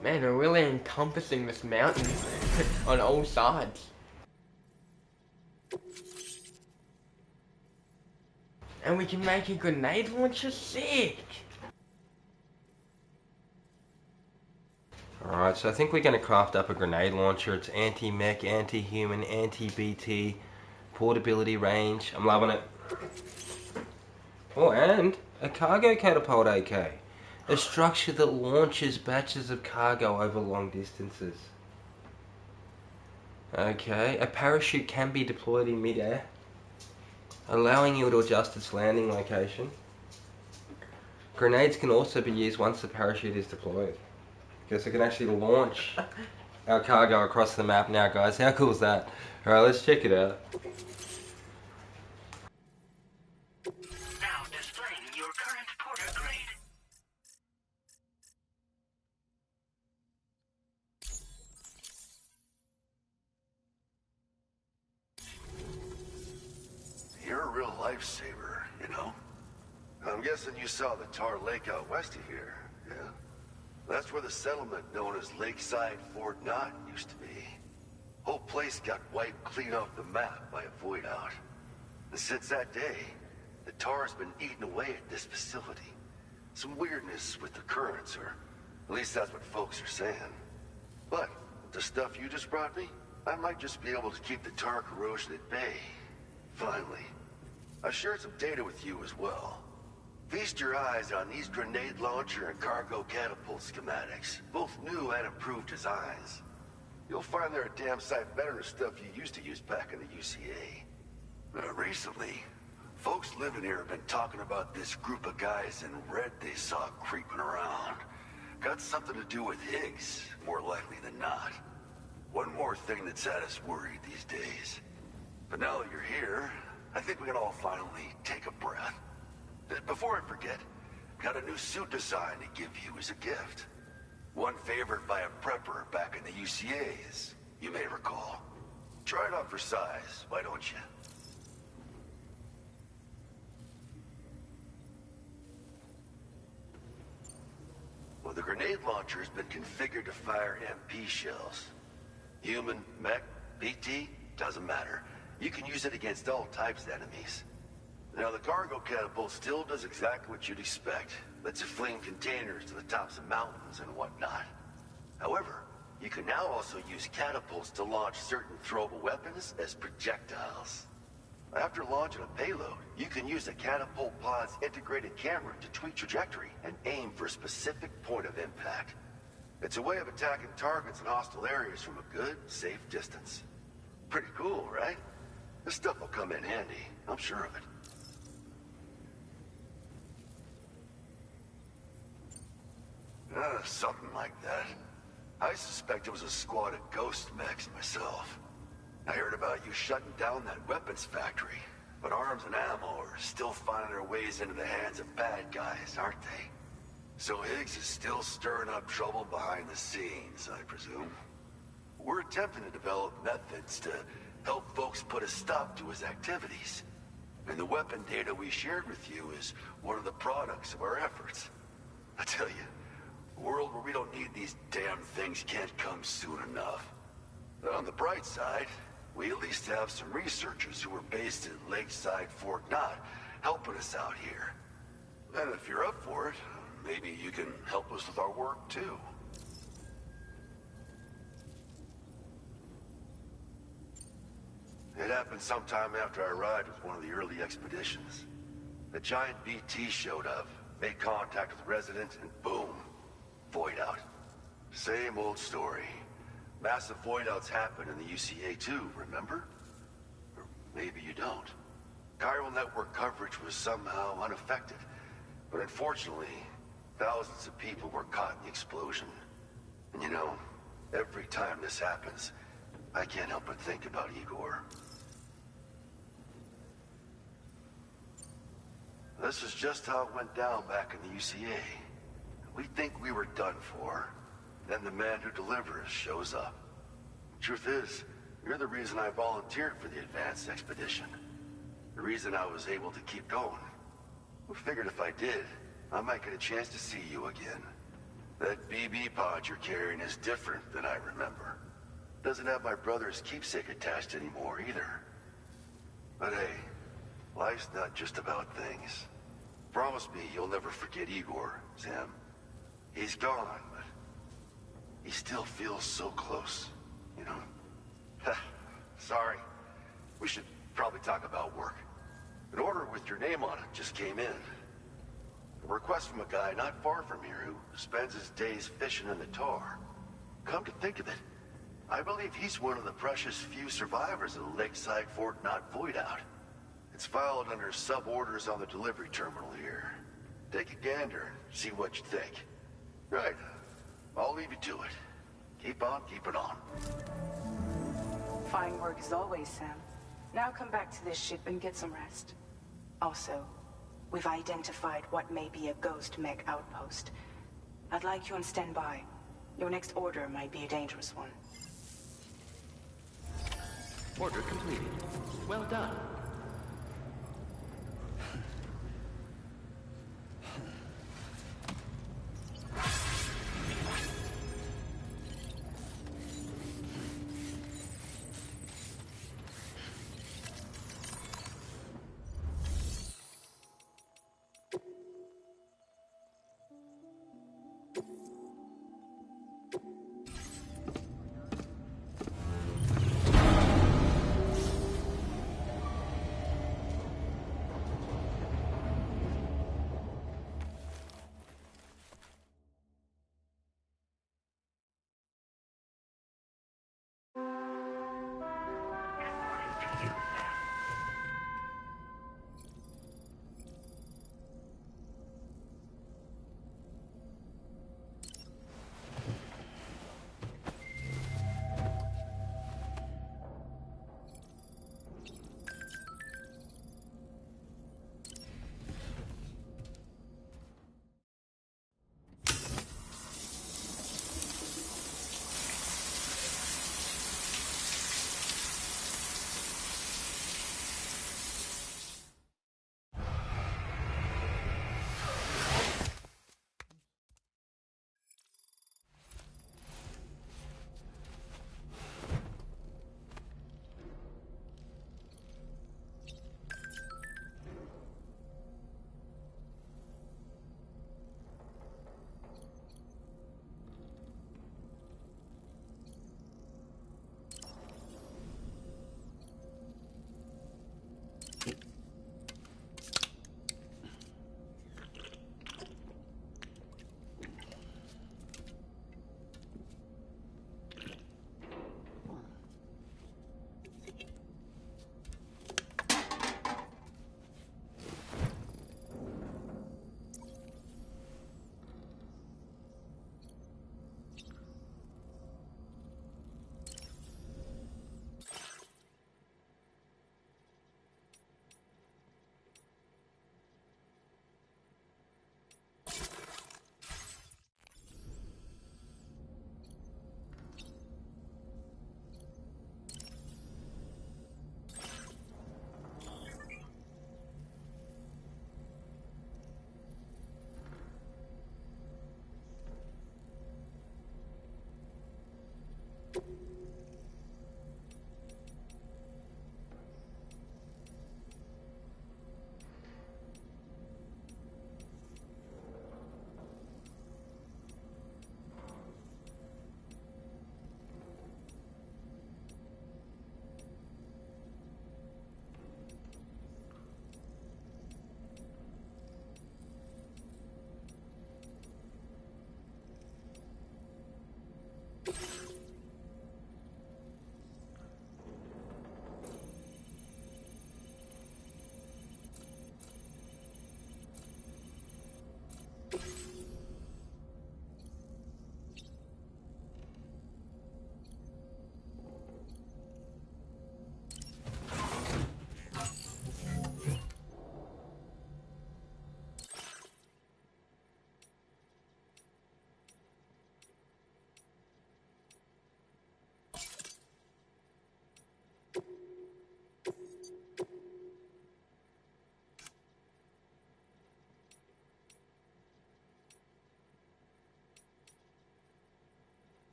Man, we're really encompassing this mountain on all sides. And we can make a grenade launcher, sick! Alright, so I think we're going to craft up a grenade launcher. It's anti-mech, anti-human, anti-BT, portability range. I'm loving it. Oh, and a cargo catapult AK. A structure that launches batches of cargo over long distances. Okay, a parachute can be deployed in mid-air, allowing you to adjust its landing location. Grenades can also be used once the parachute is deployed. Okay, so it can actually launch our cargo across the map now, guys. How cool is that? Alright, let's check it out. Now displaying your current porter grade. You're a real lifesaver, you know? I'm guessing you saw the Tar Lake out west of here, yeah? That's where the settlement known as Lakeside Fort Knott used to be. Whole place got wiped clean off the map by a void out. And since that day, the tar's been eating away at this facility. Some weirdness with the currents, or at least that's what folks are saying. But with the stuff you just brought me, I might just be able to keep the tar corrosion at bay. Finally. I've shared some data with you as well. Feast your eyes on these grenade launcher and cargo catapult schematics, both new and improved designs. You'll find they're a damn sight better than stuff you used to use back in the UCA. Recently, folks living here have been talking about this group of guys in red they saw creeping around. Got something to do with Higgs, more likely than not. One more thing that's had us worried these days. But now that you're here, I think we can all finally take a breath. Before I forget, got a new suit design to give you as a gift. One favored by a prepper back in the UCAs, you may recall. Try it on for size, why don't you? Well, the grenade launcher has been configured to fire MP shells. Human, mech, BT, doesn't matter. You can use it against all types of enemies. Now, the cargo catapult still does exactly what you'd expect. Lets it fling containers to the tops of mountains and whatnot. However, you can now also use catapults to launch certain throwable weapons as projectiles. After launching a payload, you can use the catapult pod's integrated camera to tweak trajectory and aim for a specific point of impact. It's a way of attacking targets in hostile areas from a good, safe distance. Pretty cool, right? This stuff will come in handy, I'm sure of it. Something like that. I suspect it was a squad of ghost mechs myself. I heard about you shutting down that weapons factory, but arms and ammo are still finding their ways into the hands of bad guys, aren't they? So Higgs is still stirring up trouble behind the scenes, I presume. We're attempting to develop methods to help folks put a stop to his activities. And the weapon data we shared with you is one of the products of our efforts. I tell you, a world where we don't need these damn things can't come soon enough. But on the bright side, we at least have some researchers who are based in Lakeside Fort Knott helping us out here. And if you're up for it, maybe you can help us with our work too. It happened sometime after I arrived with one of the early expeditions. The giant BT showed up, made contact with residents, and boom, void out. Same old story. Massive void outs happen in the UCA too, remember? Or maybe you don't. Chiral network coverage was somehow unaffected. But unfortunately, thousands of people were caught in the explosion. And you know, every time this happens, I can't help but think about Igor. This is just how it went down back in the UCA. We think we were done for. Then the man who delivers shows up. Truth is, you're the reason I volunteered for the advanced expedition. The reason I was able to keep going. We figured if I did, I might get a chance to see you again. That BB pod you're carrying is different than I remember. Doesn't have my brother's keepsake attached anymore either. But hey, life's not just about things. Promise me you'll never forget Igor, Sam. He's gone, but he still feels so close, you know? Sorry. We should probably talk about work. An order with your name on it just came in. A request from a guy not far from here who spends his days fishing in the tar. Come to think of it, I believe he's one of the precious few survivors of the Lakeside Fort Knott void out. It's filed under sub-orders on the delivery terminal here. Take a gander and see what you think. Right. I'll leave you to it. Keep on keeping on. Fine work as always, Sam. Now come back to this ship and get some rest. Also, we've identified what may be a ghost mech outpost. I'd like you on standby. Your next order might be a dangerous one. Order completed. Well done.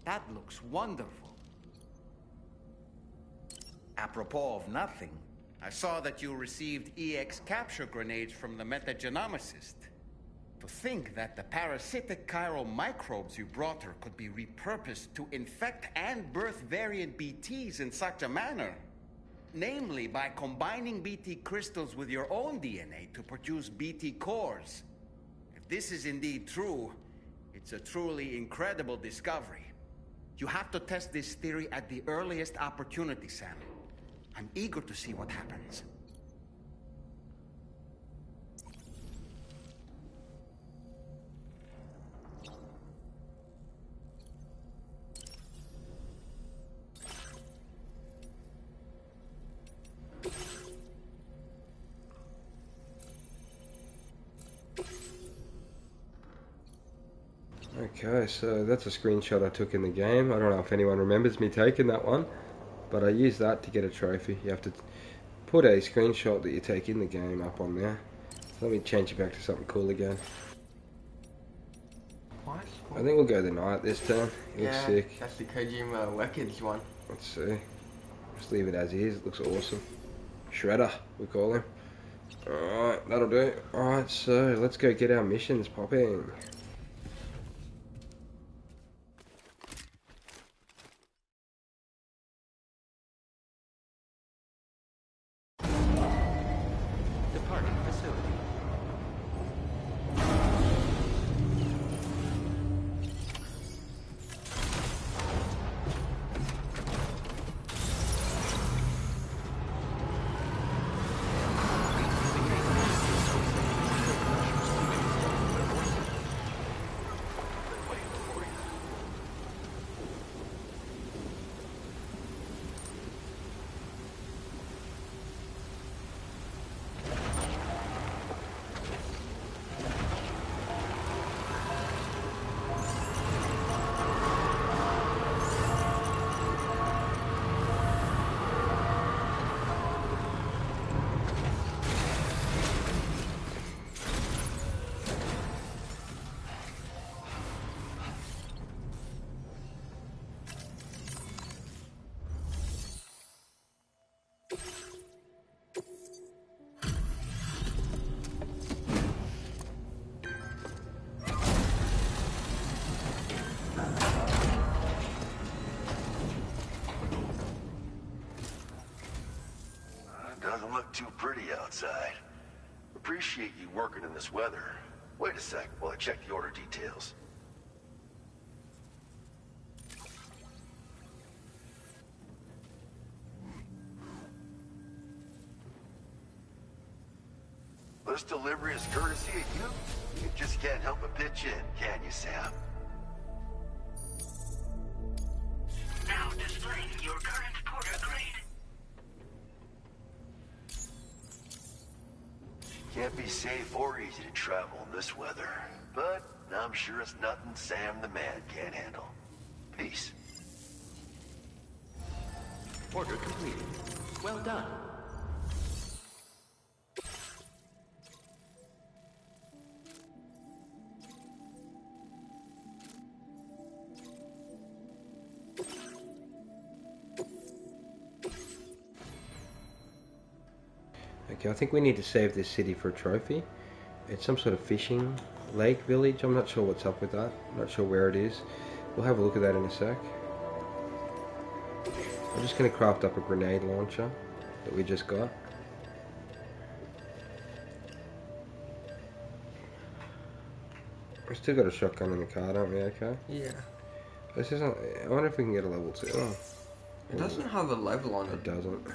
That looks wonderful. Apropos of nothing, I saw that you received EX capture grenades from the metagenomicist. To think that the parasitic chiral microbes you brought her could be repurposed to infect and birth variant BTs in such a manner. Namely, by combining BT crystals with your own DNA to produce BT cores. If this is indeed true, it's a truly incredible discovery. You have to test this theory at the earliest opportunity, Sam. I'm eager to see what happens. Okay, so that's a screenshot I took in the game. I don't know if anyone remembers me taking that one, but I used that to get a trophy. You have to put a screenshot that you take in the game up on there. So let me change it back to something cool again. What? I think we'll go the knight this time. It looks sick. That's the Kojima Records one. Let's see. Just leave it as is. It looks awesome. Shredder, we call him. Alright, that'll do. Alright, so let's go get our missions popping. Departing facility. Doesn't look too pretty outside. Appreciate you working in this weather. Wait a sec while I check the order details. This delivery is courtesy of you? You just can't help but pitch in, can you, Sam? Can't be safe or easy to travel in this weather, but I'm sure it's nothing Sam the Man can't handle. Peace. Order completed. Well done. Okay, I think we need to save this city for a trophy. It's some sort of fishing lake village. I'm not sure what's up with that. I'm not sure where it is. We'll have a look at that in a sec. I'm just going to craft up a grenade launcher that we just got. We still got a shotgun in the car, don't we? Okay. Yeah. This isn't. I wonder if we can get a level 2. Oh. It doesn't have a level on it. It doesn't.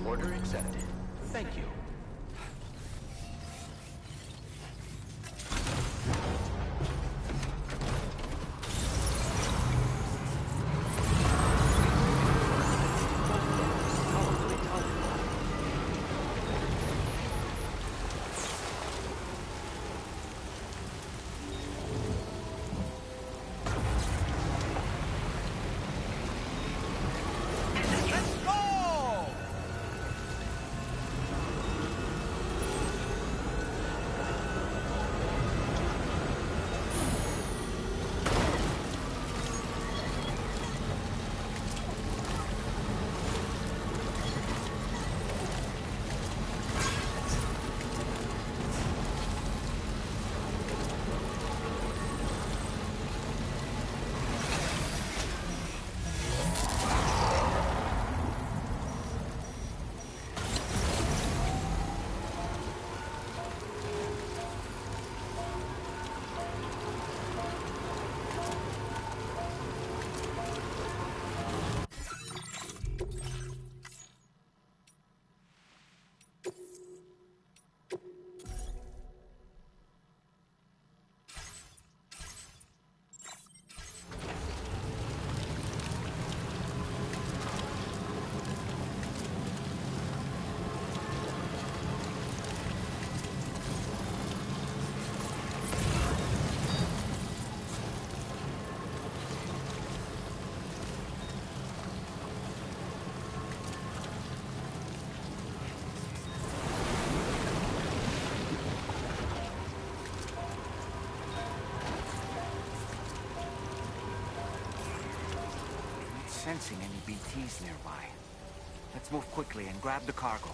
Order accepted. Thank you. Sensing any BTs nearby. Let's move quickly and grab the cargo.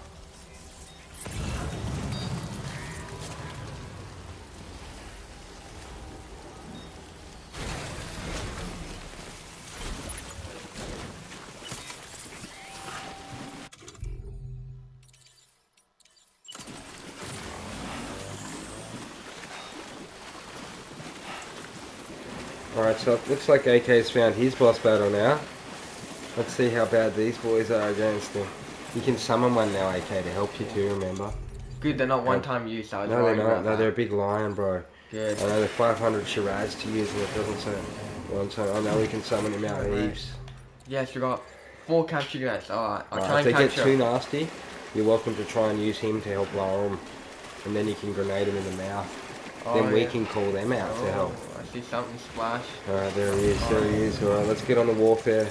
Alright, so it looks like AK's found his boss battle now. Let's see how bad these boys are against him. You can summon one now, AK, to help you too, remember? Good, they're not one-time use, I was No, they're worried not. about No, that. they're a big lion, bro. Good. I know they're 500 charades to use, and it doesn't say one time. I know we can summon him out heaps. Yes, we got 4 capture grenades. Alright, I'll If try and they capture. get too nasty, you're welcome to try and use him to help lower them. And then you can grenade them in the mouth. Then we can call them out to help. I see something splash. Alright, there he is, there he is. Alright, let's get on the warfare.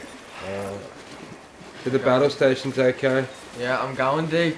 To the battle stations, okay? Yeah, I'm going deep.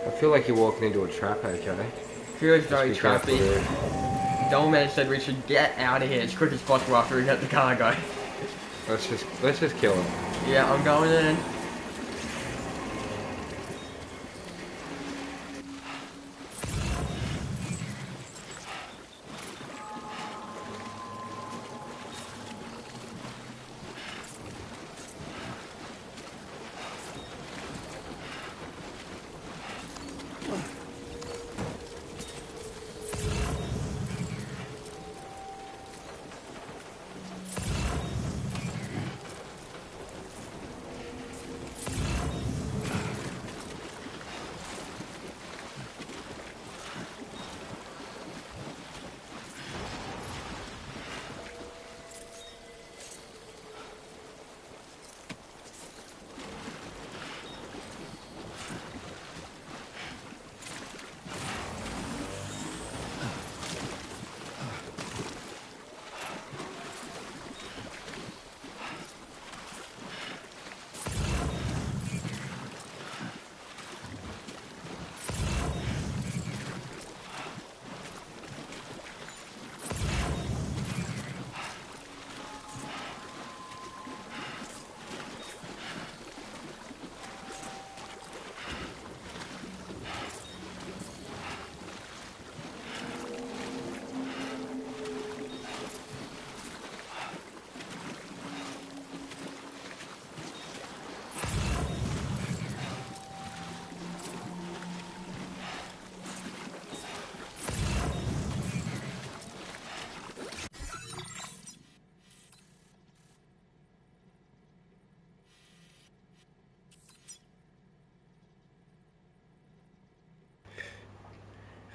I feel like you're walking into a trap, okay? Feels very trappy. Dolman said we should get out of here as quick as possible after we get the cargo. Let's just kill him. Yeah, I'm going in.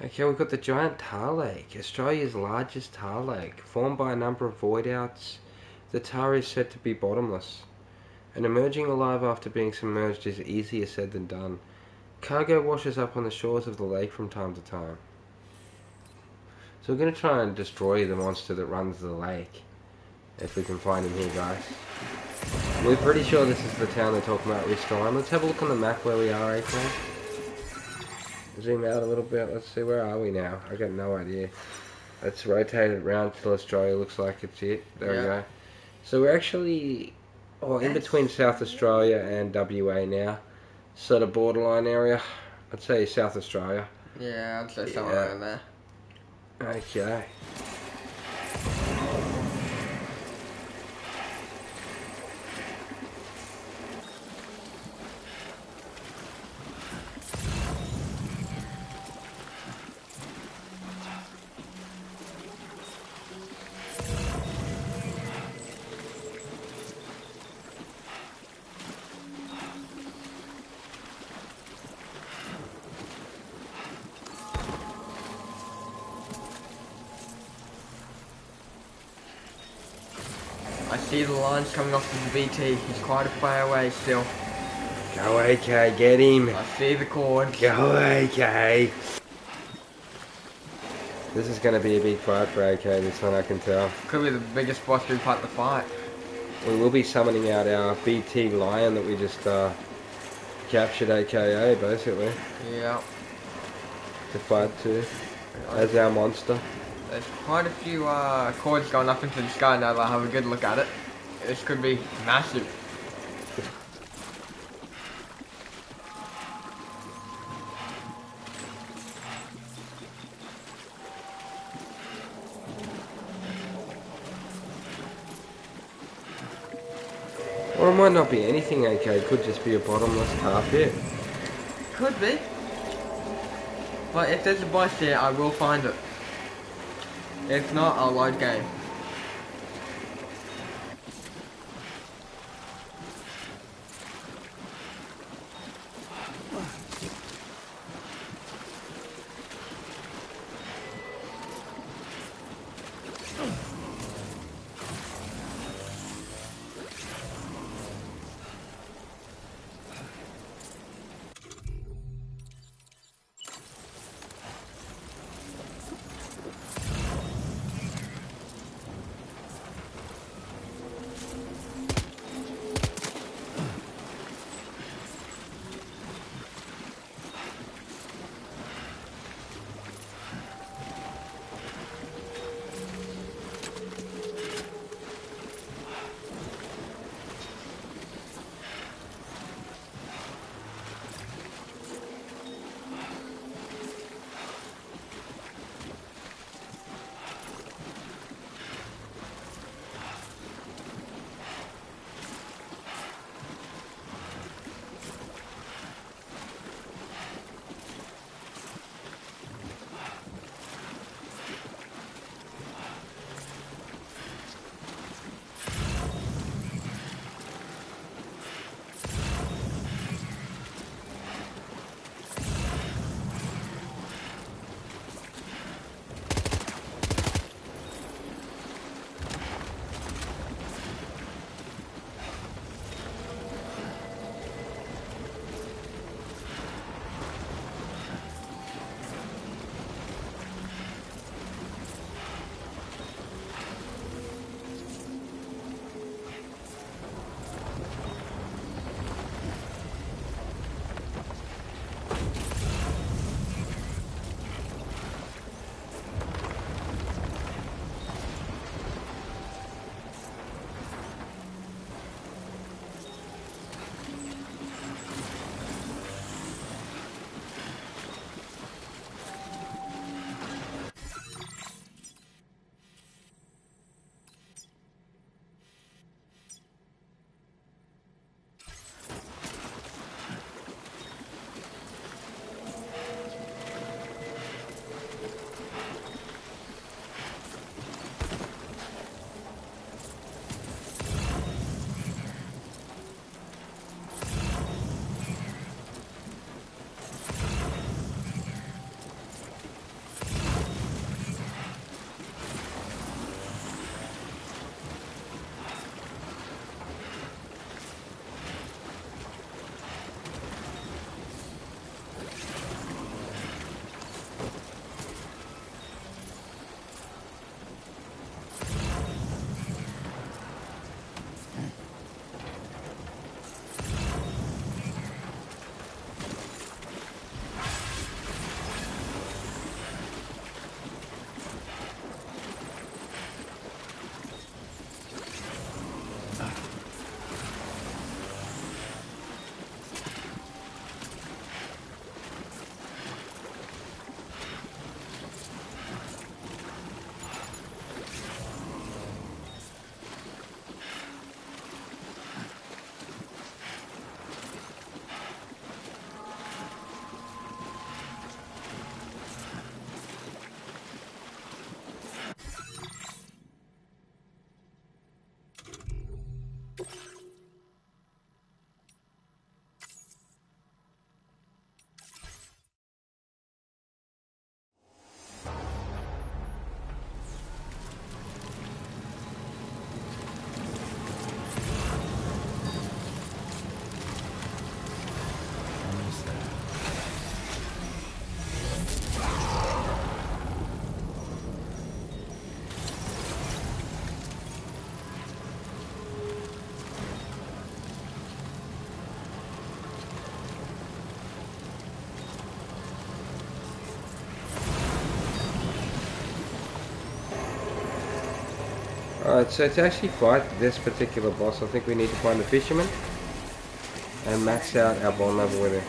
Okay, we've got the giant tar lake, Australia's largest tar lake, formed by a number of void outs. The tar is said to be bottomless, and emerging alive after being submerged is easier said than done. Cargo washes up on the shores of the lake from time to time. So we're going to try and destroy the monster that runs the lake, if we can find him here, guys. We're pretty sure this is the town they're talking about this time. Let's have a look on the map where we are, okay? Zoom out a little bit. Let's see, where are we now? I got no idea. Let's rotate it around till Australia looks like it's it. There we go. So we're actually in between South Australia and WA now. Sort of borderline area. I'd say South Australia. Yeah, I'd say somewhere around there. Okay. I see the lines coming off of the VT. He's quite a way away still. Go AK, get him. I see the cord. Go AK. This is going to be a big fight for AK, this one I can tell. Could be the biggest boss we've had to fight. we will be summoning out our BT lion that we just captured, aka basically. Yeah. To fight to as our monster. There's quite a few cords going up into the sky now that I have a good look at it. This could be massive. Or it might not be anything, AK. It could just be a bottomless tar pit. Could be. But if there's a boss here, I will find it. If not, I'll load game. Alright, so to actually fight this particular boss, I think we need to find the fisherman and max out our bond level with him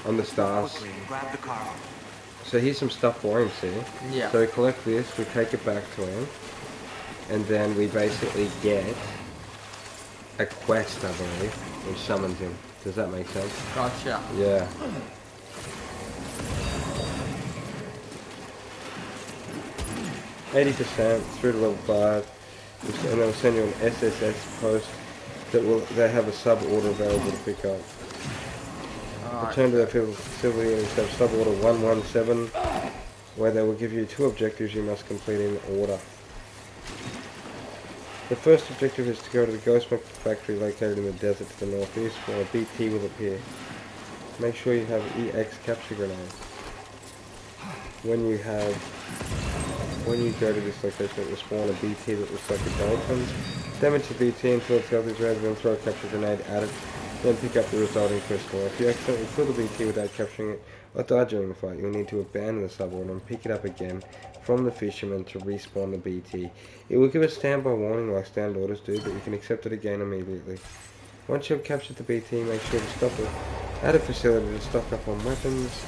on the stars. Grab the car. So here's some stuff for him, see? Yeah. So we collect this, we take it back to him, and then we basically get a quest, I believe, which summons him. Does that make sense? Gotcha. Yeah. %, through to level 5, and they'll send you an SSX post they have a sub order available to pick up. Return to their facility and accept sub order 117, where they will give you 2 objectives you must complete in order. The first objective is to go to the Ghost Mech factory located in the desert to the northeast, where a BT will appear. Make sure you have EX capture grenades. When you go to this location, it will spawn a BT that looks like a dolphin. Damage the BT until it's got this red, then throw a capture grenade at it, then pick up the resulting crystal. If you accidentally kill the BT without capturing it, or die during the fight, you'll need to abandon the suborder and pick it up again from the fisherman to respawn the BT. It will give a standby warning like standard orders do, but you can accept it again immediately. Once you have captured the BT, make sure to stop it at a facility to stock up on weapons.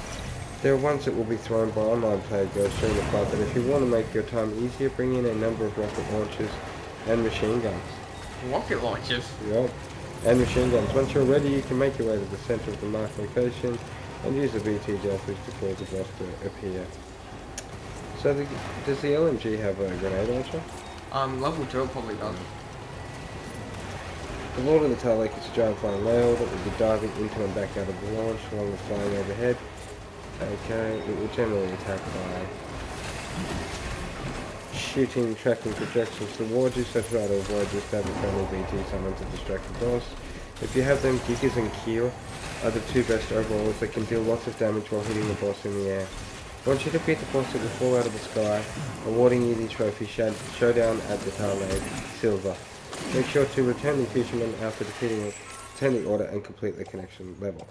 There are ones that will be thrown by online player girls during the fight, but if you want to make your time easier, bring in a number of rocket launchers and machine guns. Rocket launchers? Yep. And machine guns. Once you're ready, you can make your way to the center of the marked location and use the BT jellyfish to cause the boss to appear. So does the LMG have a grenade launcher? Level 2 probably does. The Lord of the Tail Lake is a giant flying whale that will be diving into and back out of the launch along with flying overhead. Okay, it will generally attack by shooting, tracking projections towards you, so try to avoid this type of friendly BT summon to distract the boss. If you have them, Gigas and Keel are the 2 best overalls that can deal lots of damage while hitting the boss in the air. Once you defeat the boss, it will fall out of the sky, awarding you the trophy Showdown at the Tail Lake Silver. Make sure to return the fisherman after defeating it, return the order, and complete the connection level.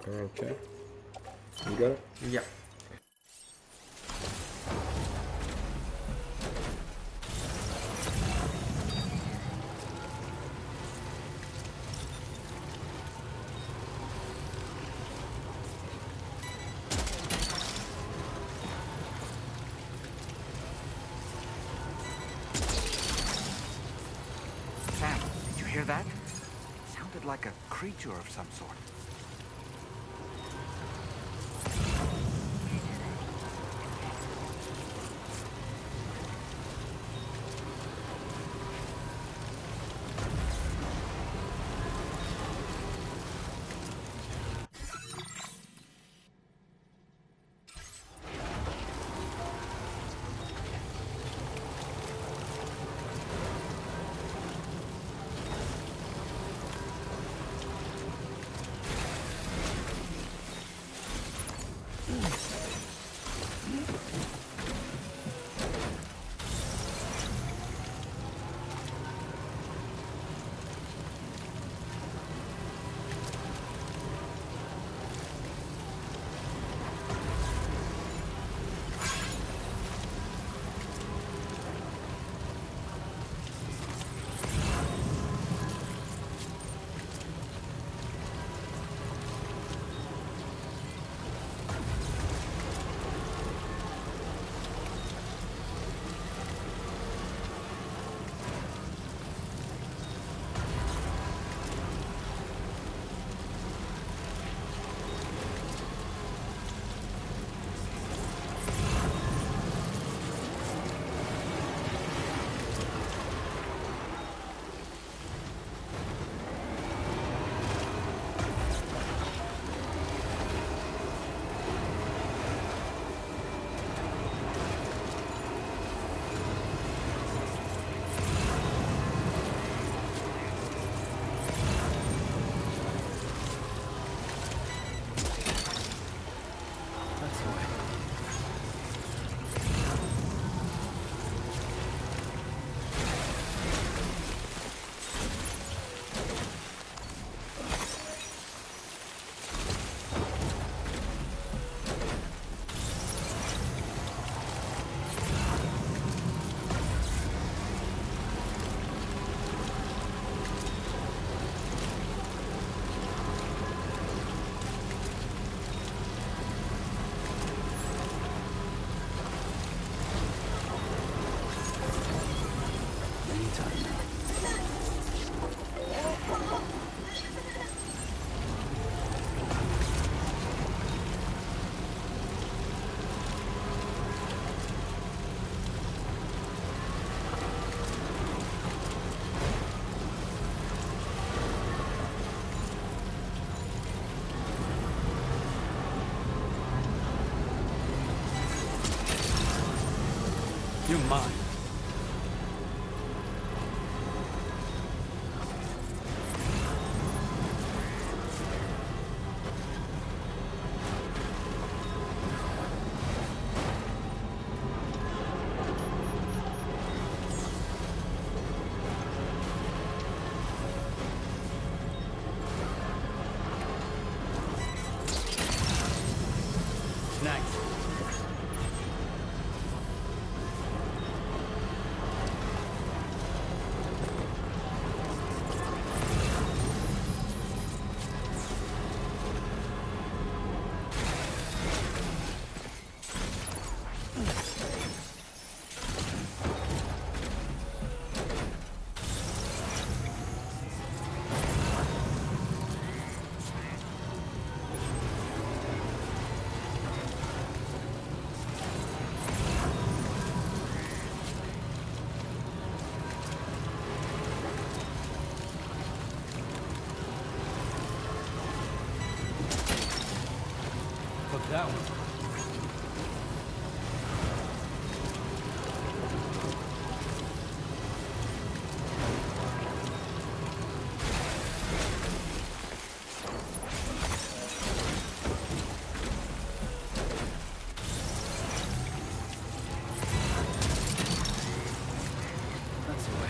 Okay. You got it? Yep. Sam, did you hear that? Sounded like a creature of some sort. time now. You're mine. Snacks. Fuck that one. That's the way.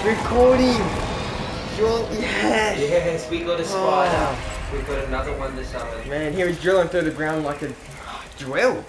It's recording! Yes! Yes, we got a spider. We've got another one to summon. Man, he was drilling through the ground like a drill.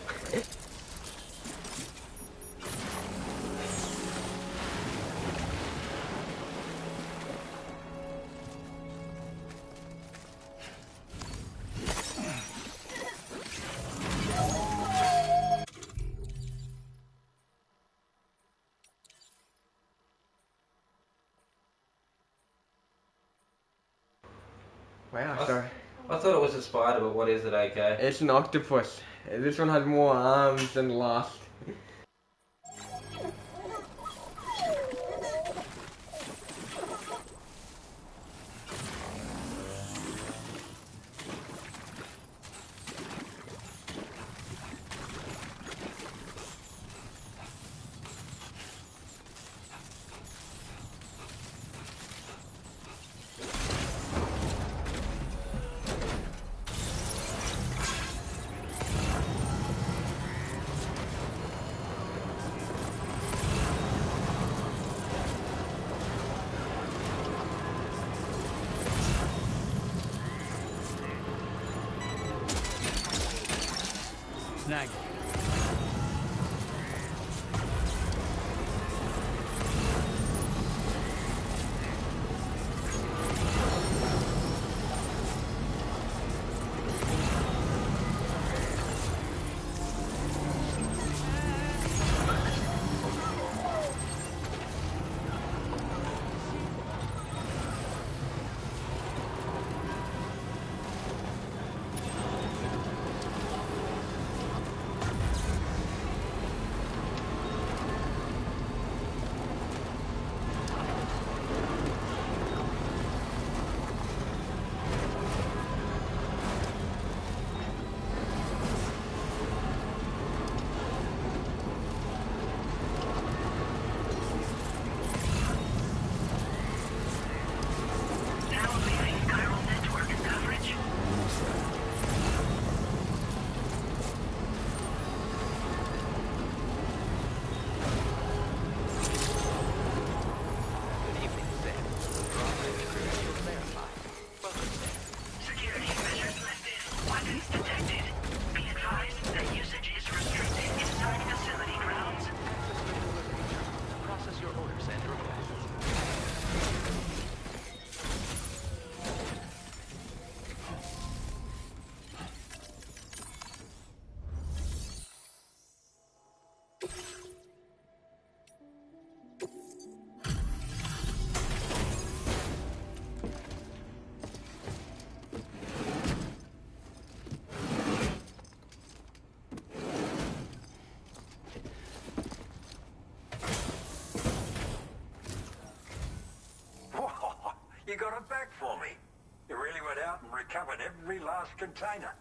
Wow, sorry. I thought it was a spider, but what is it, okay? It's an octopus. This one has more arms than the last. Snag. You got it back for me. You really went out and recovered every last container.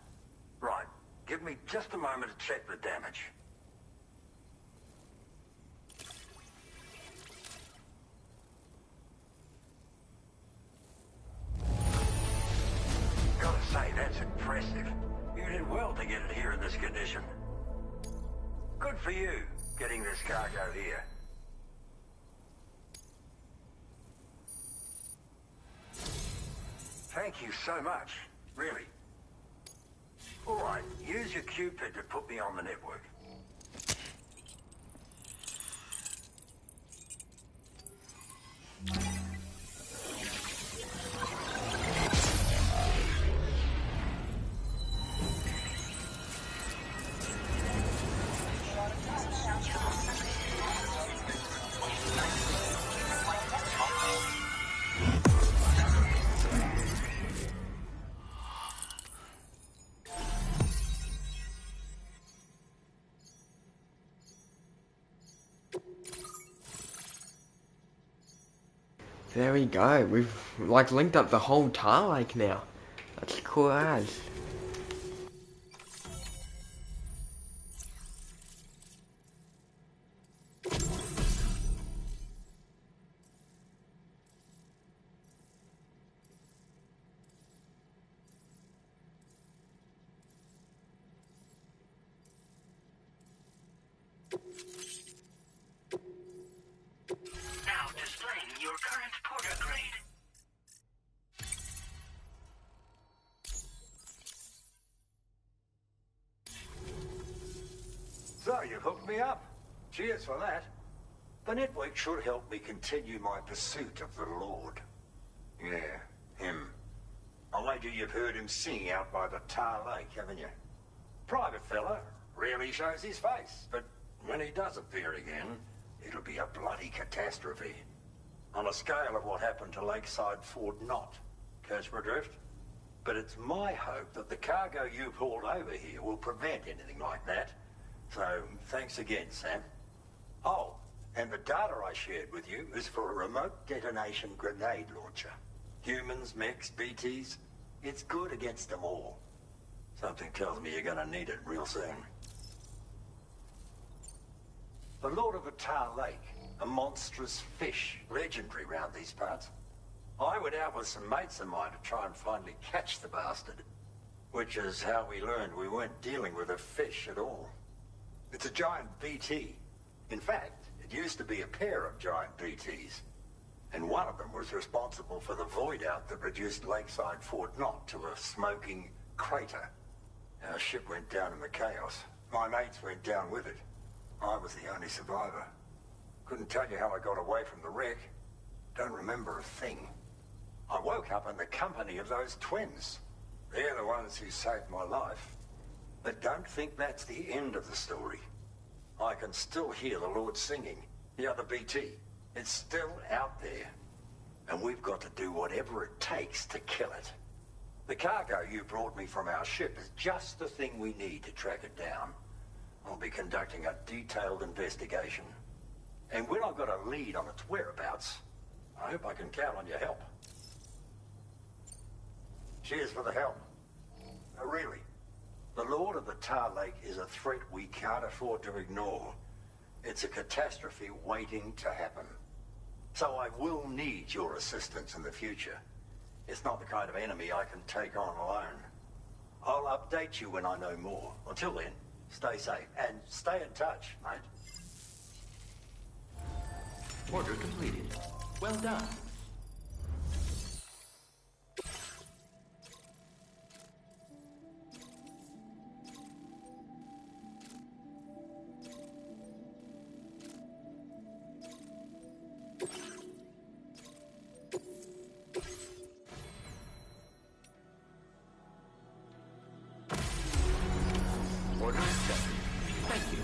Right, give me just a moment to check the damage. Gotta say, that's impressive. You did well to get it here in this condition. Good for you, getting this cargo here. Thank you so much, really. All right, use your Cupid to put me on the network. There we go. We've like linked up the whole tar lake now. That's cool as. Now displaying your current order grade. So, you've hooked me up. Cheers for that. The network should help me continue my pursuit of the Lord. Yeah, him. I wager you've heard him sing out by the Tar Lake, haven't you? Private fella, rarely shows his face, but when he does appear again, it'll be a bloody catastrophe. On a scale of what happened to Lakeside Fort Knott. Catch my drift? But it's my hope that the cargo you've hauled over here will prevent anything like that. So, thanks again, Sam. Oh, and the data I shared with you is for a remote detonation grenade launcher. Humans, mechs, BTs, it's good against them all. Something tells me you're gonna need it real soon. The Lord of the Tar Lake, a monstrous fish, legendary round these parts. I went out with some mates of mine to try and finally catch the bastard, which is how we learned we weren't dealing with a fish at all. It's a giant BT. In fact, it used to be a pair of giant BTs, and one of them was responsible for the void out that reduced Lakeside Fort Knott to a smoking crater. Our ship went down in the chaos. My mates went down with it. I was the only survivor. Couldn't tell you how I got away from the wreck. Don't remember a thing. I woke up in the company of those twins. They're the ones who saved my life. But don't think that's the end of the story. I can still hear the Lord singing, the other BT. It's still out there. And we've got to do whatever it takes to kill it. The cargo you brought me from our ship is just the thing we need to track it down. I'll be conducting a detailed investigation. And when I've got a lead on its whereabouts, I hope I can count on your help. Cheers for the help. Really. The Lord of the Tar Lake is a threat we can't afford to ignore. It's a catastrophe waiting to happen. So I will need your assistance in the future. It's not the kind of enemy I can take on alone. I'll update you when I know more. Until then, stay safe and stay in touch, mate. Order completed. Well done. Order accepted. Thank you.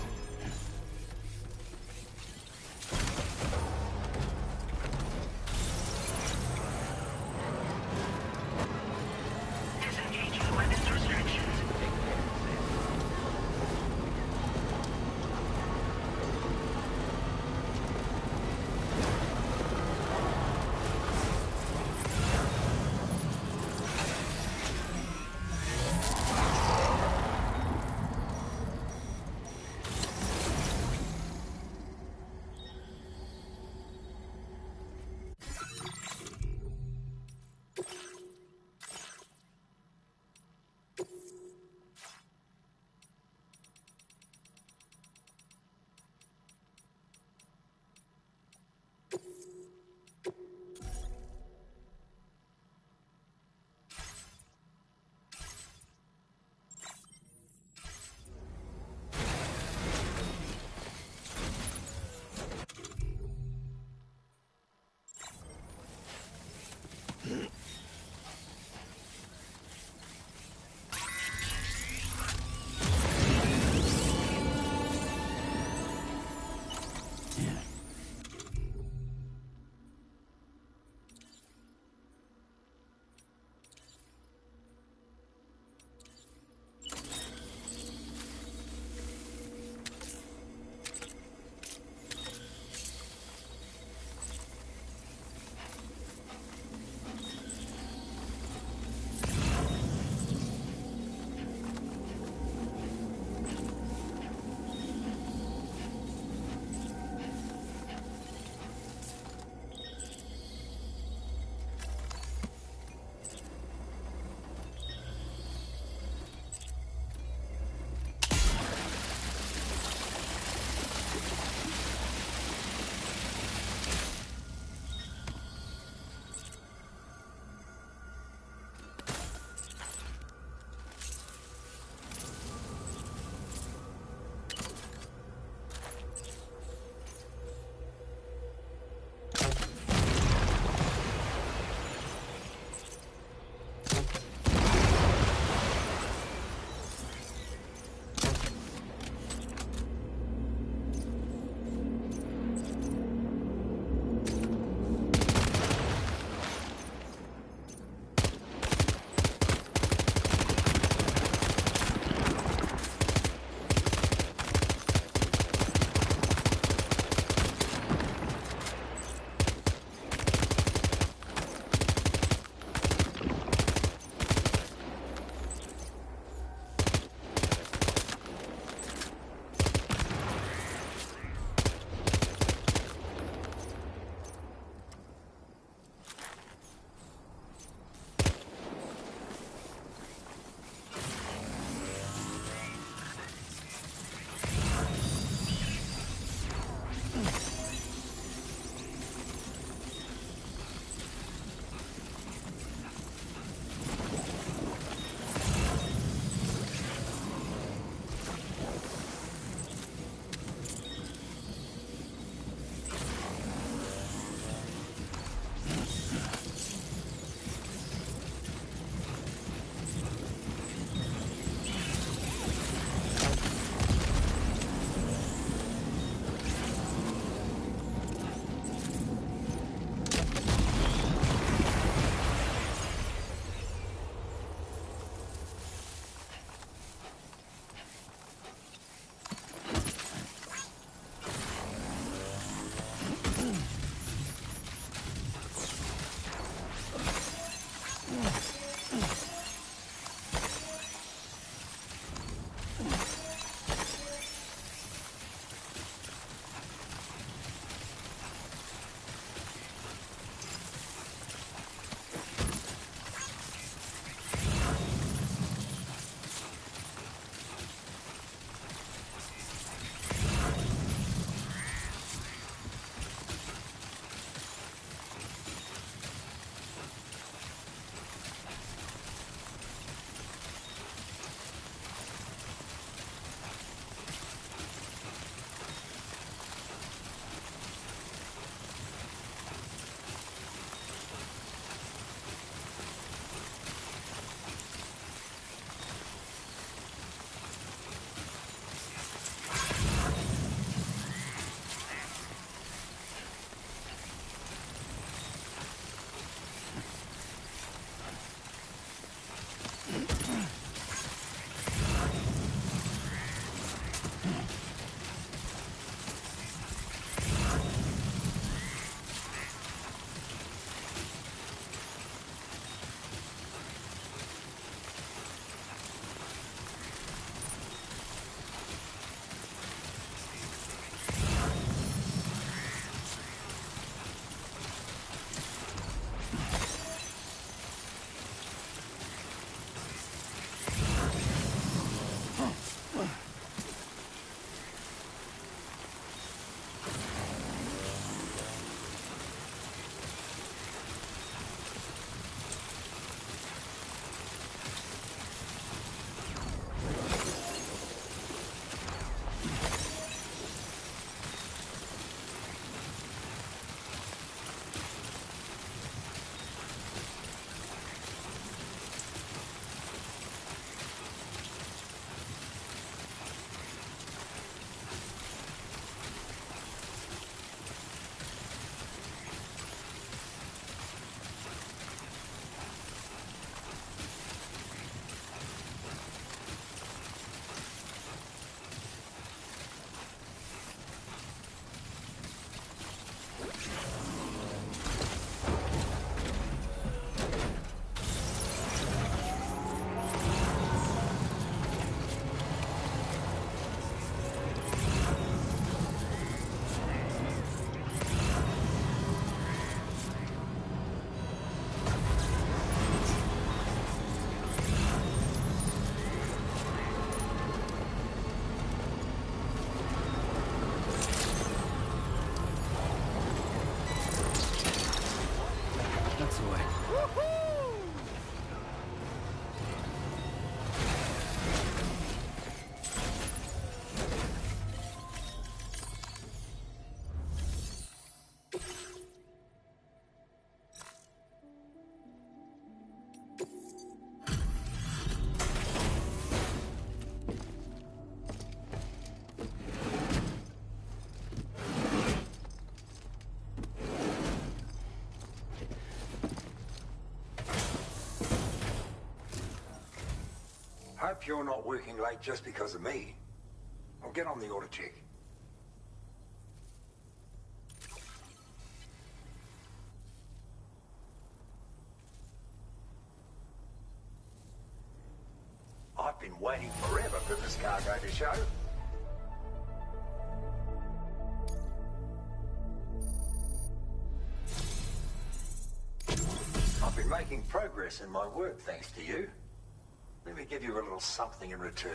this way. Hope you're not working late just because of me. I'll get on the order check. I've been waiting forever for this cargo to show. I've been making progress in my work thanks to you. Let me give you a little something in return.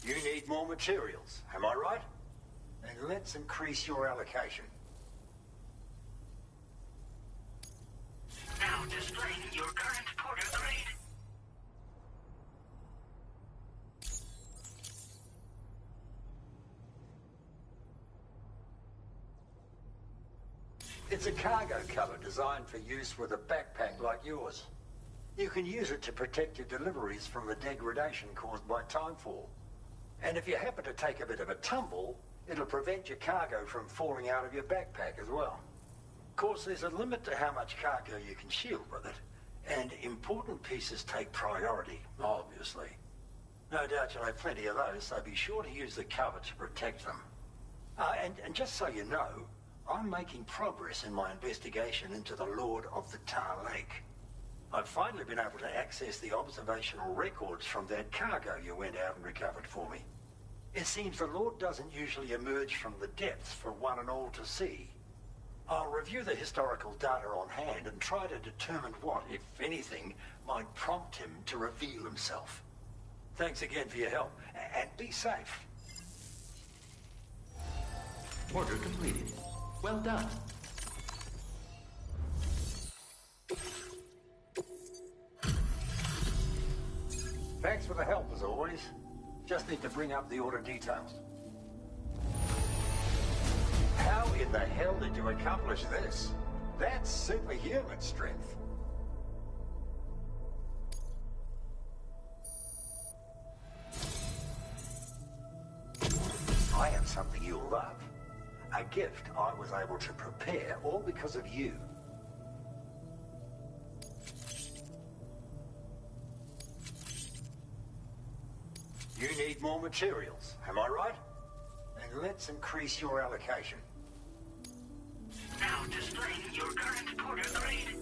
You need more materials, am I right? Then let's increase your allocation. Now displaying your current porter grade. It's a cargo cover designed for use with a backpack like yours. You can use it to protect your deliveries from the degradation caused by timefall. And if you happen to take a bit of a tumble, it'll prevent your cargo from falling out of your backpack as well. Of course, there's a limit to how much cargo you can shield with it, and important pieces take priority, obviously. No doubt you'll have plenty of those, so be sure to use the cover to protect them. And just so you know, I'm making progress in my investigation into the Lord of the Tar Lake. I've finally been able to access the observational records from that cargo you went out and recovered for me. It seems the Lord doesn't usually emerge from the depths for one and all to see. I'll review the historical data on hand and try to determine what, if anything, might prompt him to reveal himself. Thanks again for your help, and be safe. Order completed. Well done. Thanks for the help, as always. Just need to bring up the order details. How in the hell did you accomplish this? That's superhuman strength. I have something you'll love. A gift I was able to prepare, all because of you. You need more materials, am I right? Then let's increase your allocation. Now displaying your current porter grade.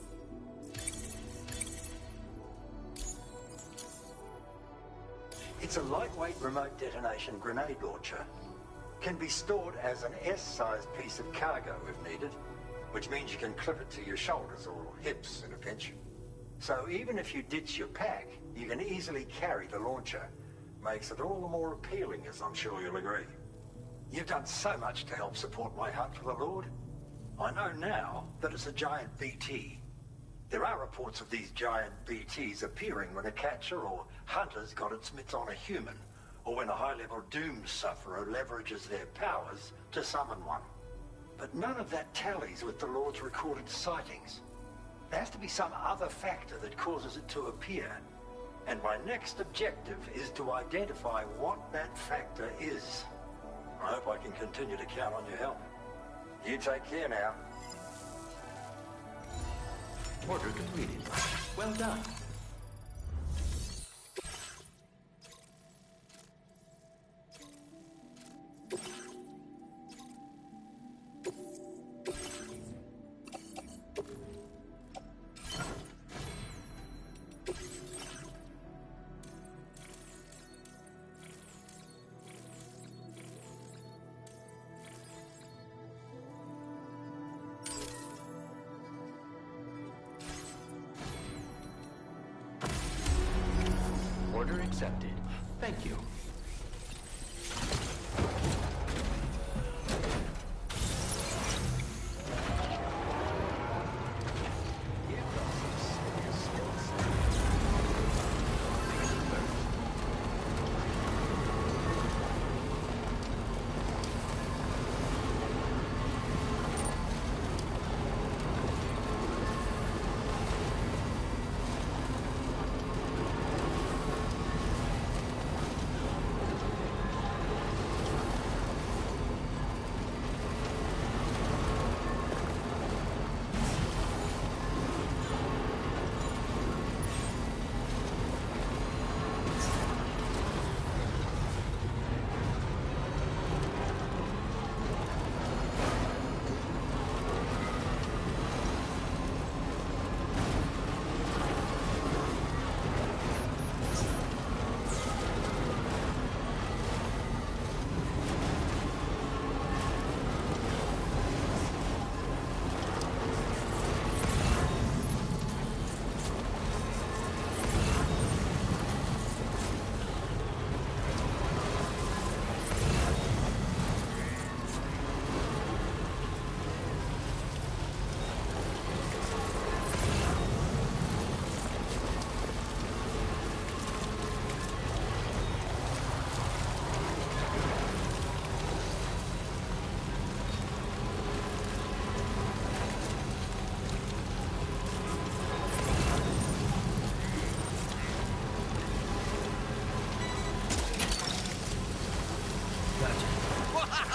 It's a lightweight remote detonation grenade launcher. Can be stored as an S-sized piece of cargo if needed, which means you can clip it to your shoulders or hips in a pinch. So even if you ditch your pack, you can easily carry the launcher. Makes it all the more appealing, as I'm sure you'll agree. You've done so much to help support my hunt for the Lord. I know now that it's a giant BT. There are reports of these giant BTs appearing when a catcher or hunter's got its mitts on a human, or when a high-level doom sufferer leverages their powers to summon one. But none of that tallies with the Lord's recorded sightings. There has to be some other factor that causes it to appear. And my next objective is to identify what that factor is. I hope I can continue to count on your help. You take care now. Order completed. Well done. Order accepted. Thank you.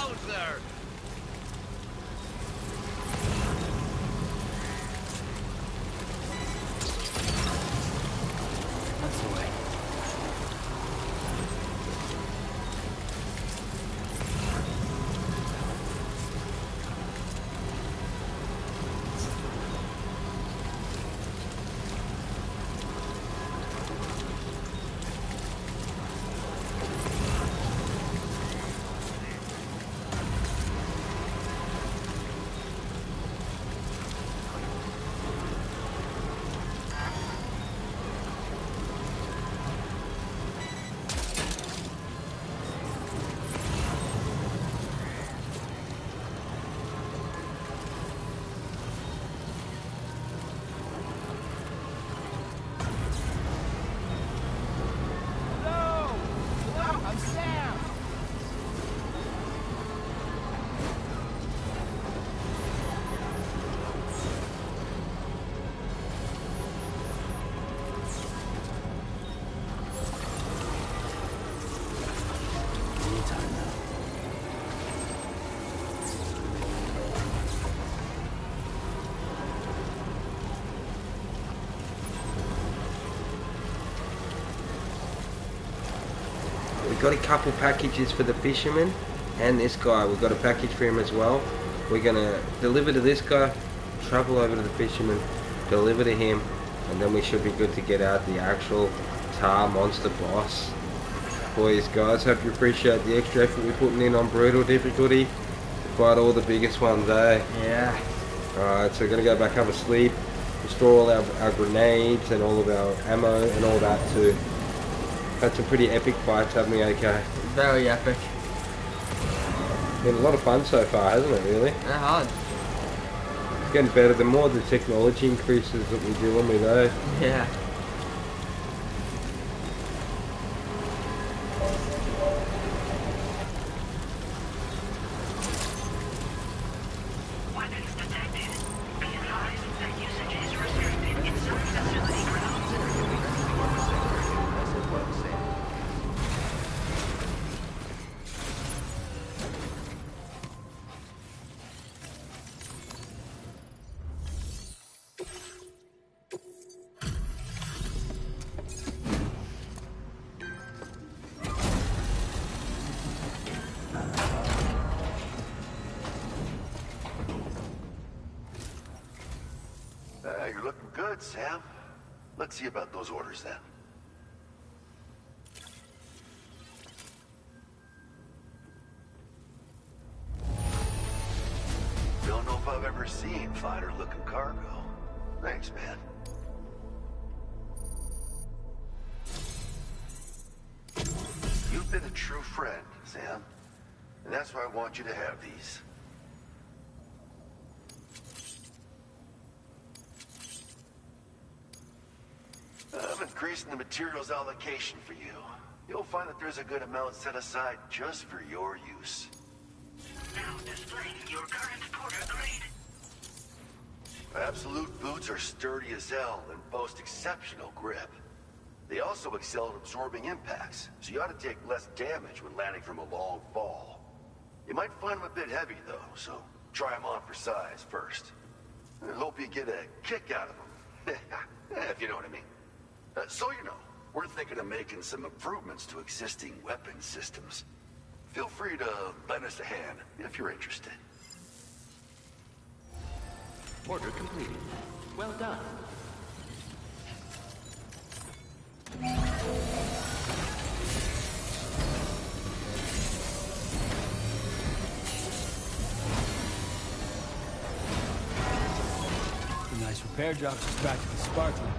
Wowzer! That's the way. We got a couple packages for the fisherman and this guy. We've got a package for him as well. We're gonna deliver to this guy, travel over to the fisherman, deliver to him, and then we should be good to get out the actual tar monster boss. Boys, guys, hope you appreciate the extra effort we're putting in on brutal difficulty to fight all the biggest ones, eh? Yeah. Alright, so we're gonna go back, have a sleep, restore all our grenades and all of our ammo and all that too. Had some pretty epic fights, haven't we, okay? Very epic. Been a lot of fun so far, hasn't it, really? They're hard. It's getting better the more the technology increases that we're dealing with, eh? Yeah. You're looking good, Sam. Let's see about those orders then. Don't know if I've ever seen finer-looking cargo. Thanks, man. been a true friend, Sam. And that's why I want you to have these. I'm increasing the materials allocation for you. You'll find that there's a good amount set aside just for your use. Now displaying your current porter grade. Absolute boots are sturdy as hell and boast exceptional grip. They also excel at absorbing impacts, so you ought to take less damage when landing from a long fall. You might find them a bit heavy though, so try them on for size first. I hope you get a kick out of them, if you know what I mean. So you know, we're thinking of making some improvements to existing weapon systems. Feel free to lend us a hand if you're interested. Order completed. Well done. A nice repair job just practically sparkling.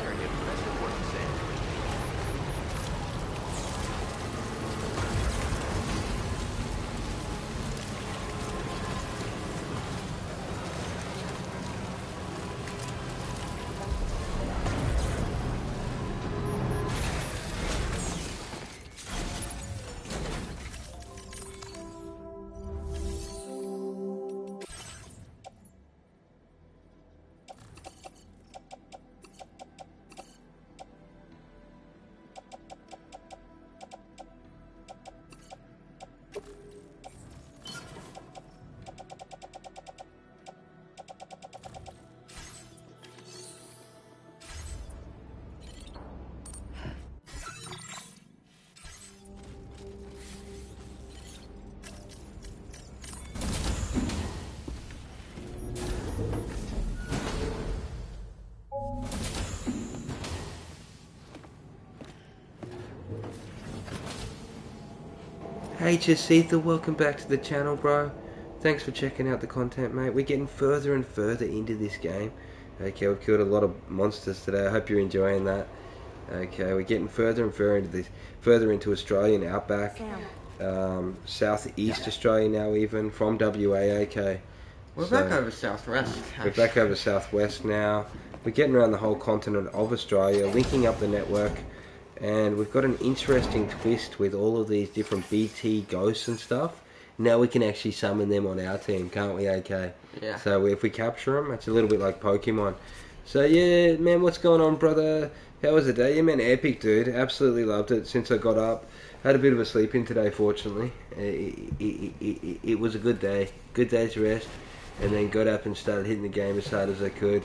Very impressive work, Sam. Hey Chasitha, welcome back to the channel, bro. Thanks for checking out the content, mate. We're getting further and further into this game. Okay, we've killed a lot of monsters today. I hope you're enjoying that. Okay, we're getting further and further into Australian outback, southeast Australia now, even from WA. Okay, We're back over southwest. We're back over southwest now. We're getting around the whole continent of Australia, linking up the network. And we've got an interesting twist with all of these different BT ghosts and stuff. Now we can actually summon them on our team, can't we, AK? Yeah. So if we capture them, it's a little bit like Pokemon. So yeah, man, what's going on, brother? How was the day? Yeah, man, epic, dude. Absolutely loved it since I got up. Had a bit of a sleep in today, fortunately. It was a good day. Good day's rest. And then got up and started hitting the game as hard as I could.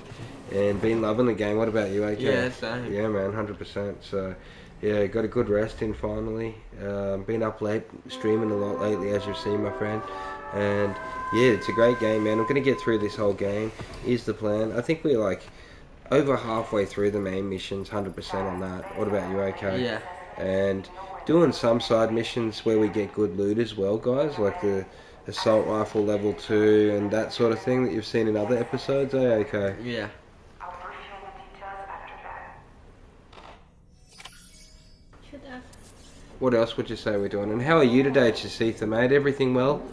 And been loving the game. What about you, AK? Yeah, same. Yeah, man, 100%. So, yeah, got a good rest in finally. Been up late, streaming a lot lately, as you've seen, my friend. And, yeah, it's a great game, man. I'm going to get through this whole game, is the plan. I think we're, like, over halfway through the main missions, 100% on that. What about you, AK? Yeah. And doing some side missions where we get good loot as well, guys, like the assault rifle level 2 and that sort of thing that you've seen in other episodes, AK? Yeah. What else would you say we're doing? And how are you today, Chasitha, mate? Everything well?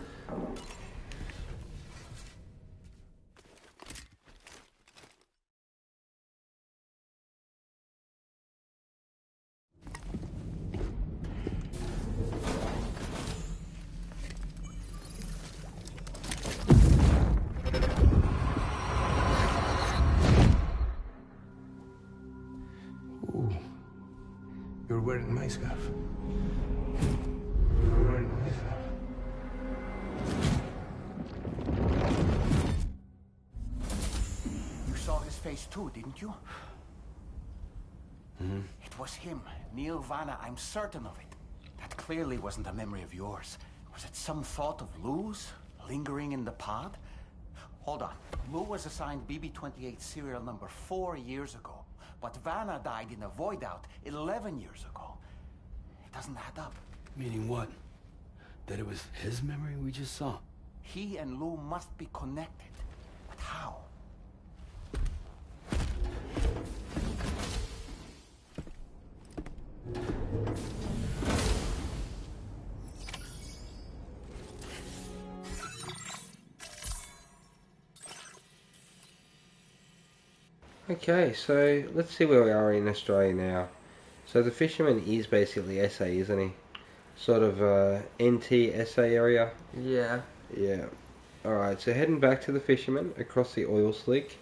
Ooh, you're wearing my scarf. You're wearing my scarf. You saw his face too, didn't you? Mm-hmm. It was him, Neil Vanna, I'm certain of it. That clearly wasn't a memory of yours. Was it some thought of Lou's, lingering in the pod? Hold on. Lou was assigned BB-28 serial number 4 years ago, but Vanna died in a void out 11 years ago. It doesn't add up. Meaning what? That it was his memory we just saw? He and Lou must be connected. But how? Okay, so let's see where we are in Australia now. So the fisherman is basically SA, isn't he? Sort of NT SA area. Yeah. Yeah. Alright, so heading back to the fisherman across the oil slick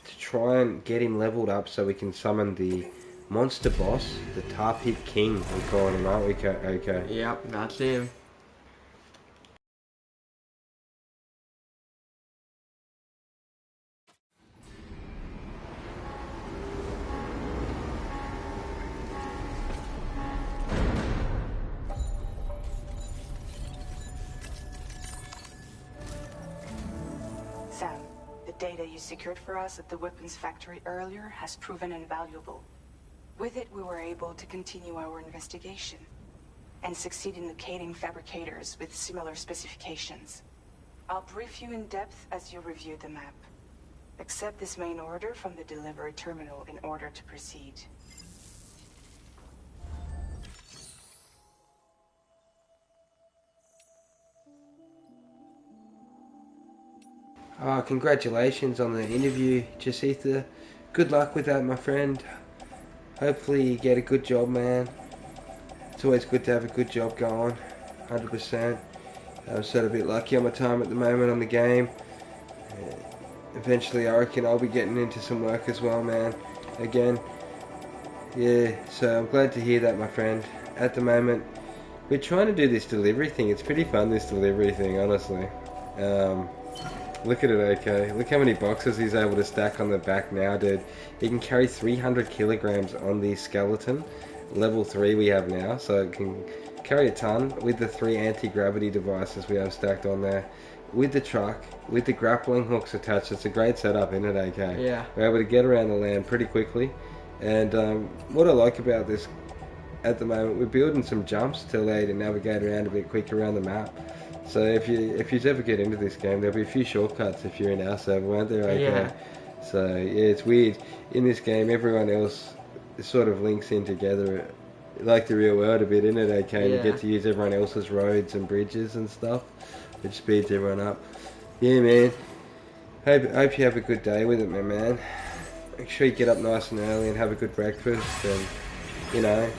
to try and get him leveled up so we can summon the monster boss, the Tar Pit King, we're calling him, aren't we? Okay. Yep, that's him. Sam, the data you secured for us at the weapons factory earlier has proven invaluable. With it, we were able to continue our investigation and succeed in locating fabricators with similar specifications. I'll brief you in depth as you review the map. Accept this main order from the delivery terminal in order to proceed. Congratulations on the interview, Jacinta. Good luck with that, my friend. Hopefully you get a good job, man. It's always good to have a good job going, 100%. I'm sort of a bit lucky on my time at the moment on the game. Eventually I reckon I'll be getting into some work as well, man. Again. Yeah, so I'm glad to hear that, my friend. At the moment, we're trying to do this delivery thing. It's pretty fun, this delivery thing, honestly. Look at it, okay. Look how many boxes he's able to stack on the back now, dude. He can carry 300 kilograms on the skeleton. Level 3 we have now, so it can carry a ton with the 3 anti-gravity devices we have stacked on there. With the truck, with the grappling hooks attached, it's a great setup, isn't it, okay? Yeah. We're able to get around the land pretty quickly. And what I like about this at the moment, we're building some jumps to allow you to navigate around a bit quicker around the map. So if you ever get into this game, there'll be a few shortcuts if you're in our server, won't there? Okay. Yeah. So yeah, it's weird. In this game, everyone else sort of links in together, like the real world a bit, isn't it? Okay. Yeah. You get to use everyone else's roads and bridges and stuff, which speeds everyone up. Yeah, man. Hope you have a good day with it, my man. Make sure you get up nice and early and have a good breakfast, and you know,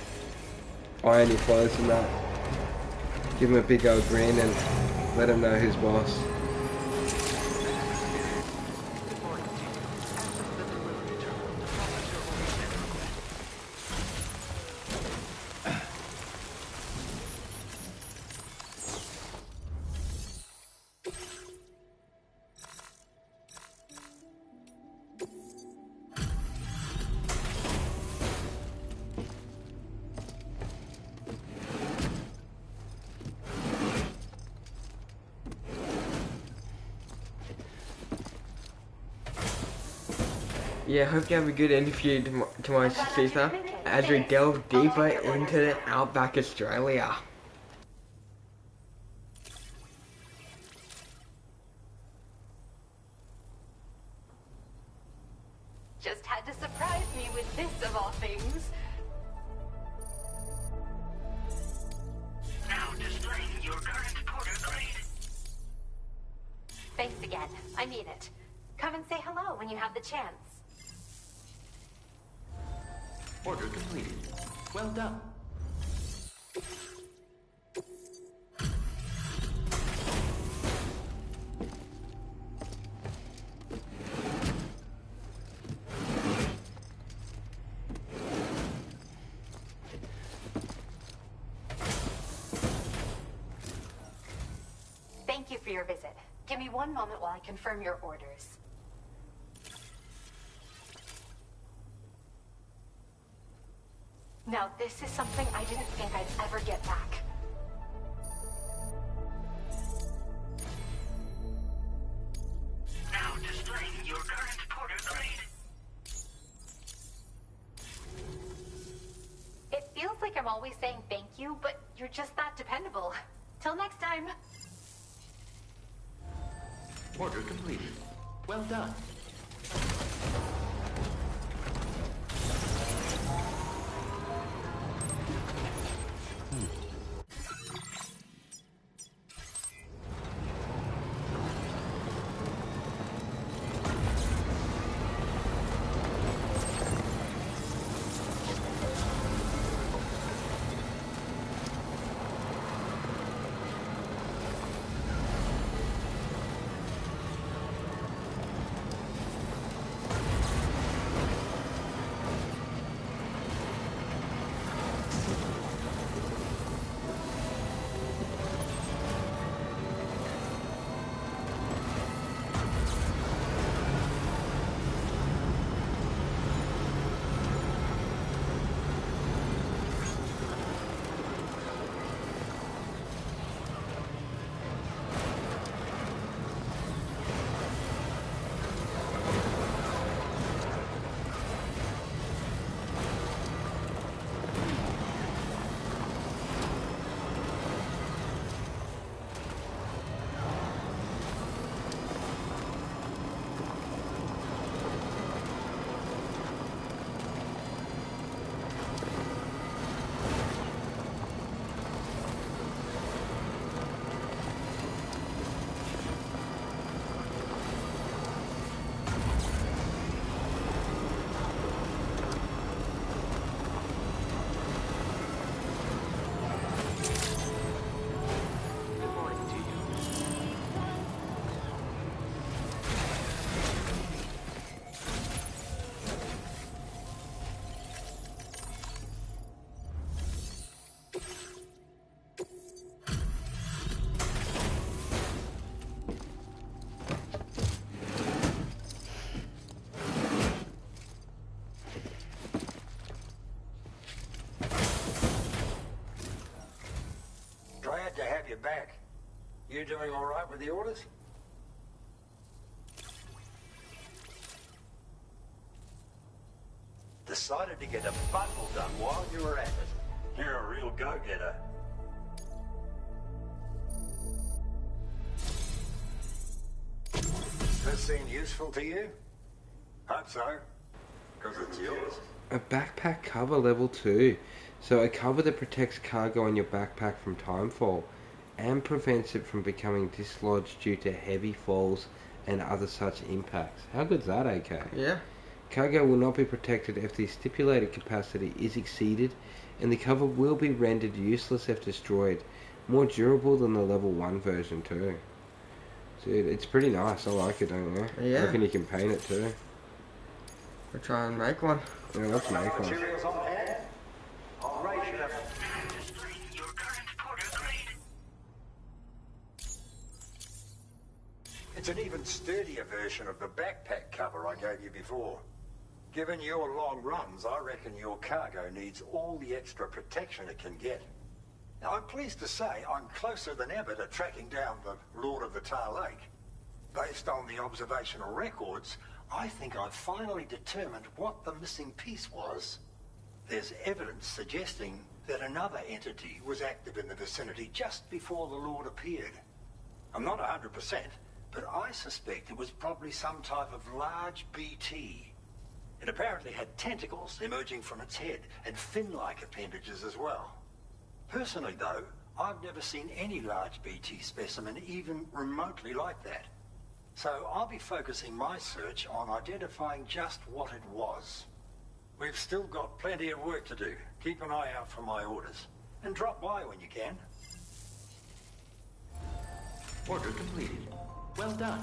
iron your clothes and that. Give him a big old grin and let him know who's boss. Yeah, hope you have a good interview to my sister as we delve deeper into Outback Australia. Just had to surprise me with this of all things. Now displaying your current porter grade. Thanks again. I mean it. Come and say hello when you have the chance. Order completed. Well done. Thank you for your visit. Give me one moment while I confirm your orders. Now, this is something I didn't think I'd ever get back. Now displaying your current porter grade. It feels like I'm always saying thank you, but you're just that dependable. Till next time. Order completed. Well done. You doing all right with the orders? Decided to get a bundle done while you were at it. You're a real go-getter. This seem useful to you? Hope so, because it's yours. A backpack cover level 2. So a cover that protects cargo on your backpack from timefall and prevents it from becoming dislodged due to heavy falls and other such impacts. How good's that, AK? Yeah. Cargo will not be protected if the stipulated capacity is exceeded, and the cover will be rendered useless if destroyed. More durable than the level 1 version too. Dude, it's pretty nice. I like it, don't you? Yeah. I reckon you can paint it too. We'll try and make one. Yeah, let's make one. Materials on hand? Operation of... It's an even sturdier version of the backpack cover I gave you before. Given your long runs, I reckon your cargo needs all the extra protection it can get. Now, I'm pleased to say I'm closer than ever to tracking down the Lord of the Tar Lake. Based on the observational records, I think I've finally determined what the missing piece was. There's evidence suggesting that another entity was active in the vicinity just before the Lord appeared. I'm not 100%, but I suspect it was probably some type of large BT. It apparently had tentacles emerging from its head and fin-like appendages as well. Personally, though, I've never seen any large BT specimen even remotely like that. So I'll be focusing my search on identifying just what it was. We've still got plenty of work to do. Keep an eye out for my orders. And drop by when you can. Order completed. Well done.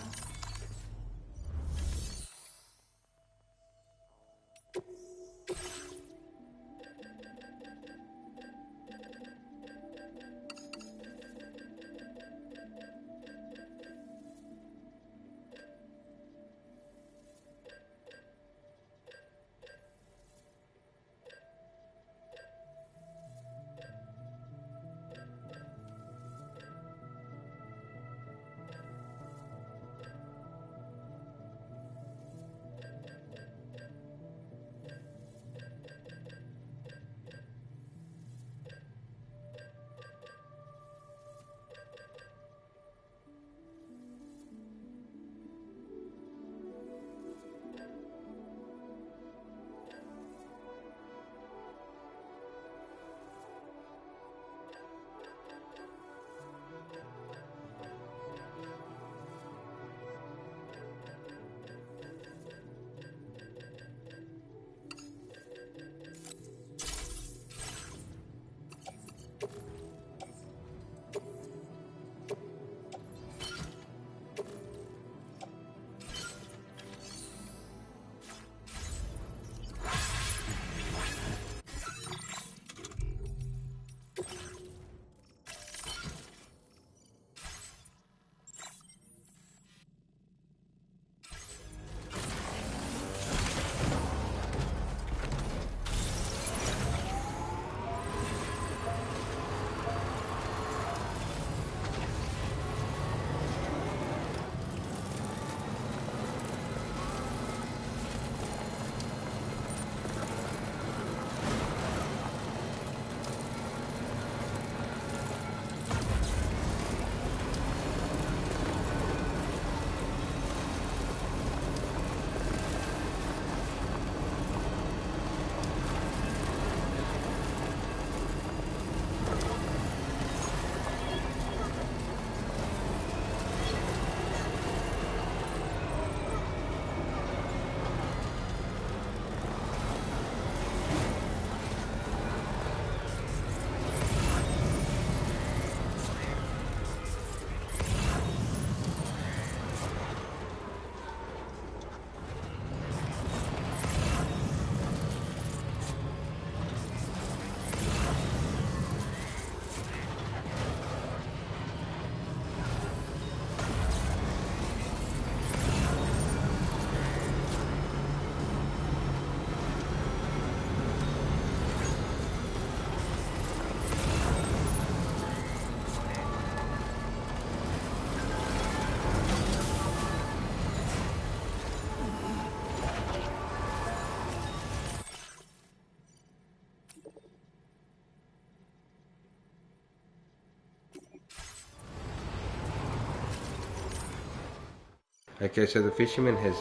Okay, so the fisherman has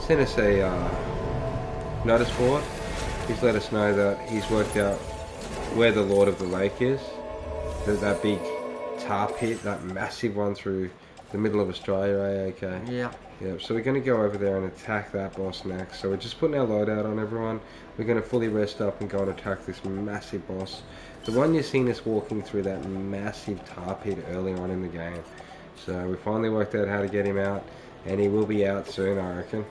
sent us a notice board. He's let us know that he's worked out where the Lord of the Lake is. That big tar pit, that massive one through the middle of Australia, okay? Yeah. Yeah, so we're going to go over there and attack that boss next. So we're just putting our load out on everyone. We're going to fully rest up and go and attack this massive boss. The one you've seen us walking through that massive tar pit earlier on in the game. So we finally worked out how to get him out, and he will be out soon, I reckon.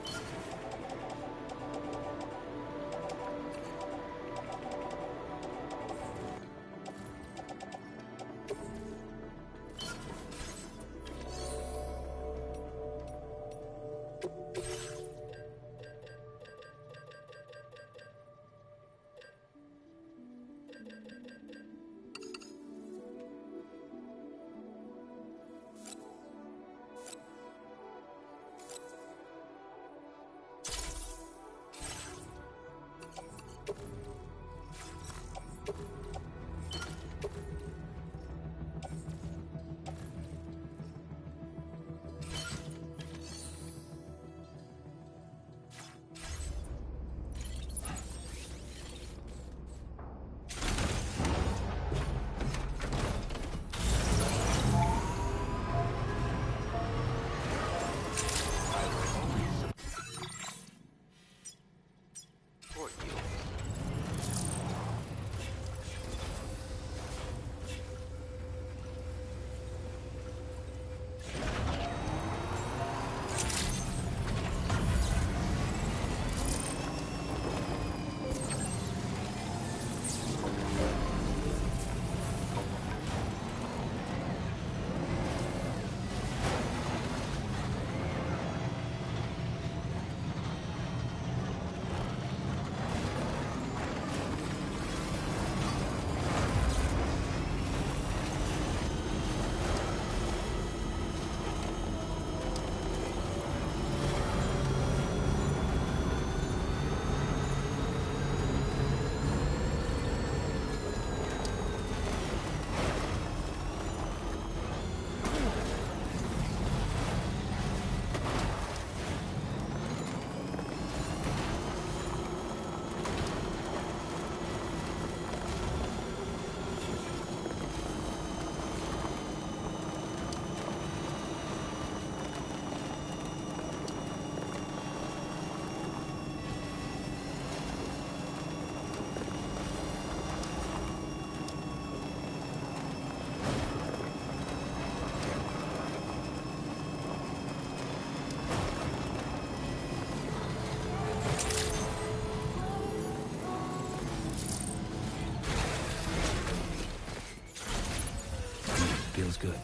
Feels good.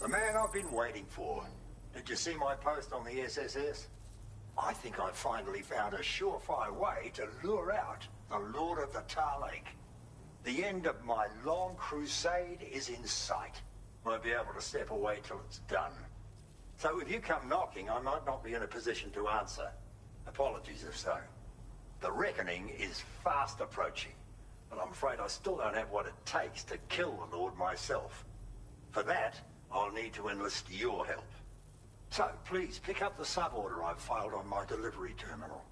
The man I've been waiting for. Did you see my post on the SSS? I think I've finally found a surefire way to lure out the Lord of the Tar Lake. The end of my long crusade is in sight. Won't be able to step away till it's done. So if you come knocking, I might not be in a position to answer. Apologies if so. The reckoning is fast approaching, but I'm afraid I still don't have what it takes to kill the Lord myself. For that, I'll need to enlist your help. So, please, pick up the sub-order I've filed on my delivery terminal.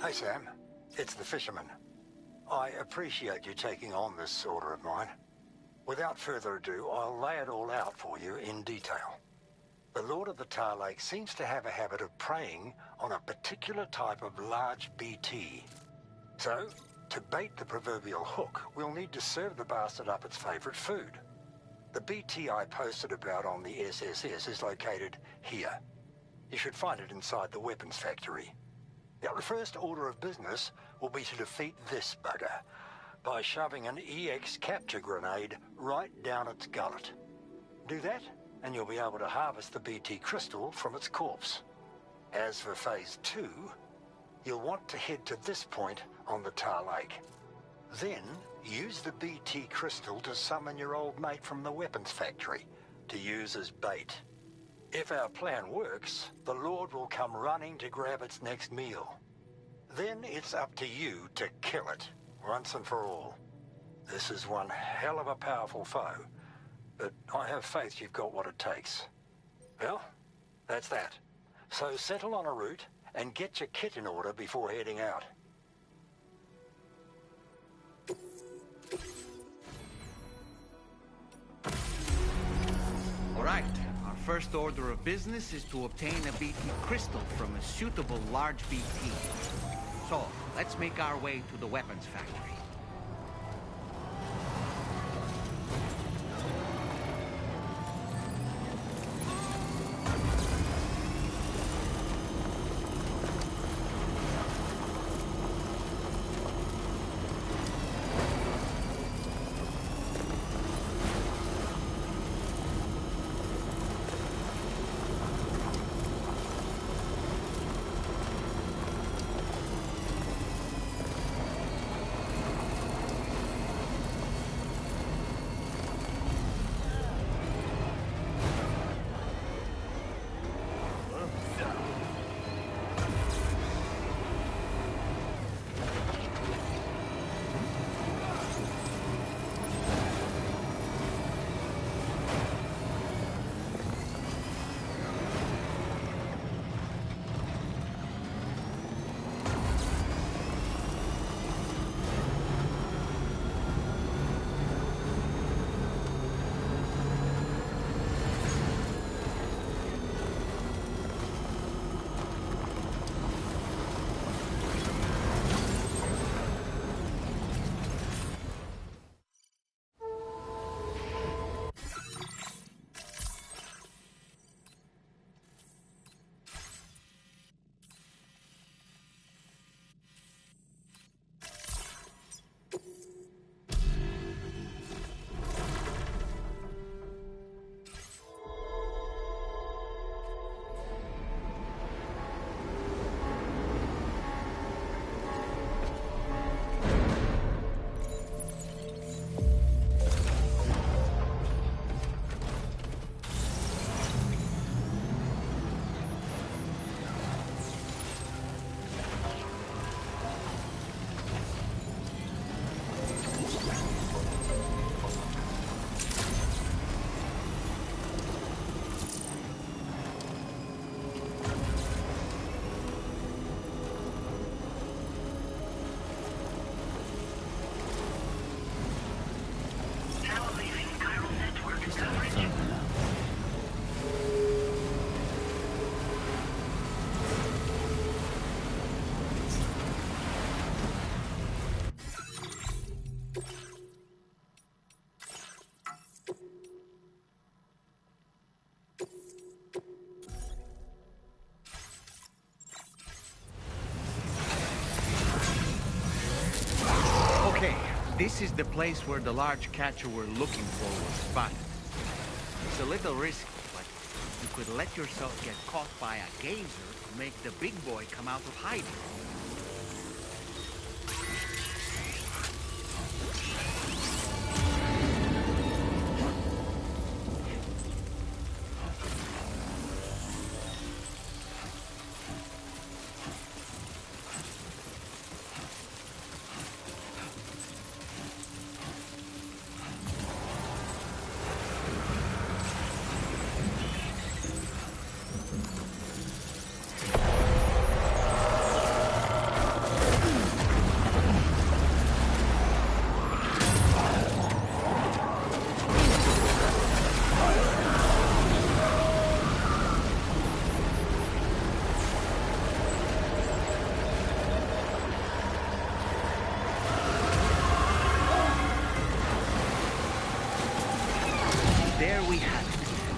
Hey, Sam. It's the fisherman. I appreciate you taking on this order of mine. Without further ado, I'll lay it all out for you in detail. The Lord of the Tar Lake seems to have a habit of preying on a particular type of large BT. So, to bait the proverbial hook, we'll need to serve the bastard up its favorite food. The BT I posted about on the SSS is located here. You should find it inside the weapons factory. Now, the first order of business will be to defeat this bugger by shoving an EX capture grenade right down its gullet. Do that, and you'll be able to harvest the BT crystal from its corpse. As for Phase 2, you'll want to head to this point on the Tar Lake. Then, use the BT crystal to summon your old mate from the weapons factory to use as bait. If our plan works, the Lord will come running to grab its next meal. Then it's up to you to kill it, once and for all. This is one hell of a powerful foe, but I have faith you've got what it takes. Well, that's that. So settle on a route and get your kit in order before heading out. All right. Our first order of business is to obtain a BT crystal from a suitable large BT. So, let's make our way to the weapons factory. This is the place where the large catcher we're looking for was spotted. It's a little risky, but you could let yourself get caught by a gazer to make the big boy come out of hiding.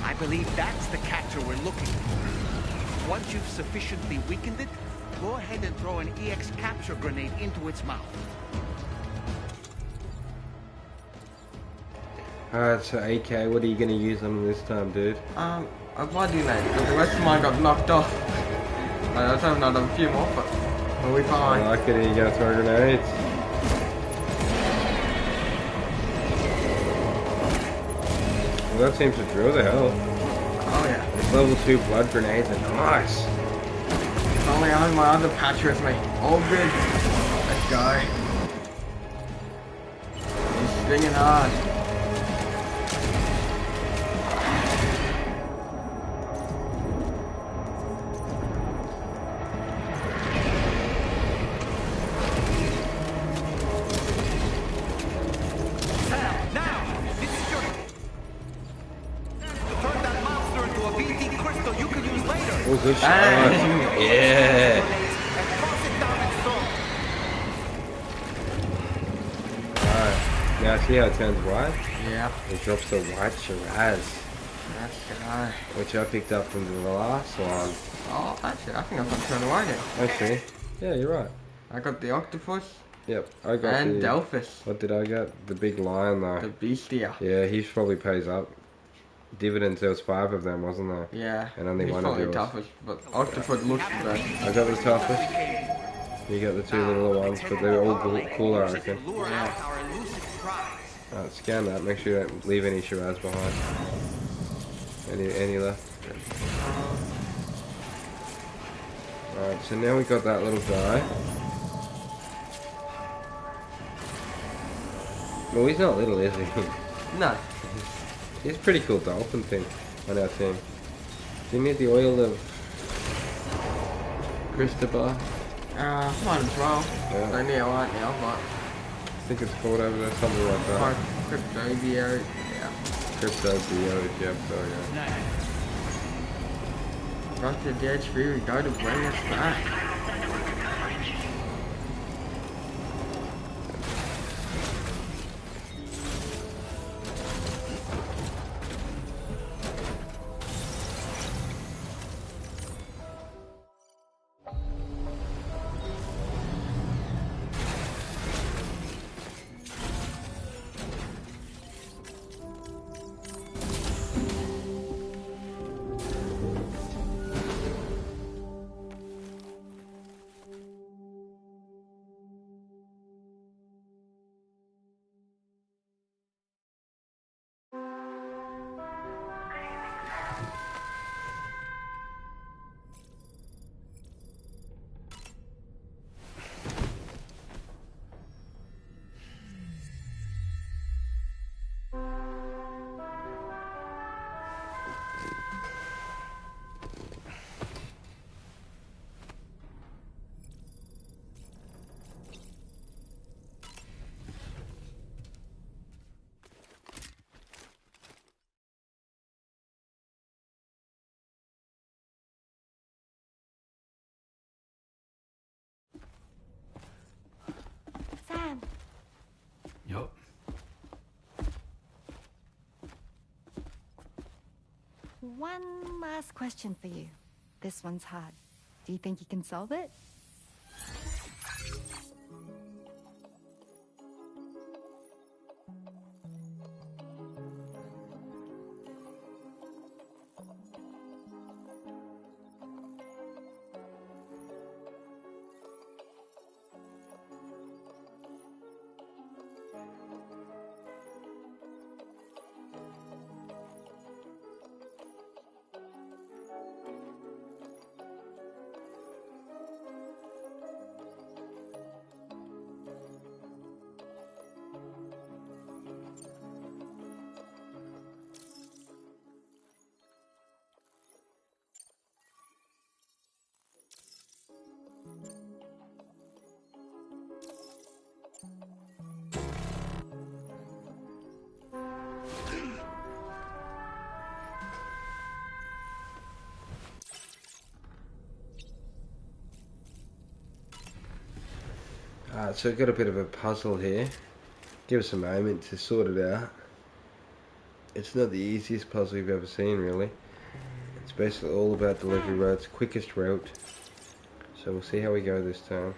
I believe that's the catcher we're looking for. Once you've sufficiently weakened it, go ahead and throw an EX capture grenade into its mouth. Alright, so AK, what are you going to use them this time, dude? I might do that, because the rest of mine got knocked off. I just have another few more, but we'll be fine. I like it, you go throw grenades. Well, that seems to drill the hell. Oh yeah. Level 2 blood grenades are nice. If only I had my other patch with me. All good. Let's go. He's swinging hard. Oh, good shot. Yeah. Alright. Now see how it turns white? Yeah. It drops the white Shiraz. Let's go. Which I picked up from the last one. Oh, actually, I think I got turned away then. Actually, yeah, you're right. I got the octopus. Yep, I got and the... Delphus. What did I get? The big lion though. The Beastia. Yeah, he probably pays up. Dividends, there was 5 of them, wasn't there? Yeah. And only he's one of probably yours. toughest, but octopus looks the best. I got the toughest. You got the 2 little ones, but they're all cooler, I reckon. Yeah. Alright, scan that. Make sure you don't leave any Shiraz behind. Any left? Alright, so now we got that little guy. Well, he's not little, is he? No. He's a pretty cool dolphin thing on our team. Do you need the oil of Christopher? Might as well. Yeah. Don't need a light now, but... I think it's called over there, something like that. Crypto Bio, yeah. Crypto Bio, yep, so yeah. Dr. Dead Spirit, go to bring us back. Sam. Yup. One last question for you. This one's hard. Do you think you can solve it? So we've got a bit of a puzzle here. Give us a moment to sort it out. It's not the easiest puzzle you've ever seen, really. It's basically all about delivery routes, quickest route. So we'll see how we go this time.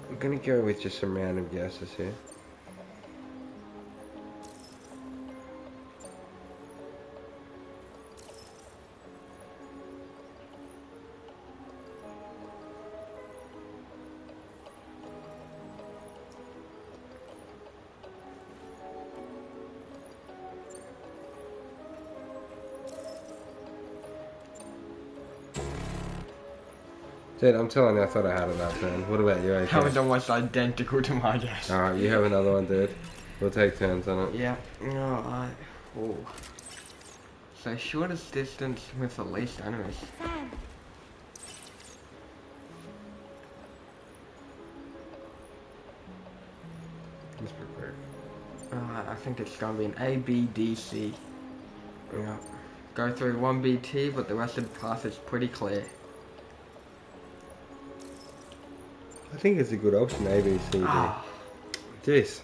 I'm gonna go with just some random guesses here. Dude, I'm telling you, I thought I had it that turn. What about you, AK? That was almost identical to my guess. Alright, you have another one, dude. We'll take turns on it. Yeah. Alright. Oh. So shortest distance with the least enemies. Let's be quick. I think it's gonna be an A, B, D, C. Yeah. Go through 1BT, but the rest of the path is pretty clear. I think it's a good option, A, B, C, D. Jeez.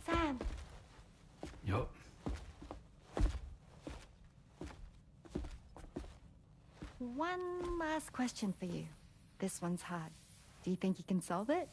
Sam. Yup. One last question for you. This one's hard. Do you think you can solve it?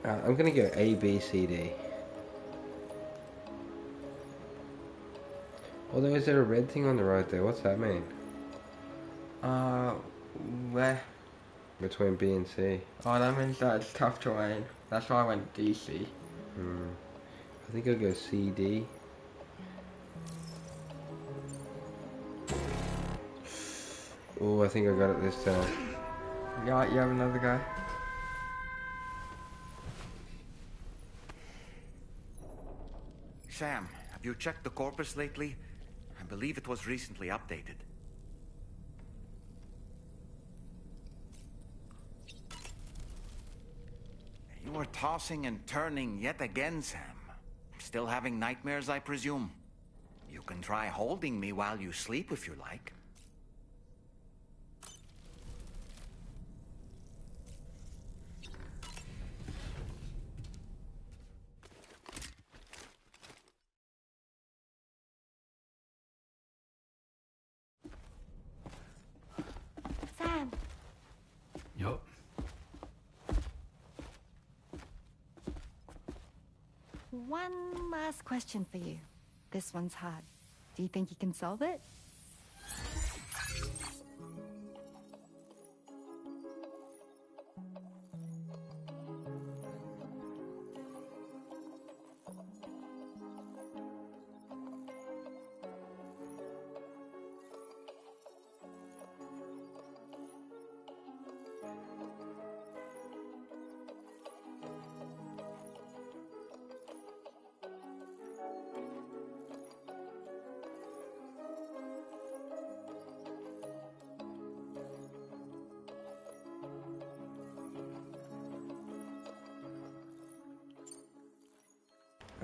I'm gonna go A, B, C, D. Although, is there a red thing on the right there? What's that mean? Where? Between B and C. Oh, that means that it's tough terrain. That's why I went DC. I think I'll go C, D. Oh, I think I got it this time. Yeah, you have another guy. Sam, have you checked the corpus lately? I believe it was recently updated. You were tossing and turning yet again, Sam. Still having nightmares, I presume? You can try holding me while you sleep if you like. Sam. Yup. One last question for you. This one's hard. Do you think you can solve it?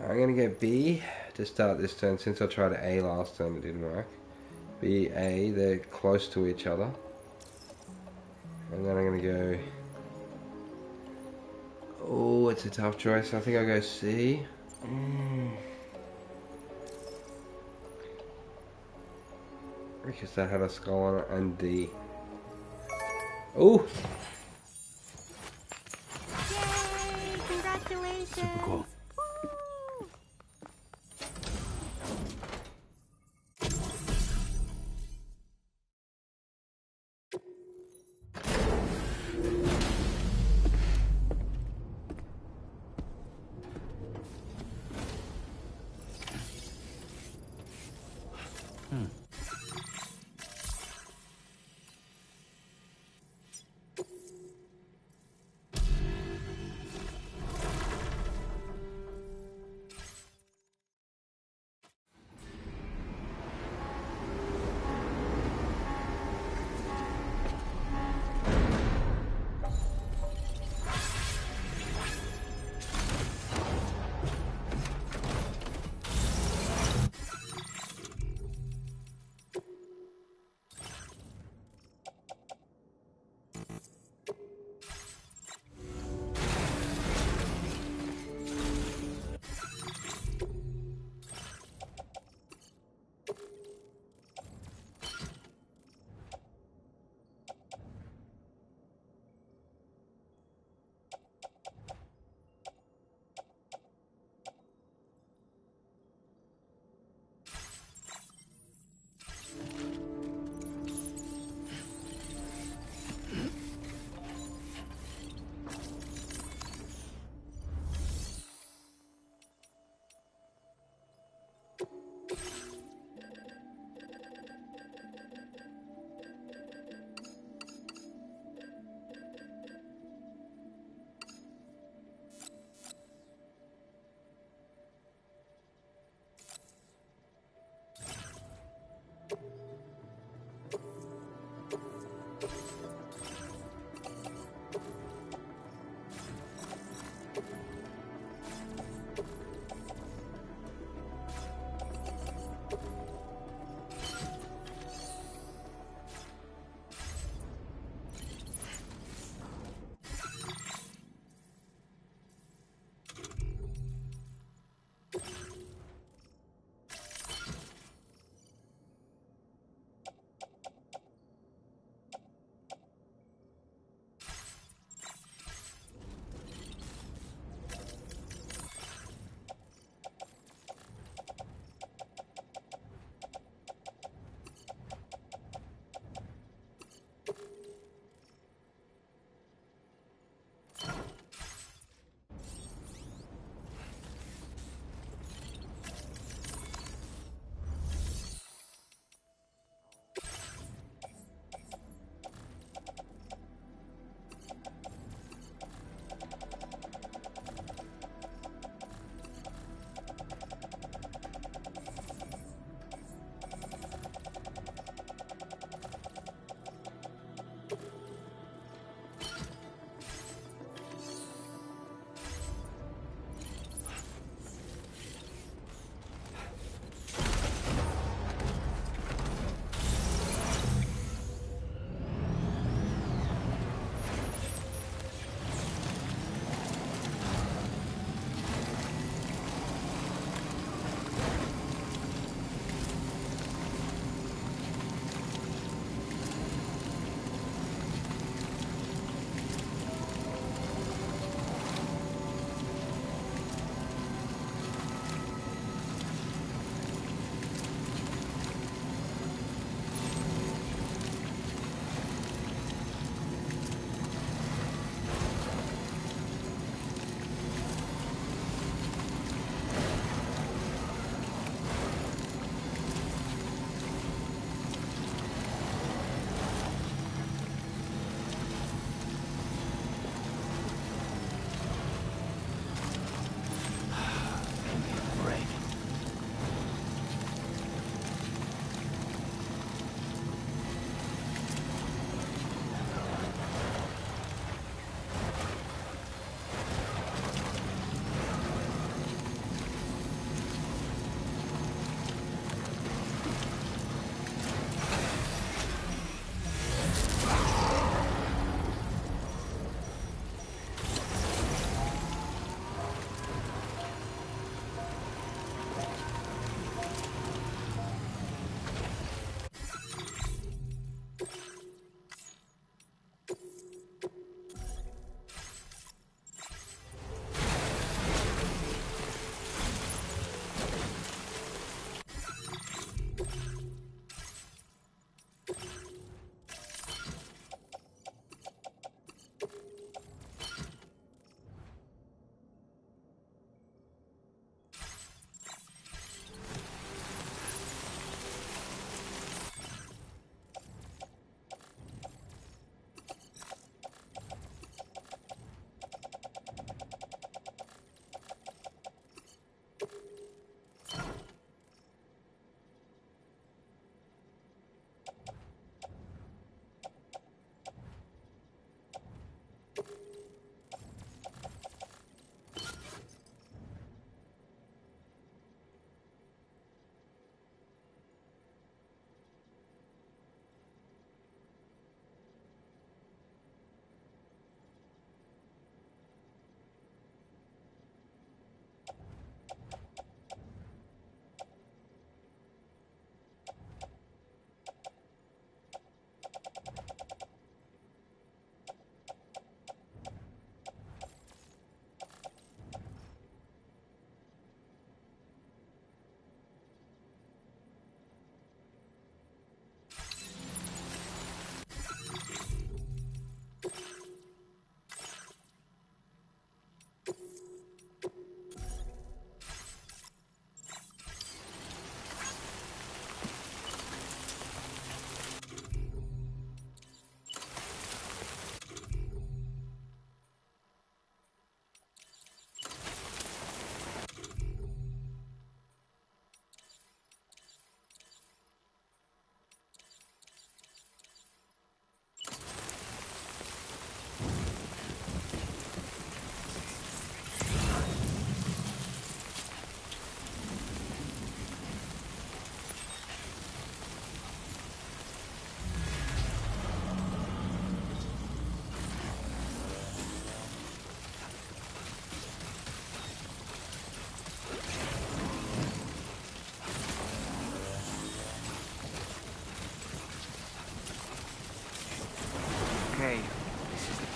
I'm gonna go B to start this turn since I tried A last turn, it didn't work. B, A, they're close to each other. And then I'm gonna go... Oh, it's a tough choice. I think I'll go C. Because that had a skull on it, and D. Oh! Yay! Congratulations! Super cool.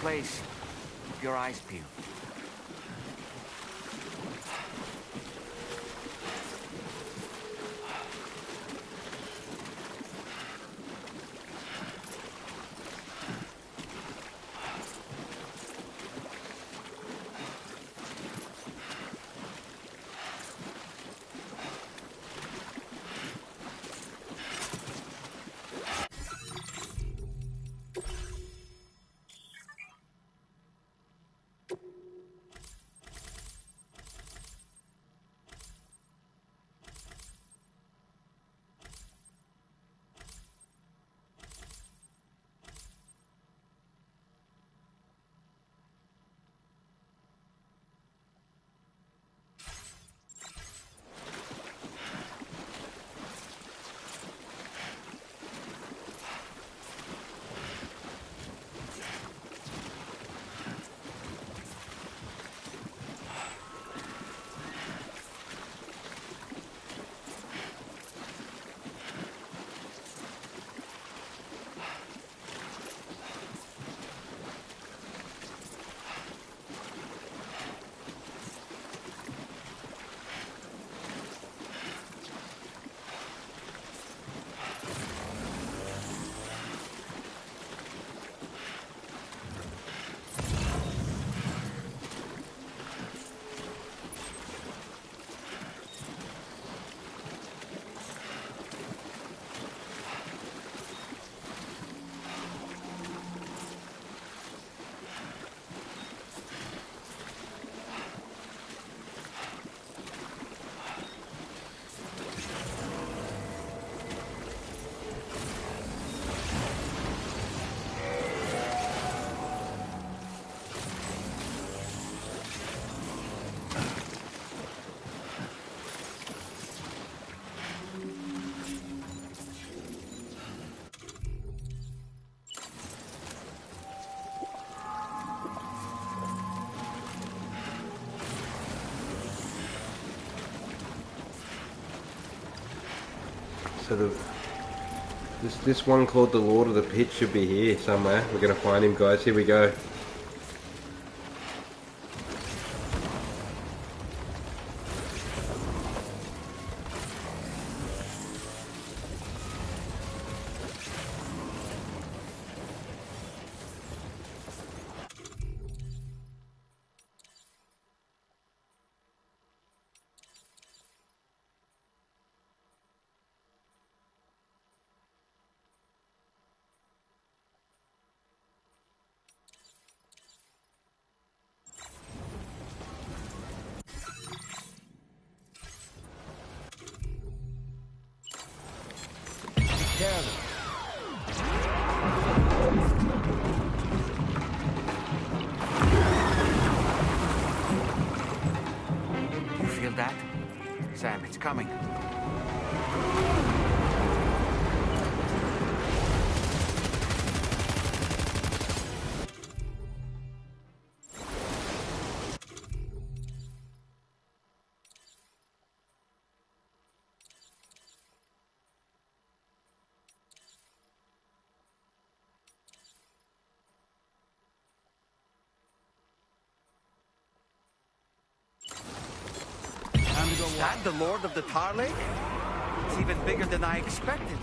place. Keep your eyes peeled. So this one called the Lord of the Pit should be here somewhere. We're gonna find him, guys. Here we go. You feel that? Sam, it's coming. Is that the Lord of the Tar Lake? It's even bigger than I expected.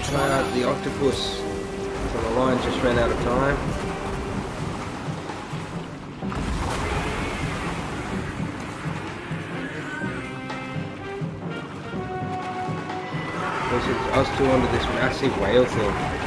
try out the octopus. So the lion just ran out of time. It's us two under this massive whale thing.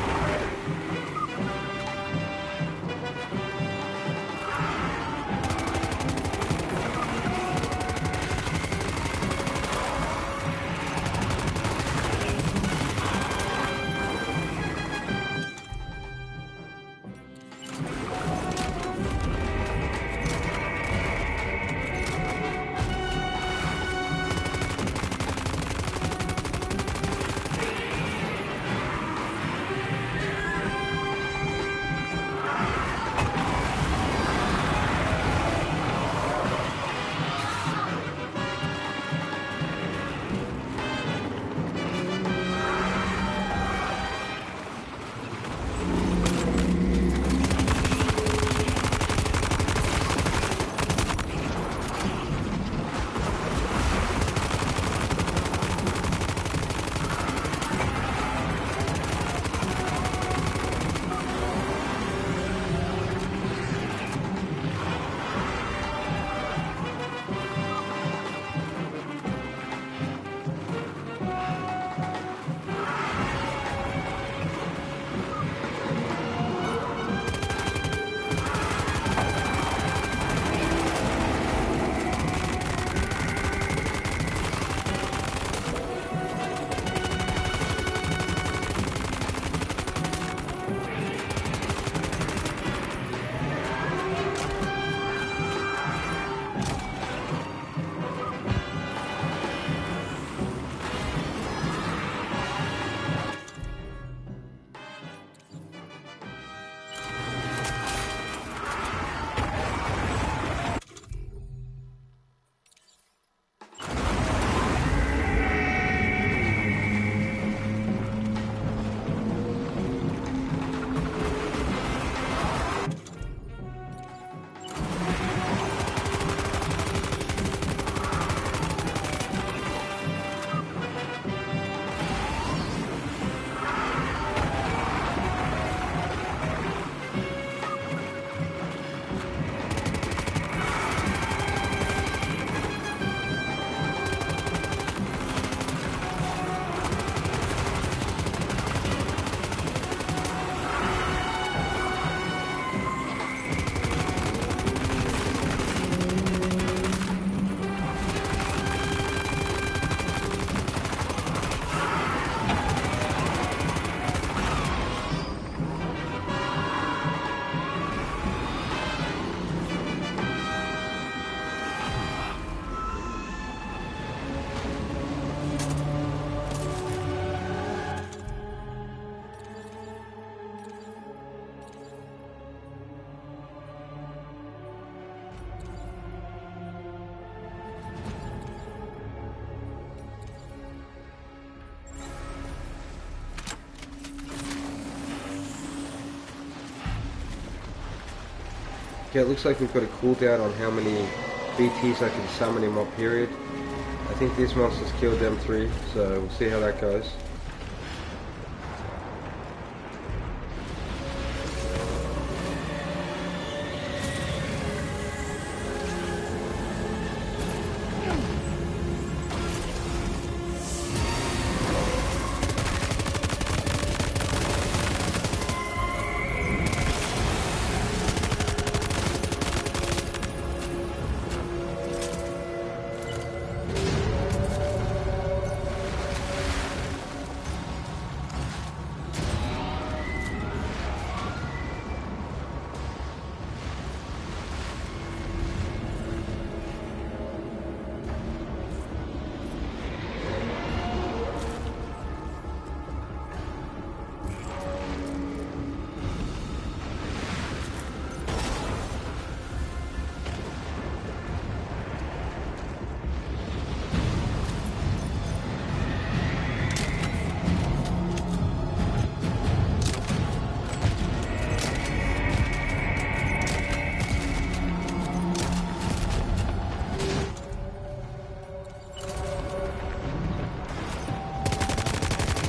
Okay, it looks like we've got a cooldown on how many BTs I can summon in what period. I think this monster's killed them 3, so we'll see how that goes.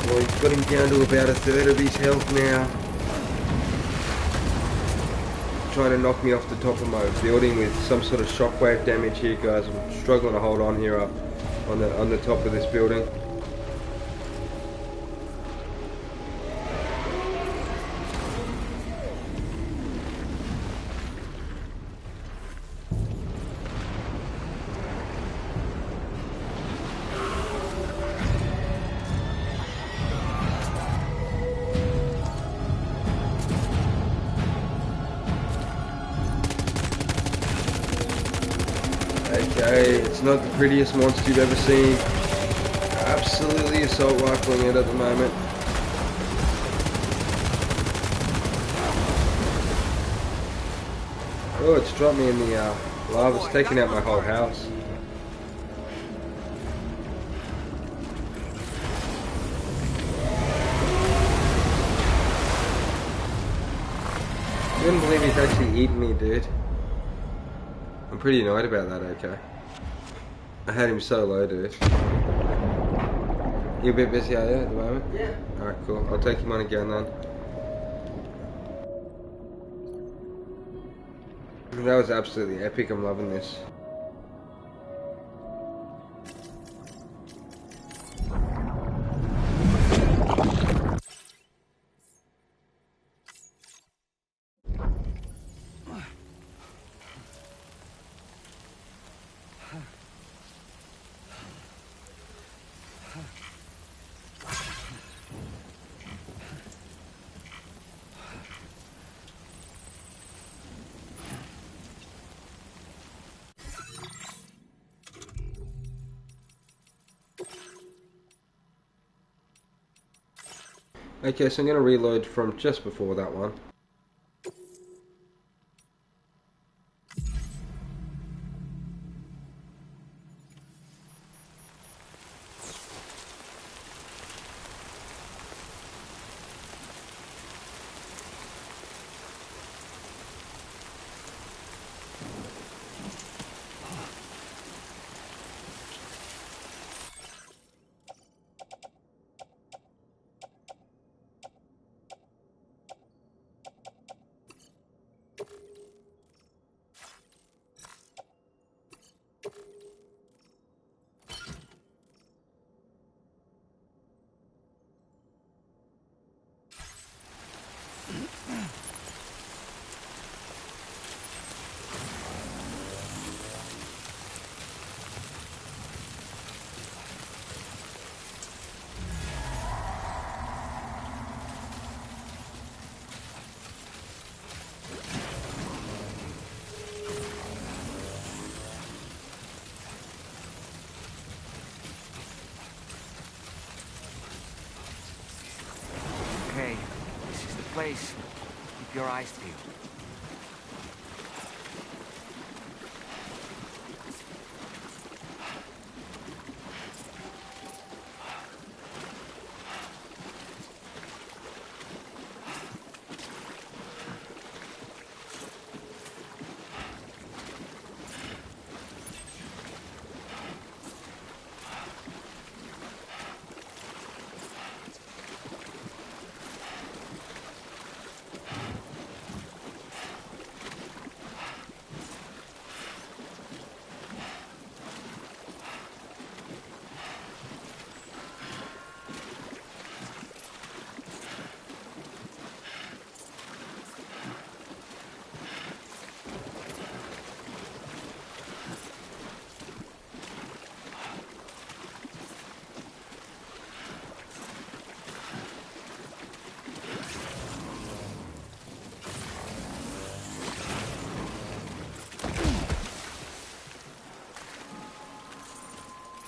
Well, he's got him down to about a third of his health now. Trying to knock me off the top of my building with some sort of shockwave damage here, guys. I'm struggling to hold on here up on the top of this building. Okay, it's not the prettiest monster you've ever seen. Absolutely assault rifling it at the moment. Oh, it's dropped me in the lava. It's taken out my whole house. I couldn't believe he's actually eating me, dude. I'm pretty annoyed about that, okay. I had him so low, dude. You a bit busy, are you, at the moment? Yeah. Alright, cool. I'll take him on again then. That was absolutely epic. I'm loving this. Okay, so I'm going to reload from just before that one. Okay, this is the place. Keep your eyes peeled.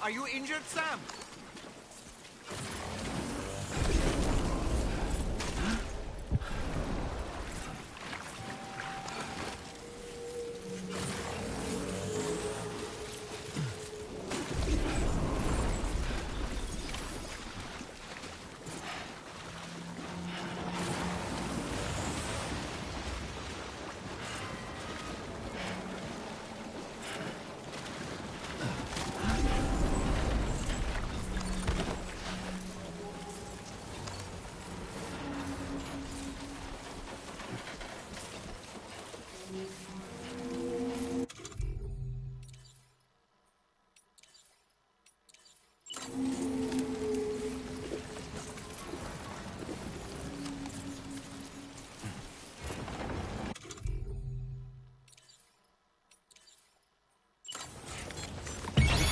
Are you injured, Sam?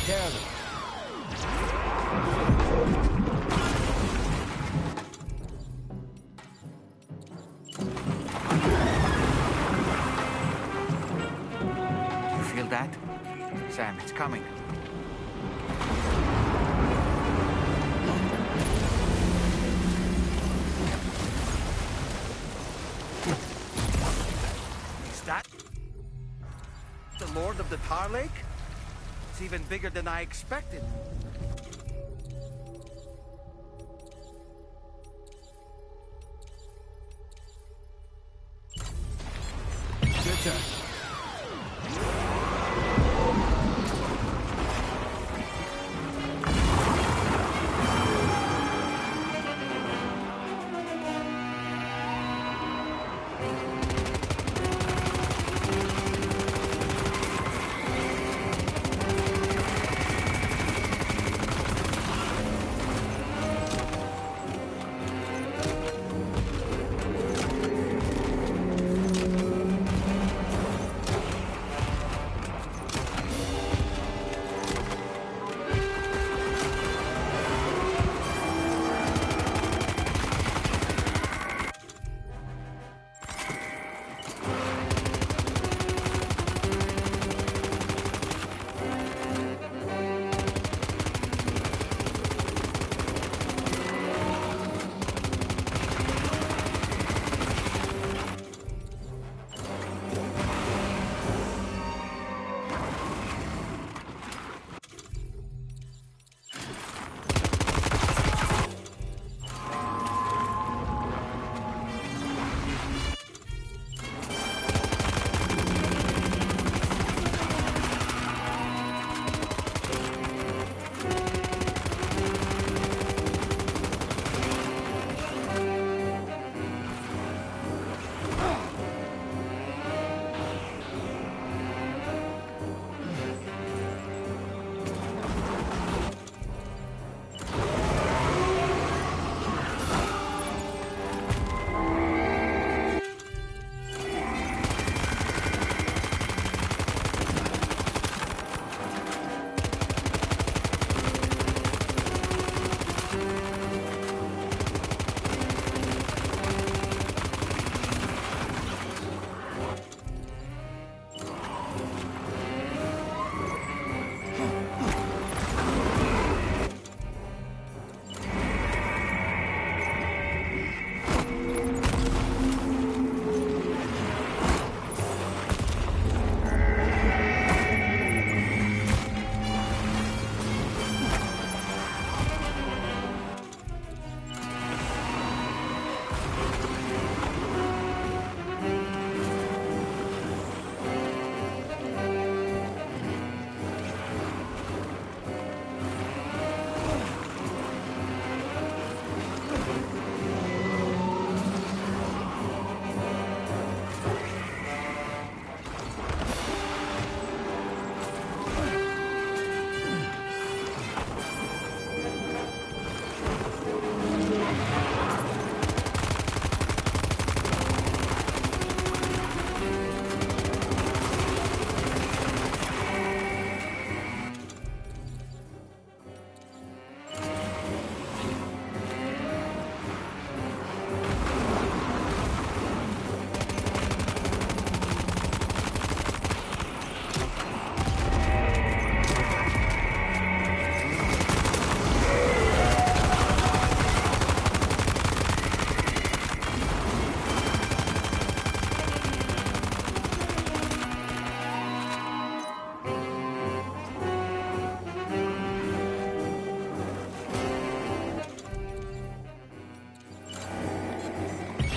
care of it. You feel that? Sam, it's coming. Is that the Lord of the Tar Lake? It's even bigger than I expected. Your turn.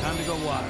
Time to go wild.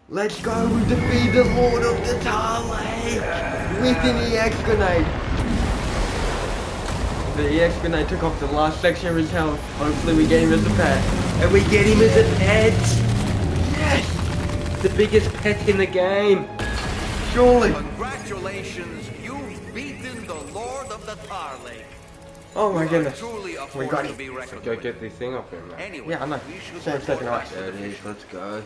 Let's go, we defeat the Lord of the Tar Lake with an EX grenade. The EX grenade took off the last section of his health. Hopefully we get him as a pet. And we get him as a pet! Yes! The biggest pet in the game. Surely. Congratulations, you've beaten the Lord of the Tar Lake. Oh my goodness. Truly a We force got to him. be reckoned Go with. get the thing off him, man. Anyway, Yeah, I know. we should Sam's taking report off. back to the fish. Let's go.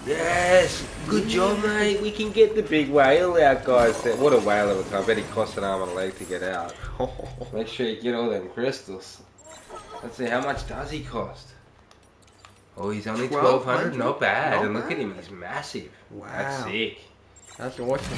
Yes! Good job, mate. We can get the big whale out, guys. What a whale it was. I bet it cost an arm and a leg to get out. Make sure you get all them crystals. Let's see, how much does he cost? Oh, he's only 1,200. Not bad. Not And look bad. at him. He's massive. Wow. That's sick. That's awesome.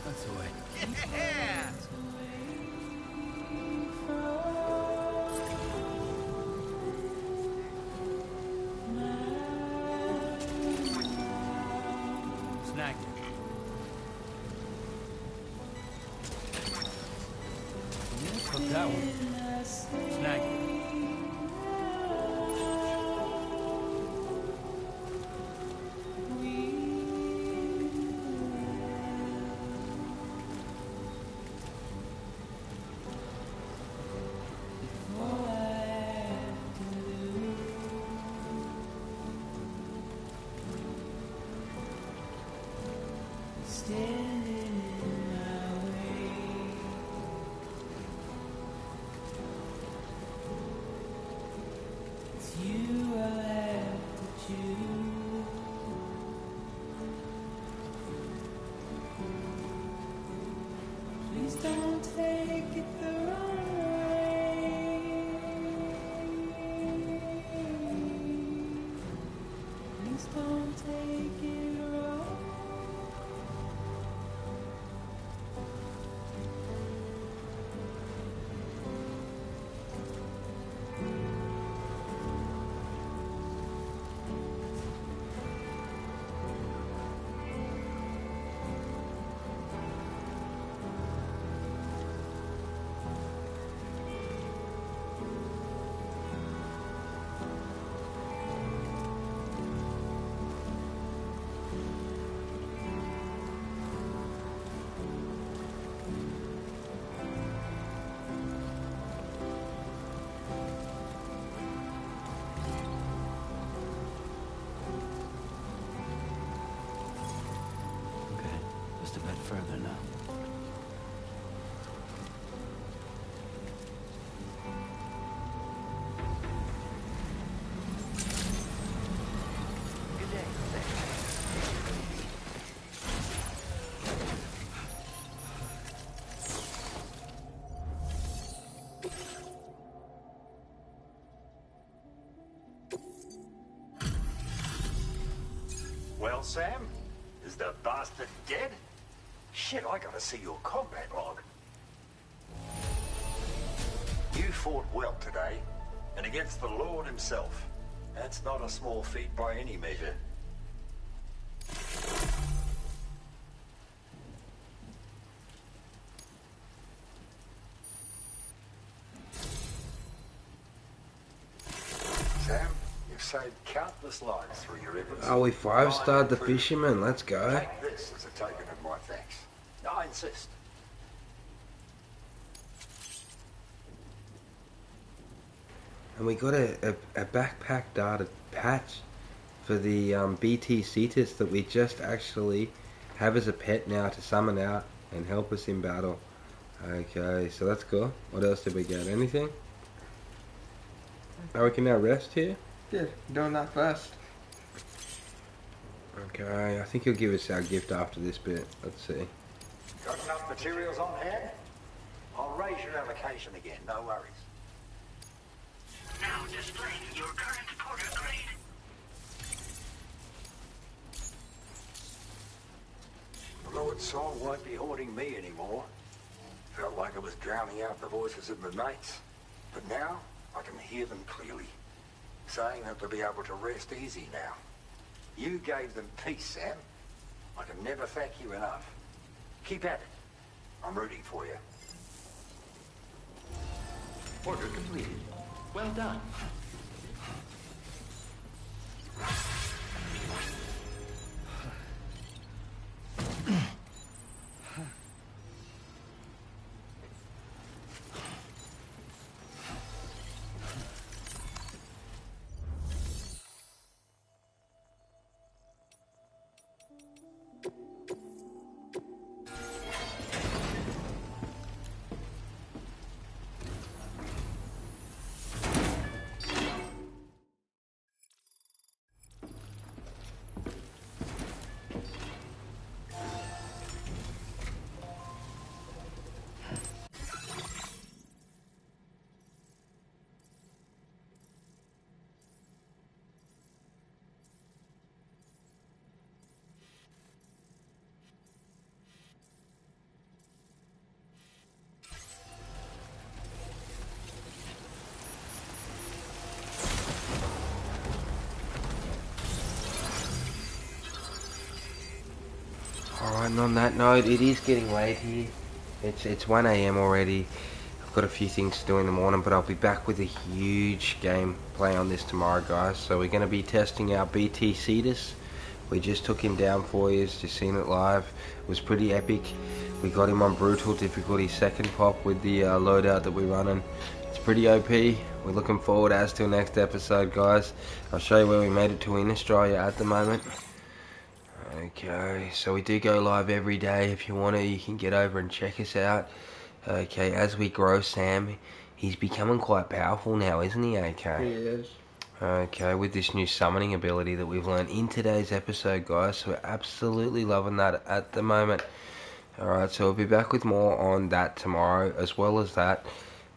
That's the way. Yeah! Snag it. Hook that one. Snag it. Just a bit further now. Well, Sam, is the bastard dead? Shit, I gotta see your combat log. You fought well today, and against the Lord himself. That's not a small feat by any measure. Sam, you've saved countless lives through your efforts. Oh, we 5-starred the fisherman. Let's go. Take this as a token of my thanks. I insist. And we got a backpack data patch for the BT Cetus that we just actually have as a pet now to summon out and help us in battle. Okay, so that's cool. What else did we get? Anything? Oh, we can now rest here? Yeah, doing that first. Okay, I think he'll give us our gift after this bit. Let's see. Got enough materials on hand? I'll raise your allocation again, no worries. Now displaying your current porter grade. The Lord's soul won't be haunting me anymore. Felt like I was drowning out the voices of my mates. But now, I can hear them clearly, saying that they'll be able to rest easy now. You gave them peace, Sam. I can never thank you enough. Keep at it. I'm rooting for you. Order completed. Well done. Alright, and on that note, it is getting late here. It's 1 AM already. I've got a few things to do in the morning, but I'll be back with a huge gameplay on this tomorrow, guys. So we're going to be testing out BT Cetus. We just took him down for you, just seen it live. It was pretty epic. We got him on brutal difficulty, second pop with the loadout that we're running. It's pretty OP. We're looking forward as to the next episode, guys. I'll show you where we made it to in Australia at the moment. Okay, so we do go live every day. If you want to, you can get over and check us out. Okay, as we grow Sam, he's becoming quite powerful now, isn't he, okay? He is. Okay, with this new summoning ability that we've learned in today's episode, guys. So we're absolutely loving that at the moment. Alright, so we'll be back with more on that tomorrow, as well as that.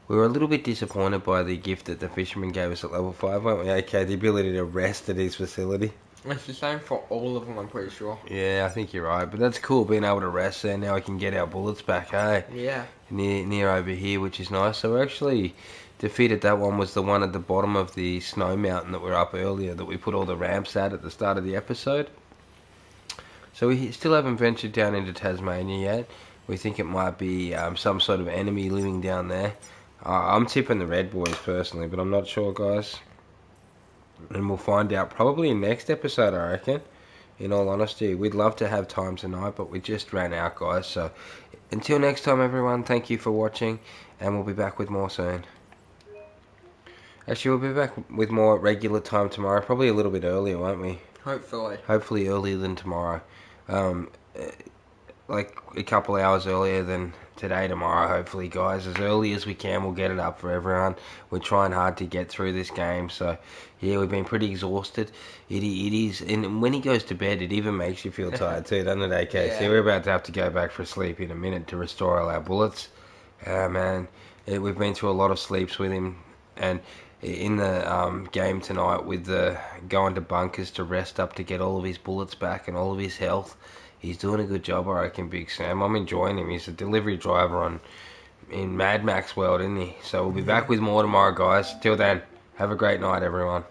We were a little bit disappointed by the gift that the fisherman gave us at level 5, weren't we? Okay, the ability to rest at his facility. It's the same for all of them, I'm pretty sure. Yeah, I think you're right. But that's cool, being able to rest there. Now we can get our bullets back, hey? Yeah. Near over here, which is nice. So we actually defeated that one, was the one at the bottom of the snow mountain that we were up earlier, that we put all the ramps at the start of the episode. So we still haven't ventured down into Tasmania yet. We think it might be some sort of enemy living down there. I'm tipping the Red Boys personally, but I'm not sure, guys. And we'll find out probably in next episode, I reckon. In all honesty, we'd love to have time tonight, but we just ran out, guys. So until next time, everyone, thank you for watching, and we'll be back with more soon. Actually, we'll be back with more regular time tomorrow, probably a little bit earlier, won't we? Hopefully. Hopefully earlier than tomorrow. Like a couple hours earlier than today, tomorrow, hopefully, guys. As early as we can, we'll get it up for everyone. We're trying hard to get through this game, so yeah, we've been pretty exhausted. It is, and when he goes to bed, it even makes you feel tired too, doesn't it, AK? Yeah. So we're about to have to go back for sleep in a minute to restore all our bullets. Man, we've been through a lot of sleeps with him, and in the game tonight with the going to bunkers to rest up to get all of his bullets back and all of his health. He's doing a good job, I reckon, Big Sam. I'm enjoying him. He's a delivery driver in Mad Max world, isn't he? So we'll be back with more tomorrow, guys. Till then, have a great night, everyone.